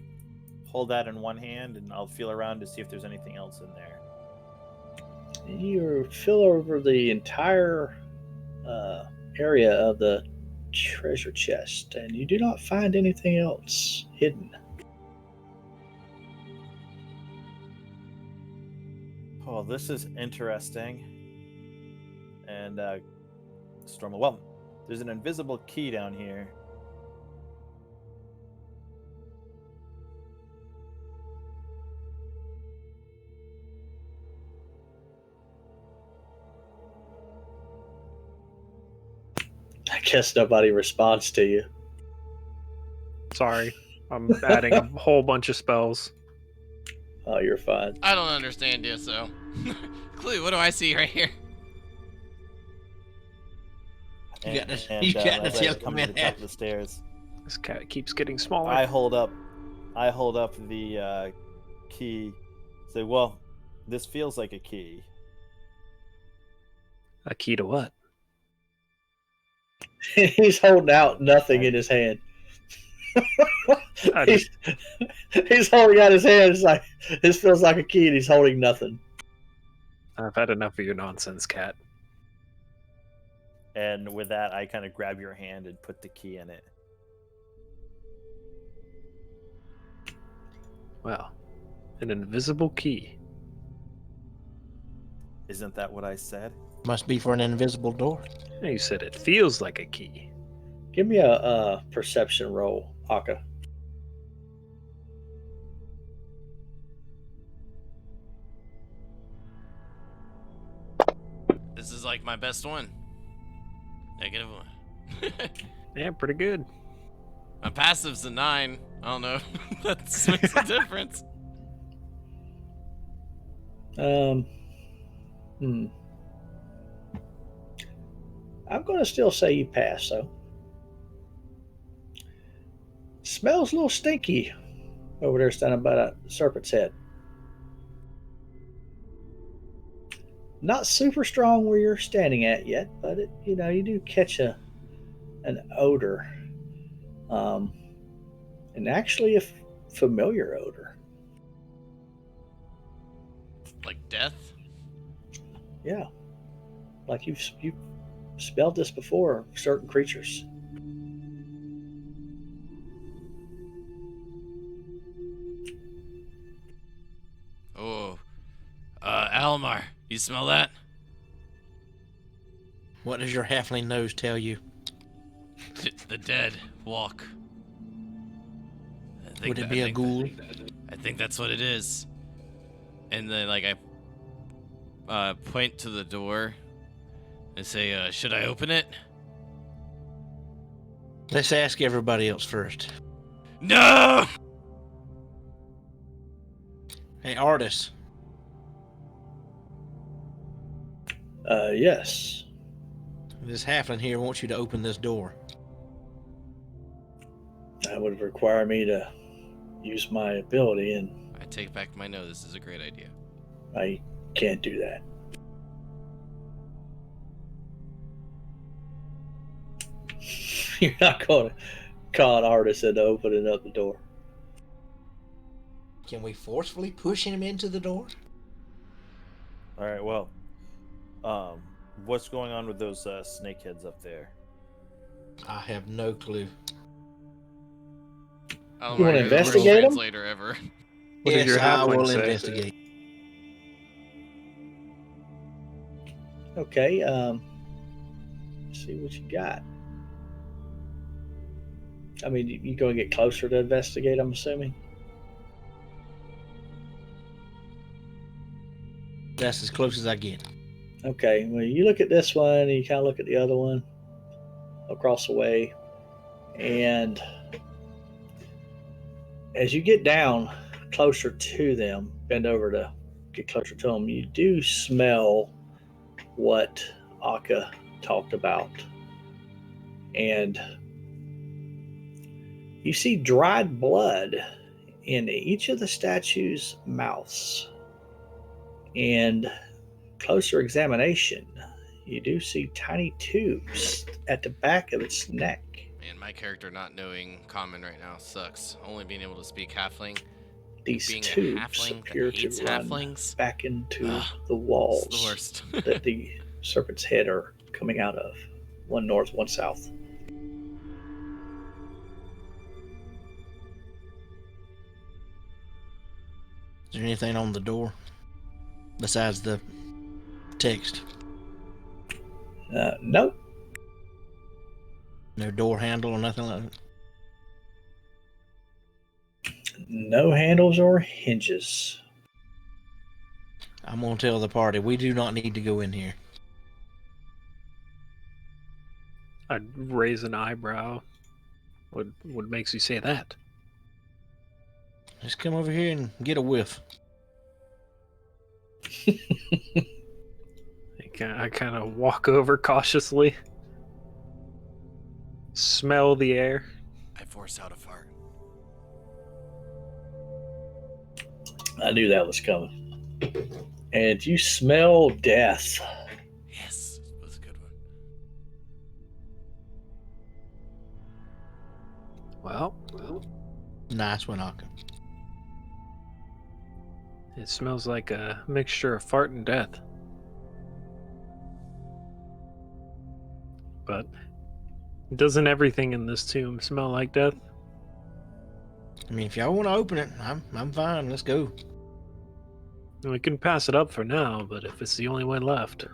hold that in one hand, and I'll feel around to see if there's anything else in there. You feel over the entire area of the treasure chest, and you do not find anything else hidden. Oh, this is interesting. And Storm, well, there's an invisible key down here. I guess nobody responds to you. Sorry. I'm adding a whole bunch of spells. Oh, you're fine. I don't understand you, so. Clue, what do I see right here? You got to as tell I come me to the top of the stairs, This cat keeps getting smaller. I hold up the key. Say, well, this feels like a key. A key to what? He's holding out nothing in his hand. I he's holding out his hand. It's like this feels like a key, and he's holding nothing. I've had enough of your nonsense, cat. And with that, I kind of grab your hand and put the key in it. Wow. An invisible key. Isn't that what I said? Must be for an invisible door. You said it feels like a key. Give me a perception roll, Aka. This is like my best one. -1. Yeah, pretty good. My passive's a 9. I don't know. That makes a difference. I'm going to still say you pass, though. Smells a little stinky over there standing by that serpent's head. Not super strong where you're standing at yet, but you do catch an odor, and actually a familiar odor. Like death? Yeah, like you've smelled this before. Certain creatures. Oh. Almar, you smell that? What does your halfling nose tell you? The dead walk. Would it be a ghoul? I think that's what it is. And then, like, I point to the door and say, should I open it? Let's ask everybody else first. No! Hey, artist. Yes. This halfling here wants you to open this door. That would require me to use my ability, and I take back my no. This is a great idea. I can't do that. You're not going to call an artist into opening up the door. Can we forcefully push him into the door? All right, well, what's going on with those snakeheads up there? I have no clue. Oh, You wanna you're the worst investigate 'em? translator ever. What did your Yes, I halfling will say? investigate. Okay, see what you got. I mean, you going to get closer to investigate, I'm assuming? That's as close as I get. Okay, well, you look at this one and you kind of look at the other one across the way. And as you get down closer to them, bend over to get closer to them, you do smell what Akka talked about. And you see dried blood in each of the statues' mouths. And closer examination, you do see tiny tubes at the back of its neck. Man, my character not knowing common right now sucks. Only being able to speak halfling. These Being a tubes halfling that appear to hates run halflings? back into Ugh, the It's walls the worst. that the serpent's head are coming out of. One north, one south. Is there anything on the door besides the text? Nope. No door handle or nothing like that? No handles or hinges. I'm going to tell the party we do not need to go in here. I'd raise an eyebrow. What makes you say that? Just come over here and get a whiff. I kind of walk over cautiously, smell the air. I force out a fart. I knew that was coming. And you smell death. Yes, that was a good one. Well, Nice one, Akka. it smells like a mixture of fart and death. But doesn't everything in this tomb smell like death? I mean, if y'all want to open it, I'm fine. Let's go. We can pass it up for now, but if it's the only way left,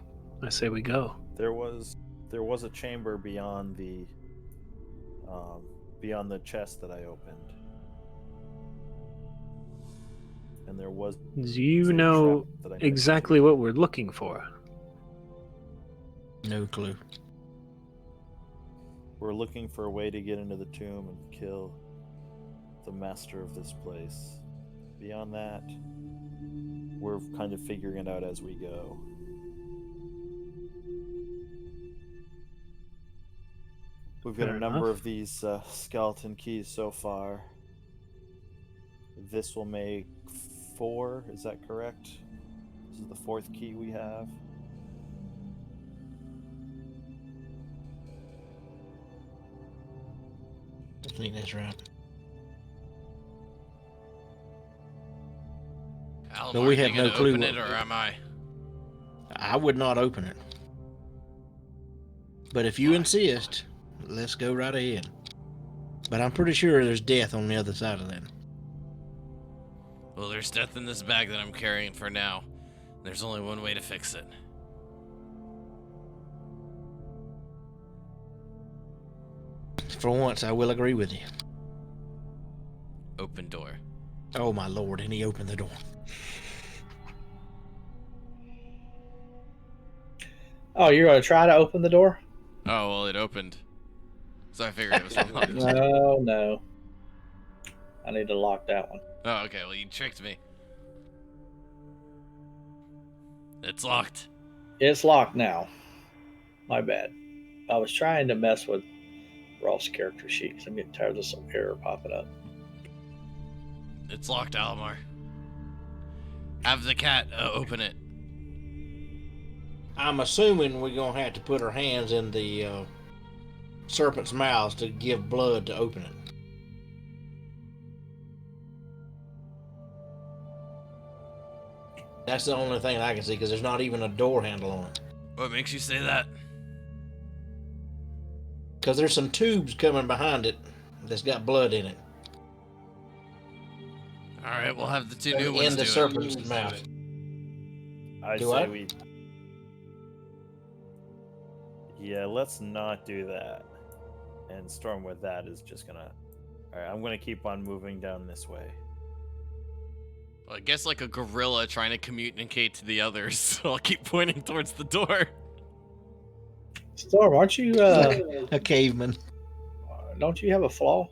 I say we go. There was a chamber beyond the chest that I opened, and there was. Do you same know trap that I mentioned. exactly what we're looking for? No clue. We're looking for a way to get into the tomb and kill the master of this place. Beyond that, we're kind of figuring it out as we go. We've got Fair a number enough. of these skeleton keys so far. This will make 4, is that correct? This is the 4th key we have. I think that's right. Alamar, But we you have no gonna clue open what- it, or am I? I would not open it. But if you insist, let's go right ahead. But I'm pretty sure there's death on the other side of that. Well, there's death in this bag that I'm carrying for now. There's only one way to fix it. For once, I will agree with you. Open door. Oh my lord, and he opened the door. Oh, you're going to try to open the door? Oh, well, it opened. So I figured it was unlocked. No. I need to lock that one. Oh, okay, well, you tricked me. It's locked. It's locked now. My bad. I was trying to mess with Ross' character sheet because I'm getting tired of this error popping up. It's locked, Alamar. Have the cat open it. I'm assuming we're going to have to put our hands in the serpent's mouths to give blood to open it. That's the only thing I can see, because there's not even a door handle on it. What makes you say that? Because there's some tubes coming behind it that's got blood in it. Alright, we'll have the two new ones In the do serpent's it. mouth. I Do say I? we. Yeah, let's not do that. And Storm with that is just gonna. Alright, I'm gonna keep on moving down this way. Well, I guess like a gorilla trying to communicate to the others. So I'll keep pointing towards the door. Storm, aren't you? A caveman. Don't you have a flaw?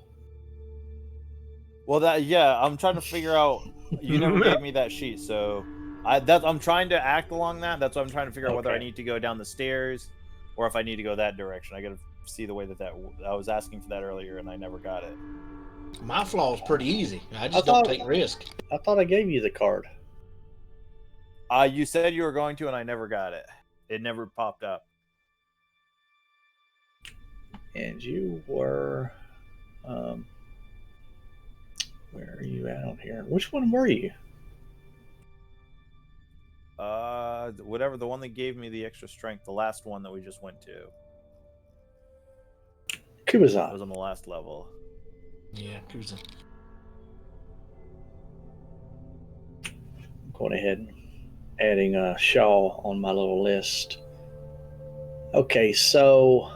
Well, I'm trying to figure out. You never gave me that sheet, so I'm trying to act along that. That's what I'm trying to figure out whether I Okay. need to go down the stairs or if I need to go that direction. I got to see the way that I was asking for that earlier and I never got it. My flaw's pretty easy. I just thought- don't take risk. I thought I gave you the card. You said you were going to, and I never got it. It never popped up. And you were, where are you at on here? Which one were you? Whatever, the one that gave me the extra strength, the last one that we just went to. That Kubazan. was on the last level. Yeah, cruising. I'm going ahead and adding a Shaw on my little list. Okay, so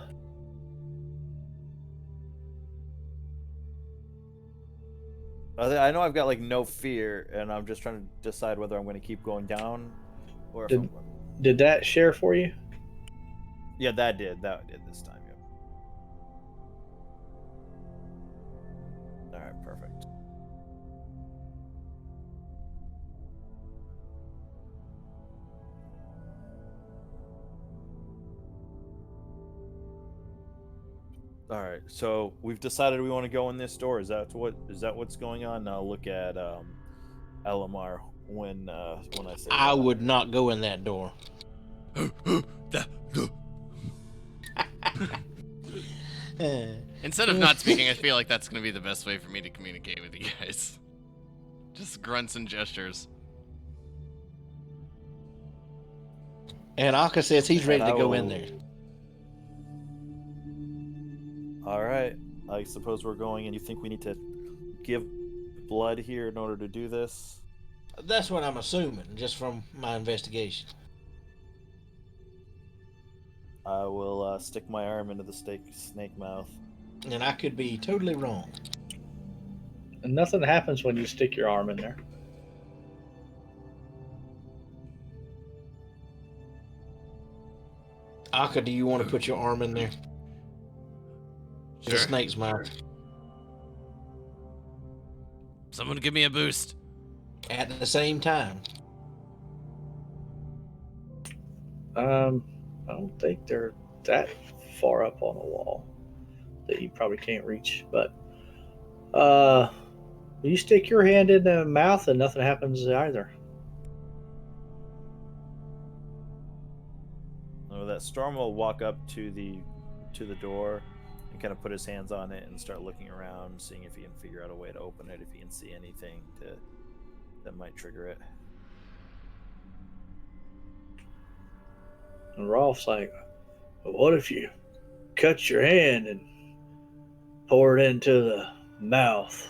I know I've got like no fear, and I'm just trying to decide whether I'm going to keep going down, or if did that share for you? yeah, that did this time. Yep. All right, perfect. All right, so we've decided we want to go in this door. Is that what's going on? Now look at Elamar when I say I that. would not go in that door. Instead of not speaking, I feel like that's going to be the best way for me to communicate with you guys. Just grunts and gestures. And Aka says he's ready And to I go will- in there. All right, I suppose we're going, and you think we need to give blood here in order to do this? That's what I'm assuming, just from my investigation. I will stick my arm into the snake mouth. And I could be totally wrong. And nothing happens when you stick your arm in there. Aka, do you want to put your arm in there? The Sure. snake's mouth. Someone give me a boost. At the same time. I don't think they're that far up on the wall that you probably can't reach. But you stick your hand in the mouth and nothing happens either. Oh, that Storm will walk up to the door and kind of put his hands on it and start looking around, seeing if he can figure out a way to open it, if he can see anything that might trigger it. And Rolf's like, well, what if you cut your hand and pour it into the mouth?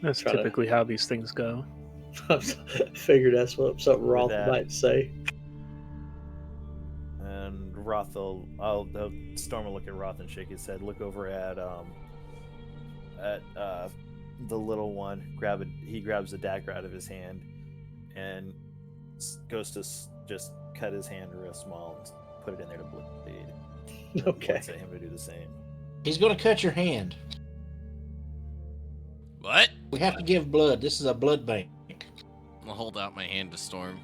That's Try to- typically how these things go. I figured that's what something Rolf that. might say. And Storm will look at Roth and shake his head. Look over at the little one. He grabs a dagger out of his hand and goes to just cut his hand real small and put it in there to bleed. Okay. Looks at him to do the same. He's going to cut your hand. What? We have to give blood. This is a blood bank. I'll hold out my hand to Storm.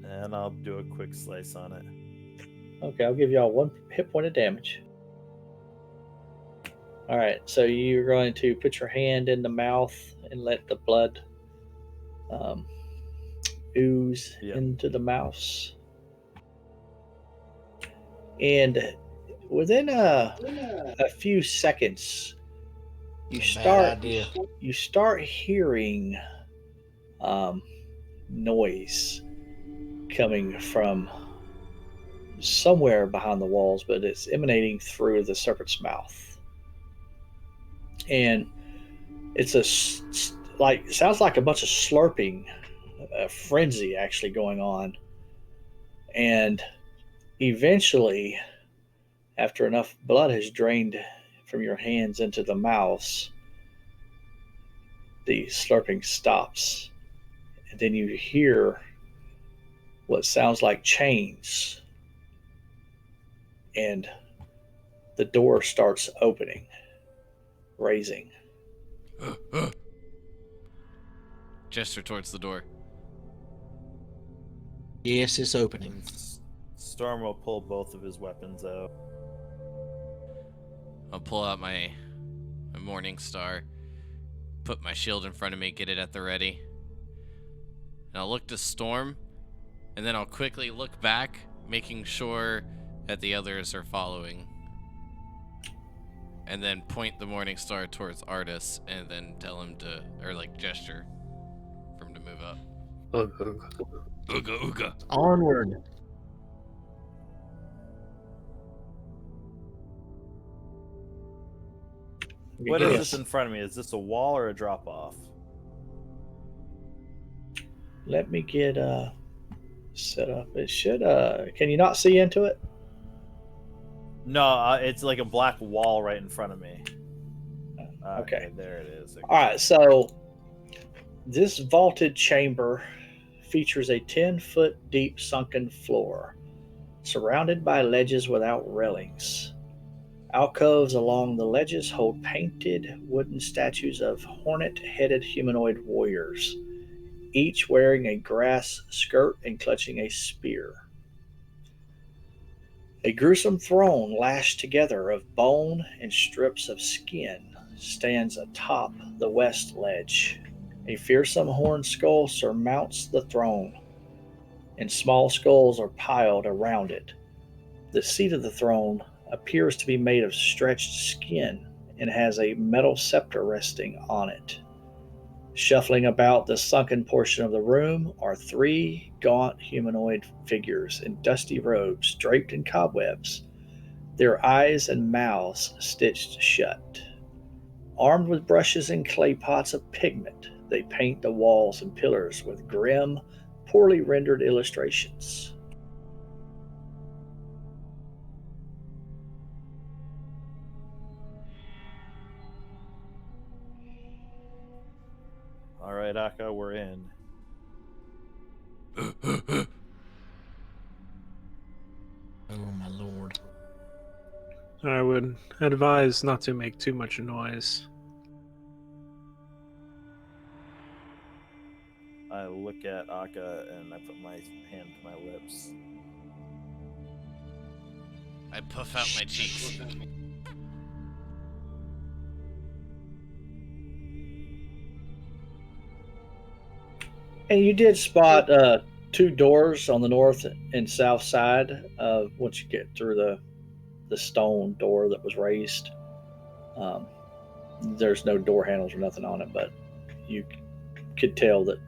And I'll do a quick slice on it. Okay, I'll give y'all 1 hit point of damage. All right, so you're going to put your hand in the mouth and let the blood ooze Yep. into the mouse. And within a few seconds, you Bad idea. start hearing noise coming from somewhere behind the walls, but it's emanating through the serpent's mouth, and it's sounds like a bunch of slurping, a frenzy actually going on, and eventually, after enough blood has drained from your hands into the mouse, the slurping stops. And then you hear what sounds like chains. And the door starts opening, raising. Gesture towards the door. Yes, it's opening. And Storm will pull both of his weapons out. I'll pull out my Morning Star, put my shield in front of me, get it at the ready. And I'll look to Storm, and then I'll quickly look back, making sure that the others are following. And then point the Morning Star towards Artis, and then tell him to, or like gesture for him to move up. Ooga ooga. Onward. What is Yes. this in front of me? Is this a wall or a drop off? Let me get set up. It should. Can you not see into it? No, it's like a black wall right in front of me. Okay. There it is. Okay. All right. So this vaulted chamber features a 10-foot deep sunken floor, surrounded by ledges without railings. Alcoves along the ledges hold painted wooden statues of hornet-headed humanoid warriors, each wearing a grass skirt and clutching a spear. A gruesome throne lashed together of bone and strips of skin stands atop the west ledge. A fearsome horned skull surmounts the throne, and small skulls are piled around it. The seat of the throne appears to be made of stretched skin and has a metal scepter resting on it. Shuffling about the sunken portion of the room are 3 gaunt humanoid figures in dusty robes draped in cobwebs, their eyes and mouths stitched shut. Armed with brushes and clay pots of pigment, they paint the walls and pillars with grim, poorly rendered illustrations. All right, Akka, we're in. Oh my lord. I would advise not to make too much noise. I look at Akka and I put my hand to my lips. I puff out my cheeks. And you did spot 2 doors on the north and south side once you get through the stone door that was raised. There's no door handles or nothing on it, but you could tell that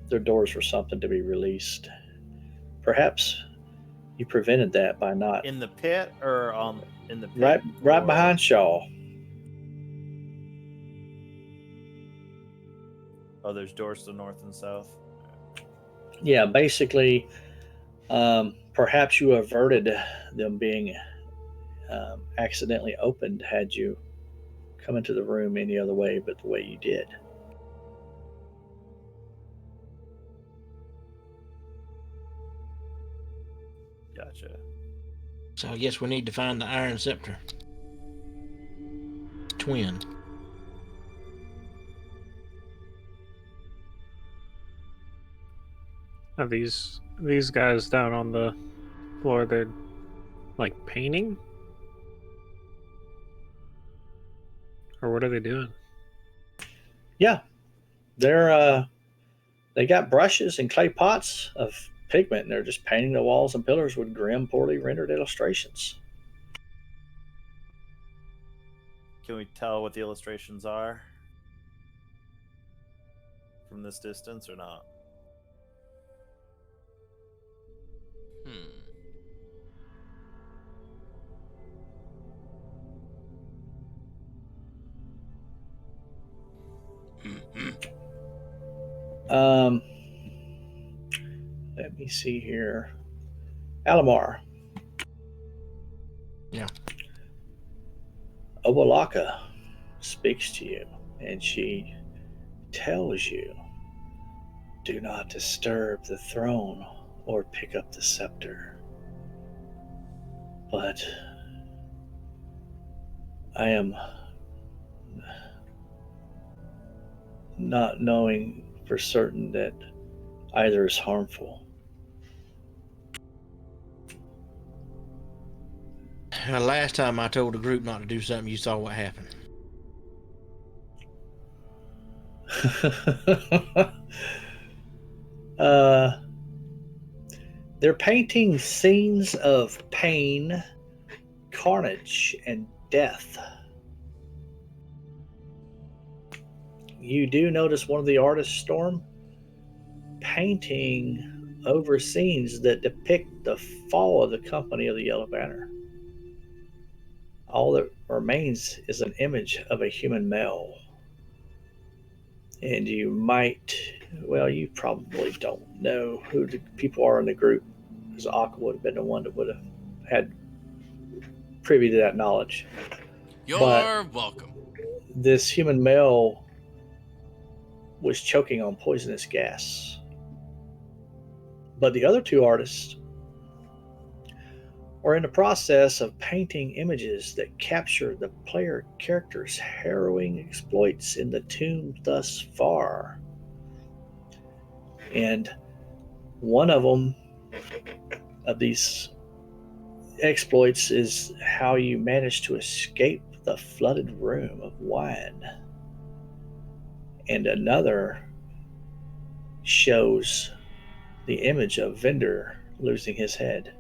their doors were something to be released. Perhaps you prevented that by not. In the pit or in the pit? Right or- behind Shaw. Oh, there's doors to north and south. Yeah, basically, perhaps you averted them being accidentally opened had you come into the room any other way but the way you did. Gotcha. So I guess we need to find the iron scepter. Twin. Are these guys down on the floor, they're like painting? Or what are they doing? Yeah, they got brushes and clay pots of pigment, and they're just painting the walls and pillars with grim, poorly rendered illustrations. Can we tell what the illustrations are from this distance or not? Let me see here. Alamar. Yeah. Obalaka speaks to you, and she tells you, do not disturb the throne or pick up the scepter. But I am not knowing for certain that either is harmful. Last time I told the group not to do something, you saw what happened. They're painting scenes of pain, carnage, and death. You do notice one of the artists, Storm, painting over scenes that depict the fall of the company of the Yellow Banner. All that remains is an image of a human male. And you might, well, you probably don't know who the people are in the group, because Akka would have been the one that would have had privy to that knowledge. You're welcome. This human male was choking on poisonous gas. But the other two artists are in the process of painting images that capture the player character's harrowing exploits in the tomb thus far. And one of them, of these exploits, is how you manage to escape the flooded room of wine. And another shows the image of Vendor losing his head.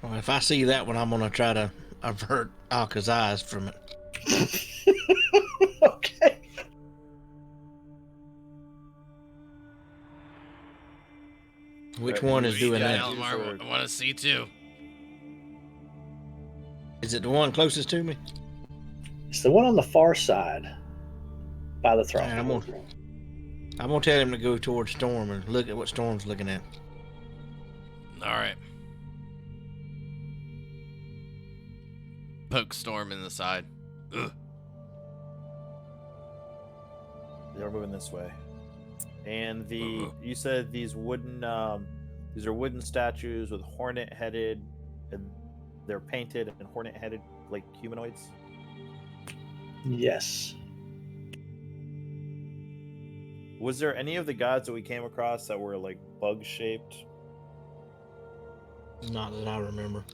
Well, if I see that one, I'm going to try to avert Aka's eyes from it. Okay. Which Right, one is who's doing got that? it? Almar, I want to see too. Is it the one closest to me? It's the one on the far side by the throne. Alright, I'm gonna tell him to go towards Storm and look at what Storm's looking at. All right. Poke Storm in the side. Ugh. They're moving this way. And you said these wooden these are wooden statues with hornet headed, and they're painted and hornet headed like humanoids. Yes. Was there any of the gods that we came across that were like bug shaped? Not that I remember.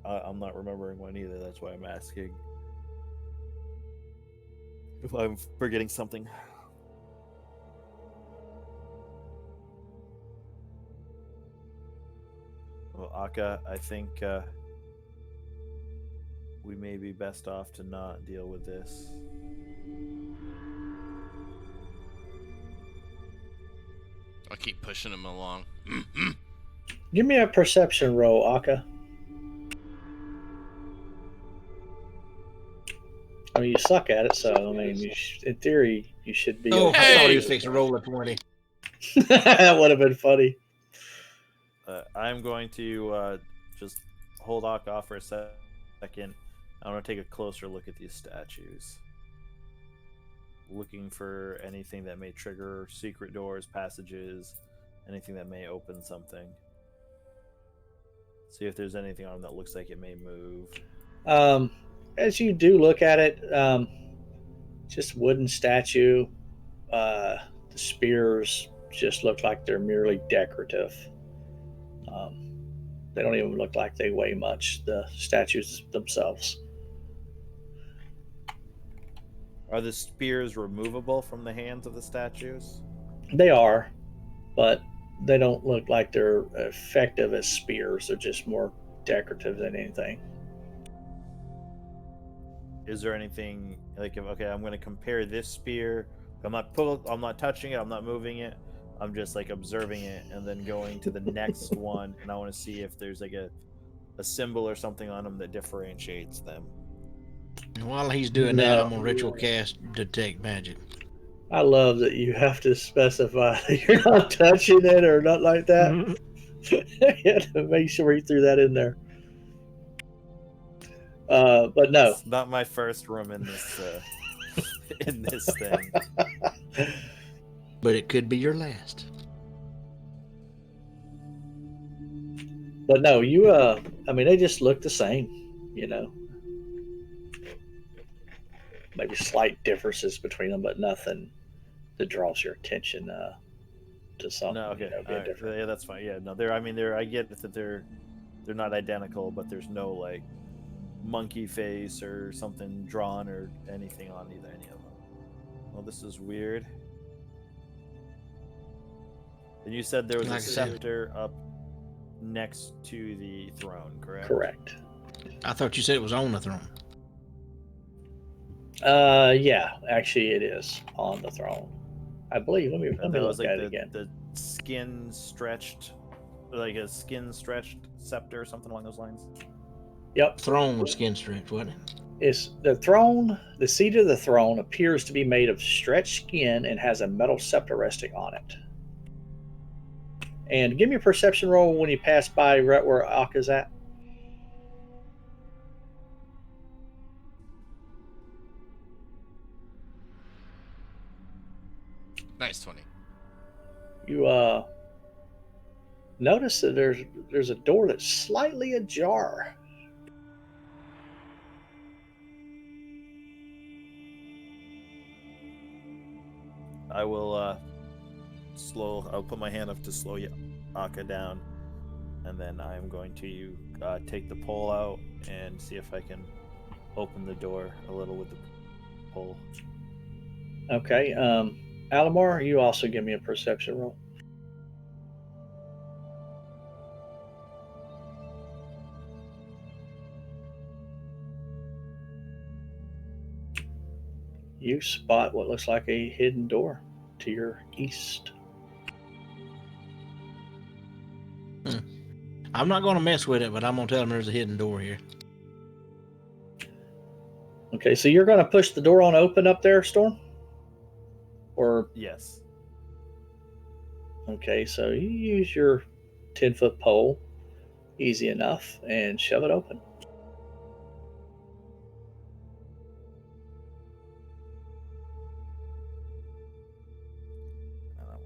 I'm not remembering one either. That's why I'm asking. If I'm forgetting something. Well, Akka, I think we may be best off to not deal with this. I'll keep pushing him along. Give me a perception roll, Akka. I mean, you suck at it, so I mean, in theory, you should be. Oh, Okay. I thought he Hey! was fixing to roll a 20. That would have been funny. I'm going to just hold Akka off for a second. I want to take a closer look at these statues. Looking for anything that may trigger secret doors, passages, anything that may open something. See if there's anything on them that looks like it may move. As you do look at it, just wooden statue. The spears just look like they're merely decorative. They don't even look like they weigh much, the statues themselves. Are the spears removable from the hands of the statues? They are, but they don't look like they're effective as spears. They're just more decorative than anything. Is there anything like, okay, I'm going to compare this spear. I'm not touching it. I'm not moving it. I'm just like observing it and then going to the next one, and I want to see if there's like a symbol or something on them that differentiates them. And while he's doing that, I'm gonna ritual cast detect magic. I love that you have to specify that you're not touching it or not like that. Yeah, to make sure he threw that in there. But no. It's not my first room in this in this thing. But it could be your last. But no, you I mean they just look the same, you know. Maybe slight differences between them, but nothing that draws your attention to something, No, okay, you know, all being right, different. yeah, that's fine. Yeah, no, they're. I mean, they're. I get that they're not identical, but there's no like monkey face or something drawn or anything on either any of them. Well, this is weird. And you said there was Like a I said. scepter up next to the throne, correct? Correct. I thought you said it was on the throne. Yeah, actually it is on the throne. I believe. Let me And that was look like at it again. the skin stretched, like a skin stretched scepter or something along those lines. Yep. Throne was skin stretched, wasn't it? It's the throne. The seat of the throne appears to be made of stretched skin and has a metal scepter resting on it. And give me a perception roll when you pass by right where Akka's at. Nice 20. You notice that there's a door that's slightly ajar. I will I'll put my hand up to slow Akka down, and then I'm going to take the pole out and see if I can open the door a little with the pole. Okay. Alamar, you also give me a perception roll. You spot what looks like a hidden door to your east. I'm not going to mess with it, but I'm going to tell them there's a hidden door here. Okay, so you're going to push the door on open up there, Storm? Or, Yes. okay, so you use your 10-foot pole, easy enough, and shove it open. And I'm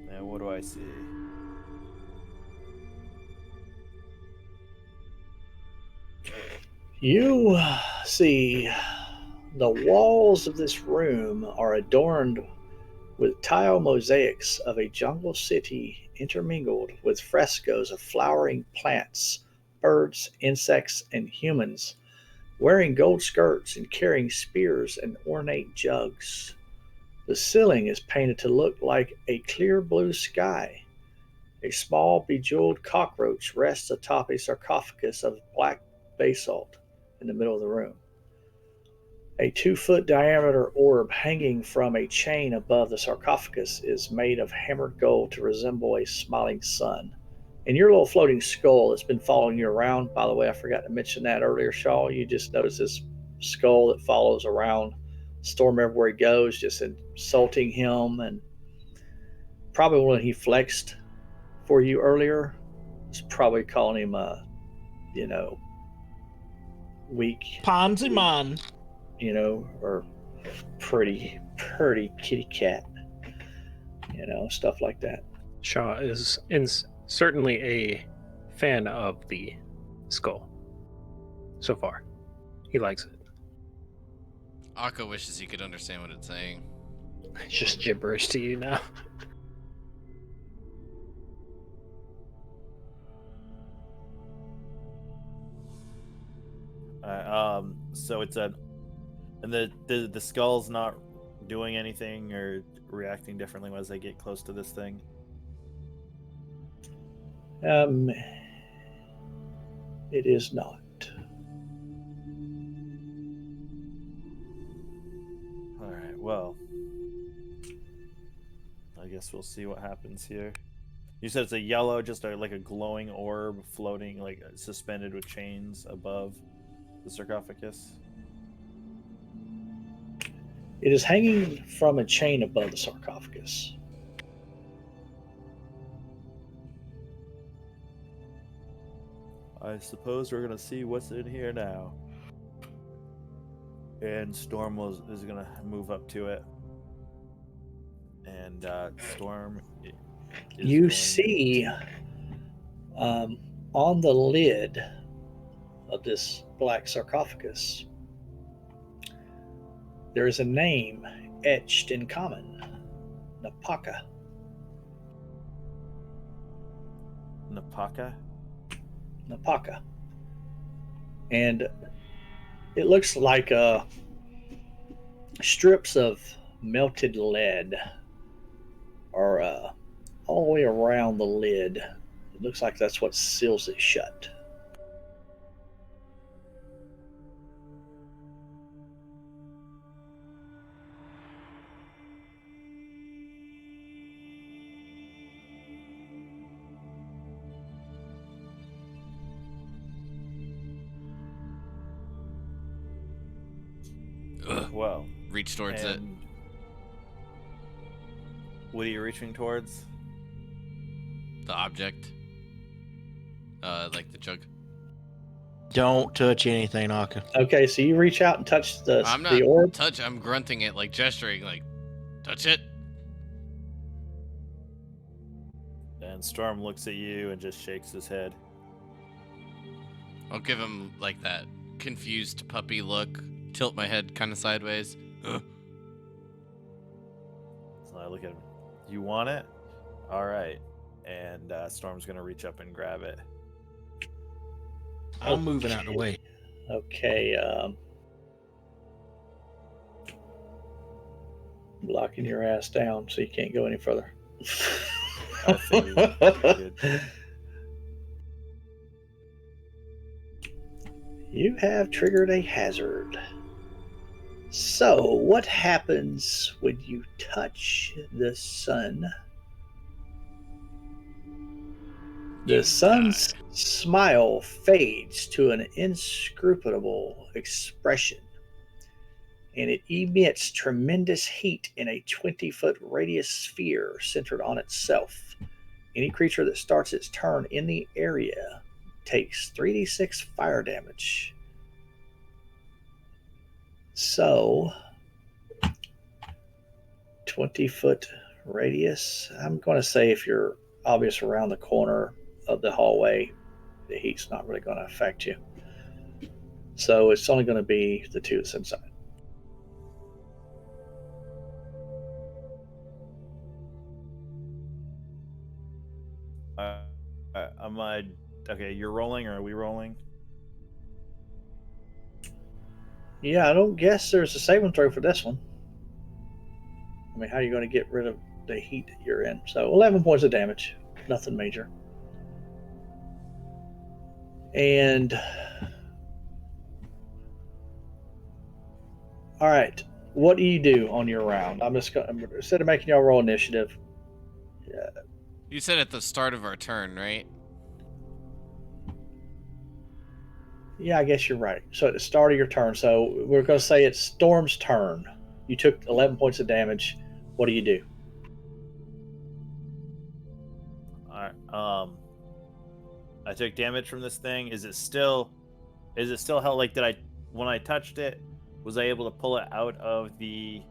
gonna. Now, what do I see? You see the walls of this room are adorned with tile mosaics of a jungle city intermingled with frescoes of flowering plants, birds, insects, and humans wearing gold skirts and carrying spears and ornate jugs. The ceiling is painted to look like a clear blue sky. A small bejeweled cockroach rests atop a sarcophagus of black basalt in the middle of the room. A 2-foot diameter orb hanging from a chain above the sarcophagus is made of hammered gold to resemble a smiling sun. And your little floating skull that's been following you around, by the way, I forgot to mention that earlier, Shaw. You just notice this skull that follows around Storm everywhere he goes, just insulting him. And probably when he flexed for you earlier, it's probably calling him weak, Ponzi man. or pretty kitty cat, stuff like that. Shaw is certainly a fan of the skull. So far, he likes it. Akka wishes he could understand what it's saying. It's just gibberish to you now. So it's and the skull's not doing anything or reacting differently as I get close to this thing. It is not. All right. Well, I guess we'll see what happens here. You said it's a yellow, just like a glowing orb floating, like suspended with chains above the sarcophagus. It is hanging from a chain above the sarcophagus. I suppose we're gonna see what's in here now. And Storm is gonna move up to it. And Storm is You going see to- on the lid of this black sarcophagus, there is a name etched in common, Napaka. Napaka. Napaka. And it looks like strips of melted lead are all the way around the lid. It looks like that's what seals it shut. Ugh. Well, Reach towards it. and what are you reaching towards? The object. Like the jug. Don't touch anything, Aka. Okay, so you reach out and touch I'm the not orb. I'm grunting it, like gesturing, like, touch it. And Storm looks at you and just shakes his head. I'll give him like that confused puppy look. Tilt my head kind of sideways. So I look at him. You want it? All right. And Storm's gonna reach up and grab it. I'm moving out the way. Okay. Blocking your ass down so you can't go any further. I figured you could. You have triggered a hazard. So, what happens when you touch the sun? The sun's smile fades to an inscrutable expression, and it emits tremendous heat in a 20-foot radius sphere centered on itself. Any creature that starts its turn in the area takes 3d6 fire damage. So, 20-foot radius. I'm going to say if you're obvious around the corner of the hallway, the heat's not really going to affect you. So it's only going to be the two that's inside. Am I okay? You're rolling, or are we rolling? Yeah, I don't guess there's a saving throw for this one. I mean, how are you going to get rid of the heat that you're in? So 11 points of damage. Nothing major. And all right, what do you do on your round? I'm just going to, instead of making y'all roll initiative. You said at the start of our turn, right? Yeah, I guess you're right. So at the start of your turn, so we're going to say it's Storm's turn. You took 11 points of damage. What do you do? All right. I took damage from this thing. Is it still held? Like, when I touched it, was I able to pull it out of the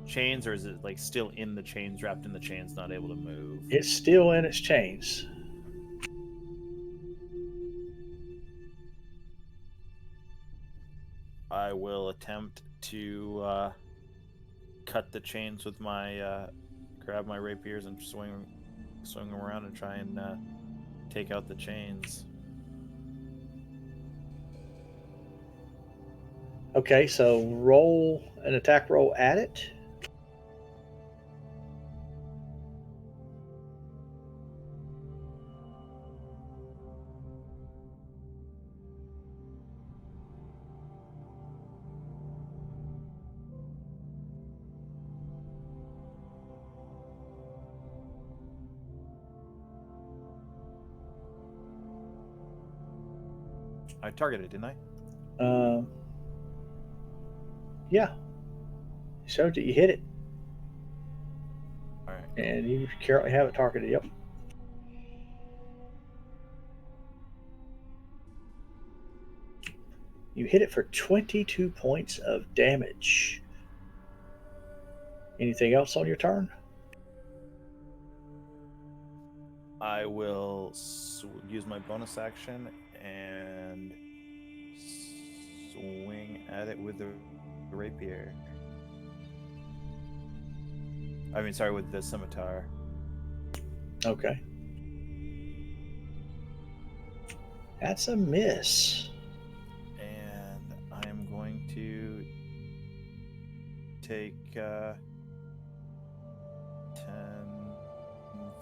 chains, or is it like still in the chains, wrapped in the chains, not able to move? It's still in its chains. I will attempt to cut the chains with my grab my rapiers and swing them around and try and take out the chains. Okay, so roll an attack roll at it. I targeted, didn't I? Yeah. Showed that you hit it. All right. And you currently have it targeted. Yep. You hit it for 22 points of damage. Anything else on your turn? I will use my bonus action and swing at it with the rapier. I mean, sorry, with the scimitar. Okay. That's a miss. And I am going to take 10,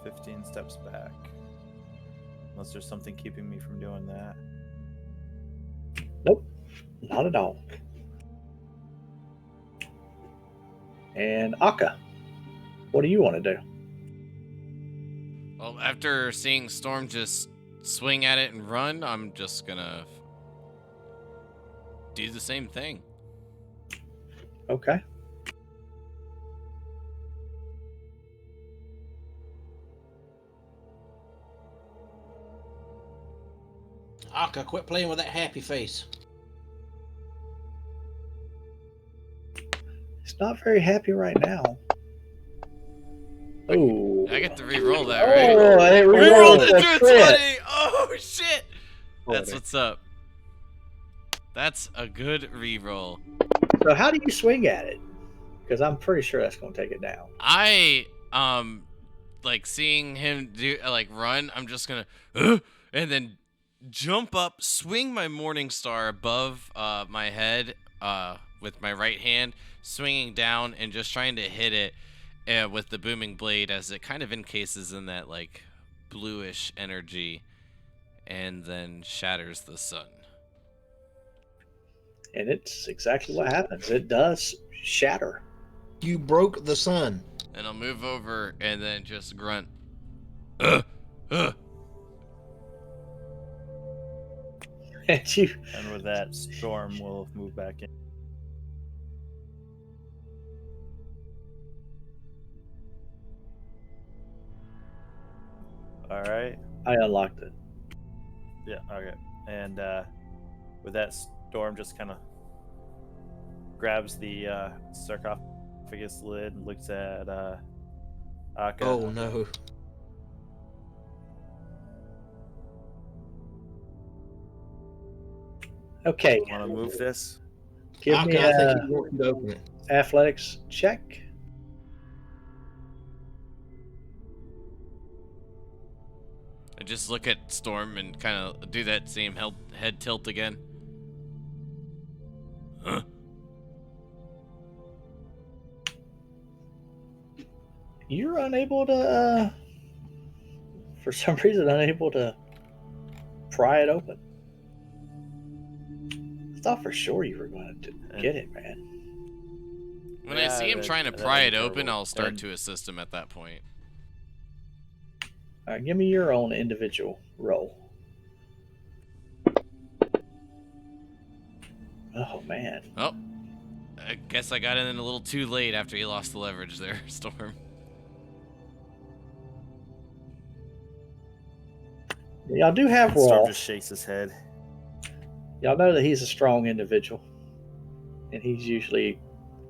15 steps back. Unless there's something keeping me from doing that. Nope, not at all. And Akka, what do you want to do? Well, after seeing Storm just swing at it and run, I'm just gonna do the same thing. Okay. Akka, quit playing with that happy face. It's not very happy right now. Oh. I get to re-roll that, right? Oh, it Rerolled rerolled it a to a crit. 20! Oh, shit! That's 20. what's up. That's a good re-roll. So how do you swing at it? Because I'm pretty sure that's going to take it down. I, like, seeing him do, like, run, I'm just gonna, and then jump up, swing my Morning Star above, my head, with my right hand, swinging down and just trying to hit it with the booming blade as it kind of encases in that like bluish energy and then shatters the sun. And it's exactly what happens. It does shatter. You broke the sun. And I'll move over and then just grunt. Uh. And you, And with that, Storm will move back in. All right. I unlocked it. Yeah. Okay. And with that, Storm just kind of grabs the sarcophagus lid and looks at Akka. Oh no. Okay. Want to move this? Give Akka, me I think a you want you to open it. athletics check. I just look at Storm and kind of do that same head tilt again. Huh? You're unable to, for some reason, unable to pry it open. I thought for sure you were going to get it, man. When I see him trying to that pry is it open, terrible. I'll start And- to assist him at that point. All right, give me your own individual roll. Oh, man. Oh, I guess I got in a little too late after he lost the leverage there, Storm. Y'all do have Storm Rolf. just shakes his head. Y'all know that he's a strong individual, and he's usually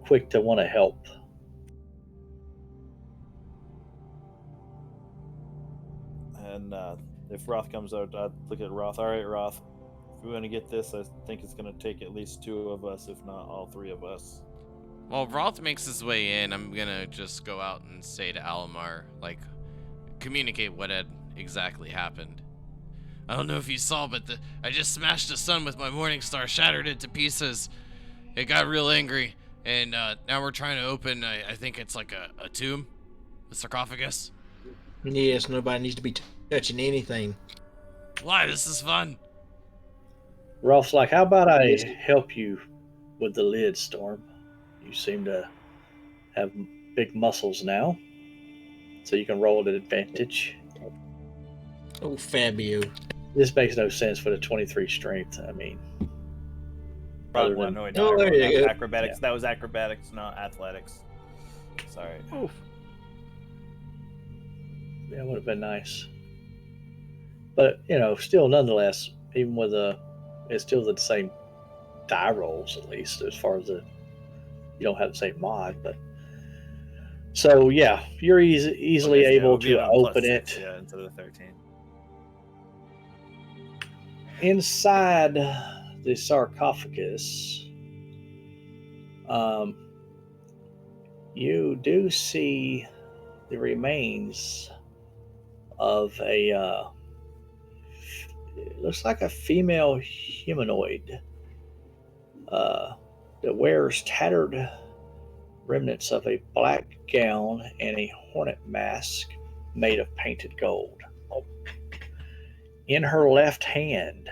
quick to want to help. And if Roth comes out, I'd look at Roth. All right, Roth. If we want to get this, I think it's going to take at least two of us, if not all three of us. While Roth makes his way in, I'm gonna just go out and say to Alamar, like, communicate what had exactly happened. I don't know if you saw, but I just smashed the sun with my Morning Star, shattered it to pieces. It got real angry, and now we're trying to open, I think it's like a tomb, a sarcophagus. Yes, nobody needs to be touching anything. Why? This is fun. Rolf's like, how about I help you with the lid, Storm? You seem to have big muscles now, so you can roll at advantage. Oh, Fabio. This makes no sense for the 23 strength. I mean, Probably Other one. than- No, Oh, there you go. acrobatics. Yeah. That was acrobatics, not athletics. Sorry. Oh, that would have been nice. But, still nonetheless, even with it's still the same die rolls, at least as far as you don't have the same mod. But so yeah, you're easily Okay, so yeah, it able would be to on open +6, it. yeah, instead of 13. Inside the sarcophagus, you do see the remains of it looks like a female humanoid that wears tattered remnants of a black gown and a hornet mask made of painted gold. In her left hand,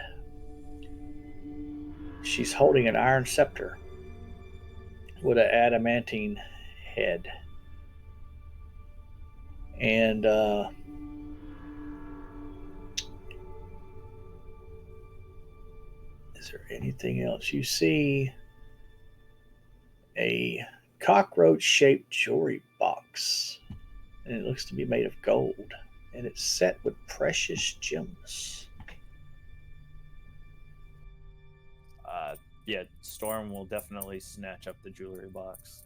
she's holding an iron scepter with an adamantine head. And is there anything else? You see a cockroach shaped jewelry box, and it looks to be made of gold, and it's set with precious gems. Yeah, Storm will definitely snatch up the jewelry box.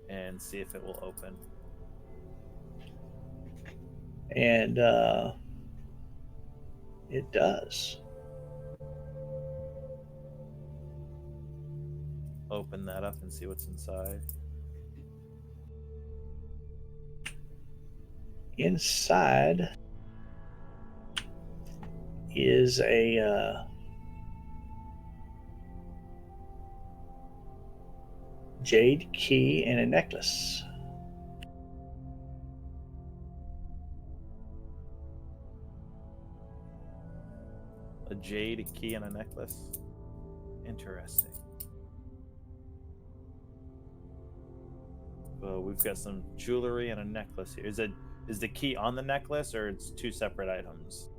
And see if it will open. And it does. Open that up and see what's inside. Inside is a jade key and a necklace. A jade key and a necklace. Interesting. Well, we've got some jewelry and a necklace here. Is the key on the necklace, or it's two separate items?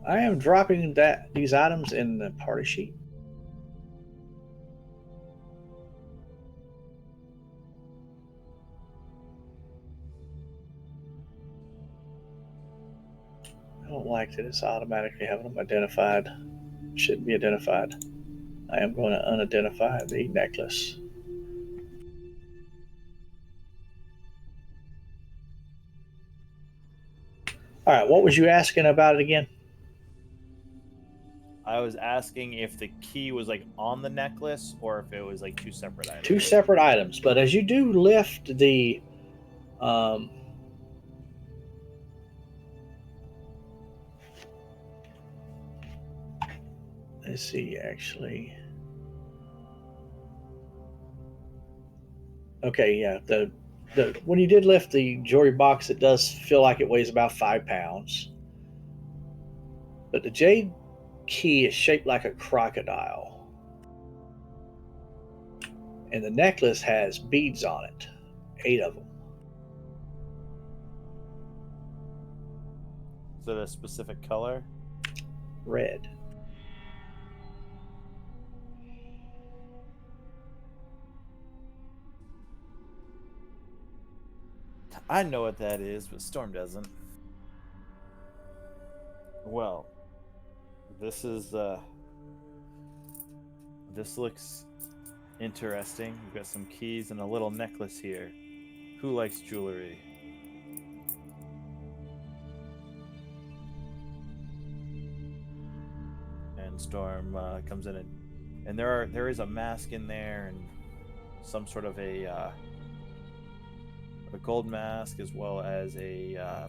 I am dropping these items in the party sheet. I don't like that it's automatically having them identified. Shouldn't be identified. I am going to unidentify the necklace. All right, what was you asking about it again? I was asking if the key was like on the necklace or if it was like two separate items. Two separate items, but as you do lift the let's see, actually. Okay, yeah. The when you did lift the jewelry box, it does feel like it weighs about 5 pounds. But the jade key is shaped like a crocodile. And the necklace has beads on it, 8 of them. Is it a specific color? Red. I know what that is, but Storm doesn't. Well, this looks interesting. We've got some keys and a little necklace here. Who likes jewelry? And Storm comes in, and there is a mask in there and some sort of a gold mask, as well as a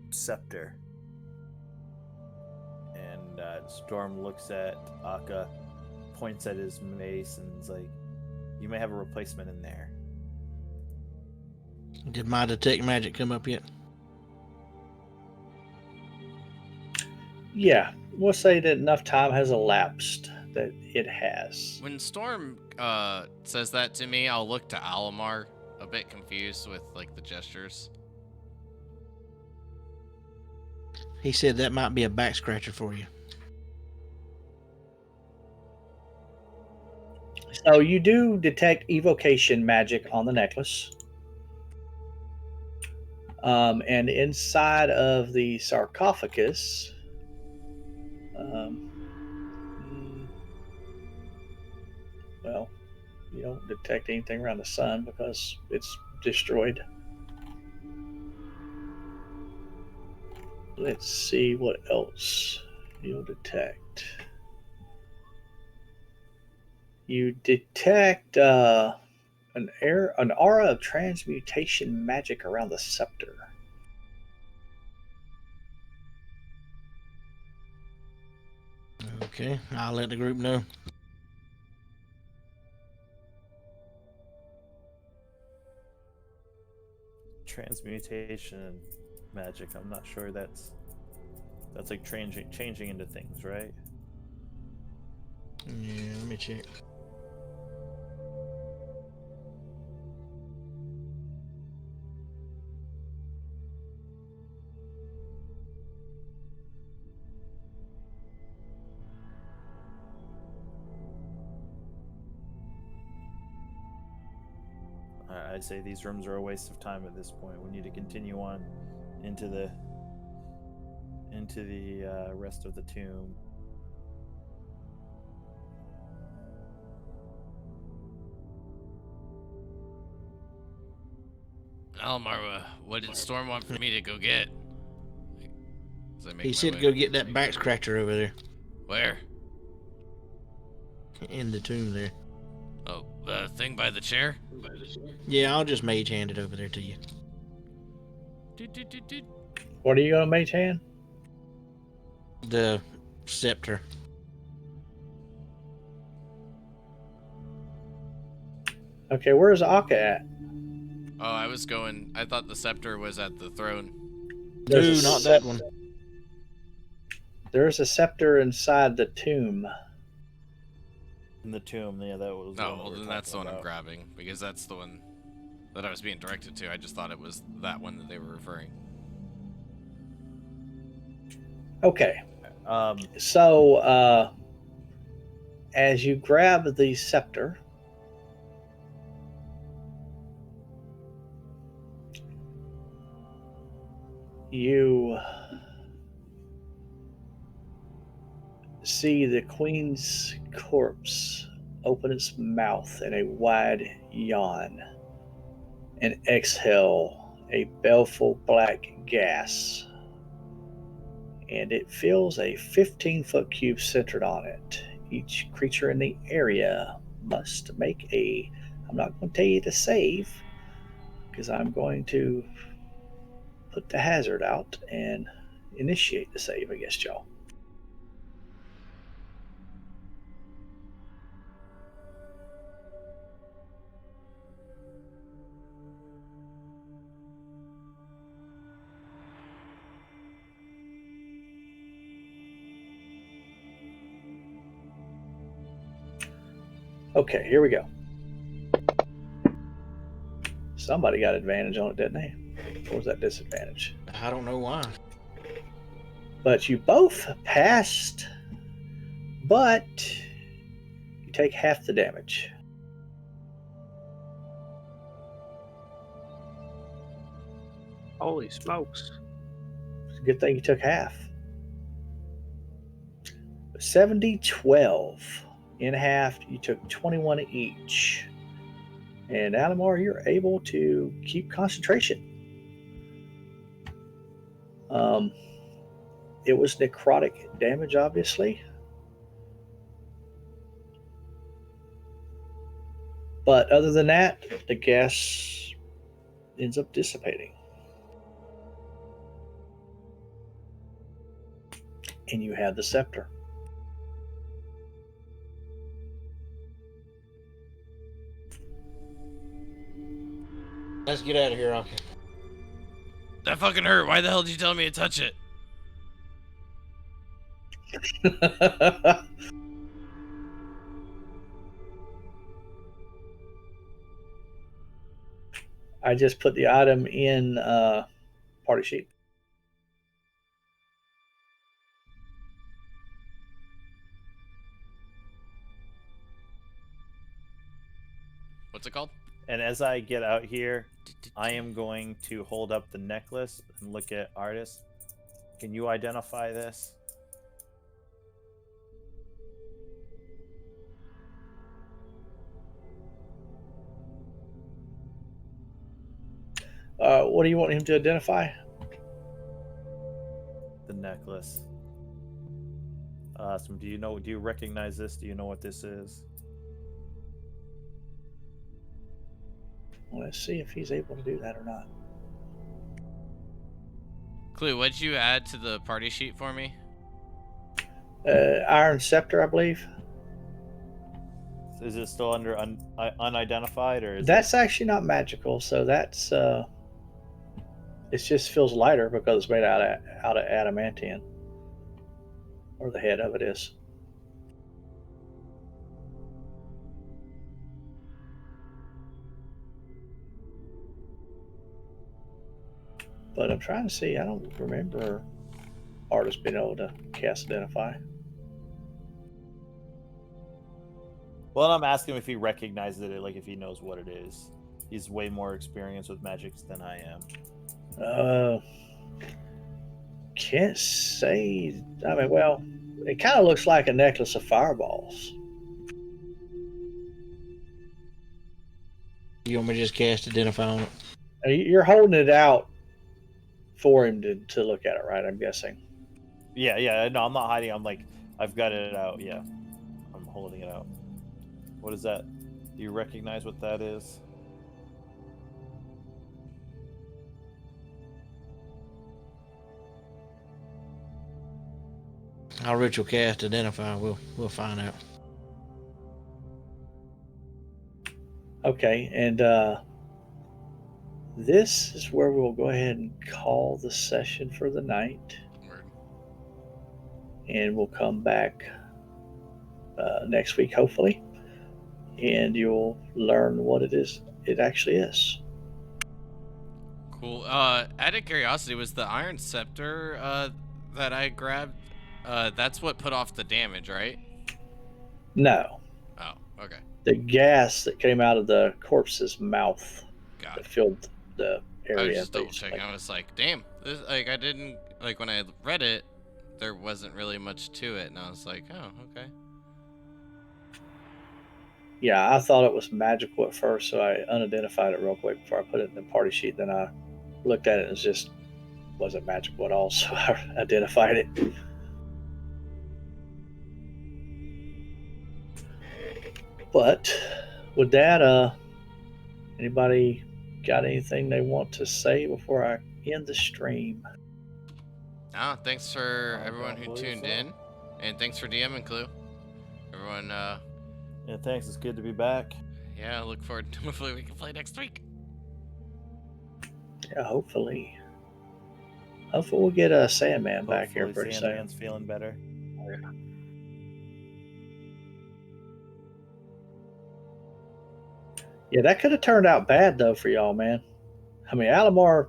scepter. And Storm looks at Akka, points at his mace, and is like, "You may have a replacement in there." Did my detect magic come up yet? Yeah, we'll say that enough time has elapsed that it has. When Storm says that to me, I'll look to Alamar, a bit confused with like the gestures. He said that might be a back scratcher for you. So you do detect evocation magic on the necklace. And inside of the sarcophagus, well, you don't detect anything around the sun because it's destroyed. Let's see what else you'll detect. You detect an aura of transmutation magic around the scepter. Okay, I'll let the group know. Transmutation magic. I'm not sure that's like changing into things, right? Yeah, let me check. I say these rooms are a waste of time at this point. We need to continue on into the rest of the tomb. Almar, what did Storm want for me to go get? As I make He my said way. go get that back scratcher over there Where? in the tomb there. Oh, the thing by the chair? Yeah, I'll just mage hand it over there to you. Doot. What are you going to mage hand? The scepter. Okay, where's Akka at? Oh, I thought the scepter was at the throne. There's No, not that one. There's a scepter inside the tomb. In the tomb, yeah, that was. No, well then that's the one I'm grabbing, because that's the one that I was being directed to. I just thought it was that one that they were referring. Okay. So, as you grab the scepter, you see the queen's corpse open its mouth in a wide yawn and exhale a baleful black gas. And it fills a 15-foot cube centered on it. Each creature in the area must make a. I'm not going to tell you to save because I'm going to put the hazard out and initiate the save against y'all. Okay, here we go. Somebody got advantage on it, didn't they? Or was that disadvantage? I don't know why. But you both passed, but you take half the damage. Holy smokes. It's a good thing you took half. 70-12. In half, you took 21 each. And Alamar, you're able to keep concentration. It was necrotic damage, obviously. But other than that, the gas ends up dissipating. And you have the scepter. Let's get out of here, Rocky. That fucking hurt. Why the hell did you tell me to touch it? I just put the item in party sheet. What's it called? And as I get out here, I am going to hold up the necklace and look at Artis. Can you identify this? What do you want him to identify? The necklace. Awesome. Do you recognize this? Do you know what this is? Let's see if he's able to do that or not. Clue, what'd you add to the party sheet for me? Iron Scepter, I believe. Is it still under unidentified, or is That's actually not magical, so that's it just feels lighter because it's made out of adamantine, or the head of it is. But I'm trying to see. I don't remember artists being able to cast identify. Well, I'm asking him if he recognizes it, like if he knows what it is. He's way more experienced with magics than I am. Can't say. I mean, well, it kind of looks like a necklace of fireballs. You want me to just cast identify on it? You're holding it out for him to look at it, right? I'm guessing. Yeah. No, I'm not hiding. I'm like, I've got it out. Yeah, I'm holding it out. What is that? Do you recognize what that is? I'll ritual cast identify. We'll find out. Okay, and this is where we'll go ahead and call the session for the night, Word. and we'll come back next week, hopefully, and you'll learn what it actually is. Cool. Out of curiosity, was the Iron Scepter that I grabbed? That's what put off the damage, right? No, Oh, okay. the gas that came out of the corpse's mouth Got that it. filled the I was area. just double basically. checking. I was like, damn, this, like I didn't like when I read it, there wasn't really much to it, and I was like, oh, okay. Yeah, I thought it was magical at first, so I unidentified it real quick before I put it in the party sheet. Then I looked at it and it just wasn't magical at all, so I identified it. But with that, anybody got anything they want to say before I end the stream? Ah, thanks for I everyone don't who believe tuned so. in, and thanks for DMing Clue. Everyone, Yeah, thanks. It's good to be back. yeah, look forward to hopefully we can play next week. Yeah, hopefully. Hopefully we'll get a Sandman back here Hopefully pretty soon. Sandman's feeling better. Yeah, that could have turned out bad though for y'all, man. I mean, Alamar,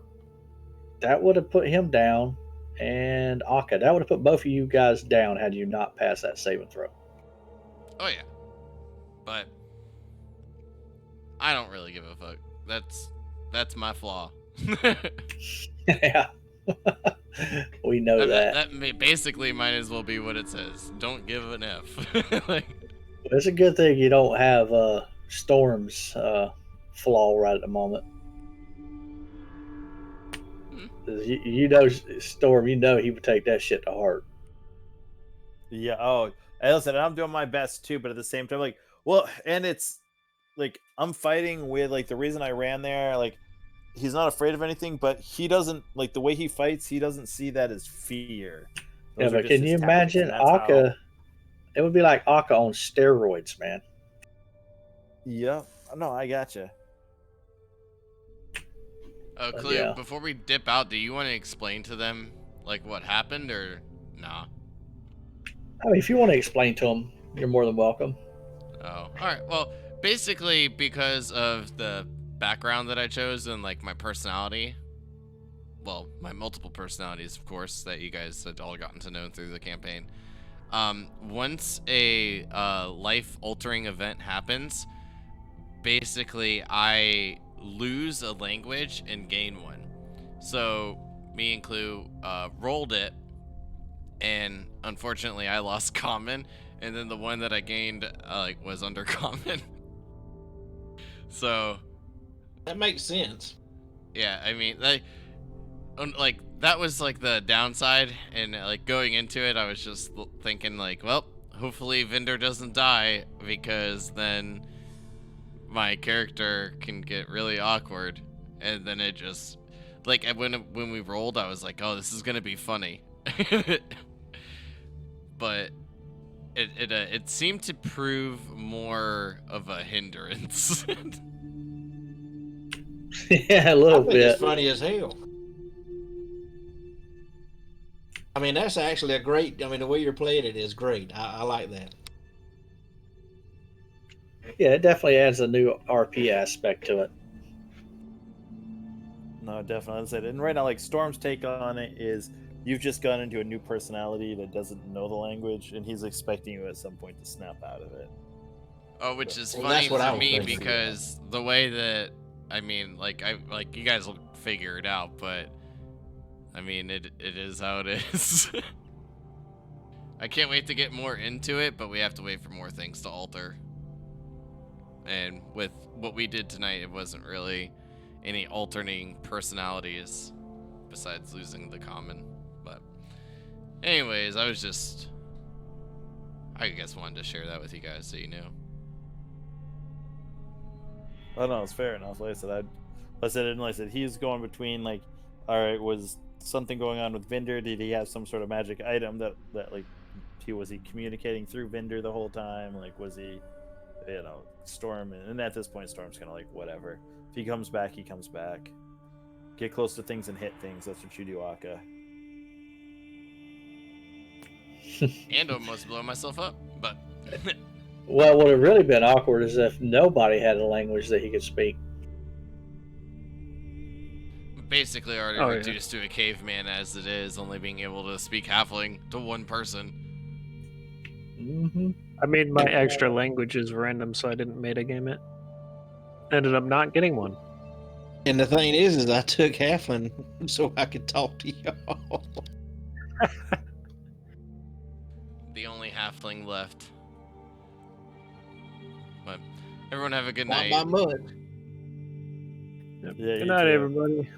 that would have put him down, and Akka, that would have put both of you guys down had you not passed that saving throw. Oh yeah, but I don't really give a fuck. That's my flaw. Yeah, we know that. That basically might as well be what it says. Don't give an F. Like, It's a good thing you don't have Storm's flaw right at the moment. 'Cause you know Storm, you know he would take that shit to heart. Yeah. Oh, and listen, I'm doing my best too, but at the same time, like, well, and it's like I'm fighting with like the reason I ran there, like he's not afraid of anything, but he doesn't like the way he fights. He doesn't see that as fear. Yeah, Those are but just can his you tactics, imagine and that's how- Akka? It would be like Akka on steroids, man. Yeah. No, I gotcha. oh, But Clue. yeah. Before we dip out, do you want to explain to them like what happened, or nah? I mean, if you want to explain to them, you're more than welcome. Oh, all right. Well, basically because of the background that I chose and like my personality, well, my multiple personalities, of course, that you guys had all gotten to know through the campaign. Once a life-altering event happens, basically I lose a language and gain one. So me and Clue rolled it, and unfortunately I lost common, and then the one that I gained was undercommon. So That makes sense. yeah, I mean like that was like the downside, and like going into it I was just thinking like, well, hopefully Vinder doesn't die, because then my character can get really awkward. And then it just like when we rolled I was like, oh, this is gonna be funny. But it seemed to prove more of a hindrance. Yeah, a I little think bit. it's funny as hell. I mean, that's actually a great. I mean, the way you're playing it is great. I like that. Yeah, it definitely adds a new RP aspect to it. No, definitely. That's it. And right now, like Storm's take on it is you've just gone into a new personality that doesn't know the language, and he's expecting you at some point to snap out of it. Oh, which is Well, funny that's what I for was me thinking. because the way that I mean, like you guys will figure it out, but I mean it is how it is. I can't wait to get more into it, but we have to wait for more things to alter. And with what we did tonight, it wasn't really any alternating personalities besides losing the common. But anyways, I guess wanted to share that with you guys so you knew. Oh no, it's fair enough. Like I said, he's going between like, all right, was something going on with Vinder? Did he have some sort of magic item that like was he communicating through Vinder the whole time? Like, was he, Storm? And at this point, Storm's kind of like whatever. If he comes back, he comes back. Get close to things and hit things. That's what you do, Akka. And almost blow myself up, but What would have really been awkward is if nobody had a language that he could speak. basically already Oh, yeah. reduced to a caveman as it is, only being able to speak halfling to one person. Mm-hmm. I made my extra languages random, so I didn't metagame it. Ended up not getting one. And the thing is I took Halfling so I could talk to y'all. The only halfling left. But everyone have a good Not night. by much. Yep. Yeah, Good you night, too. everybody.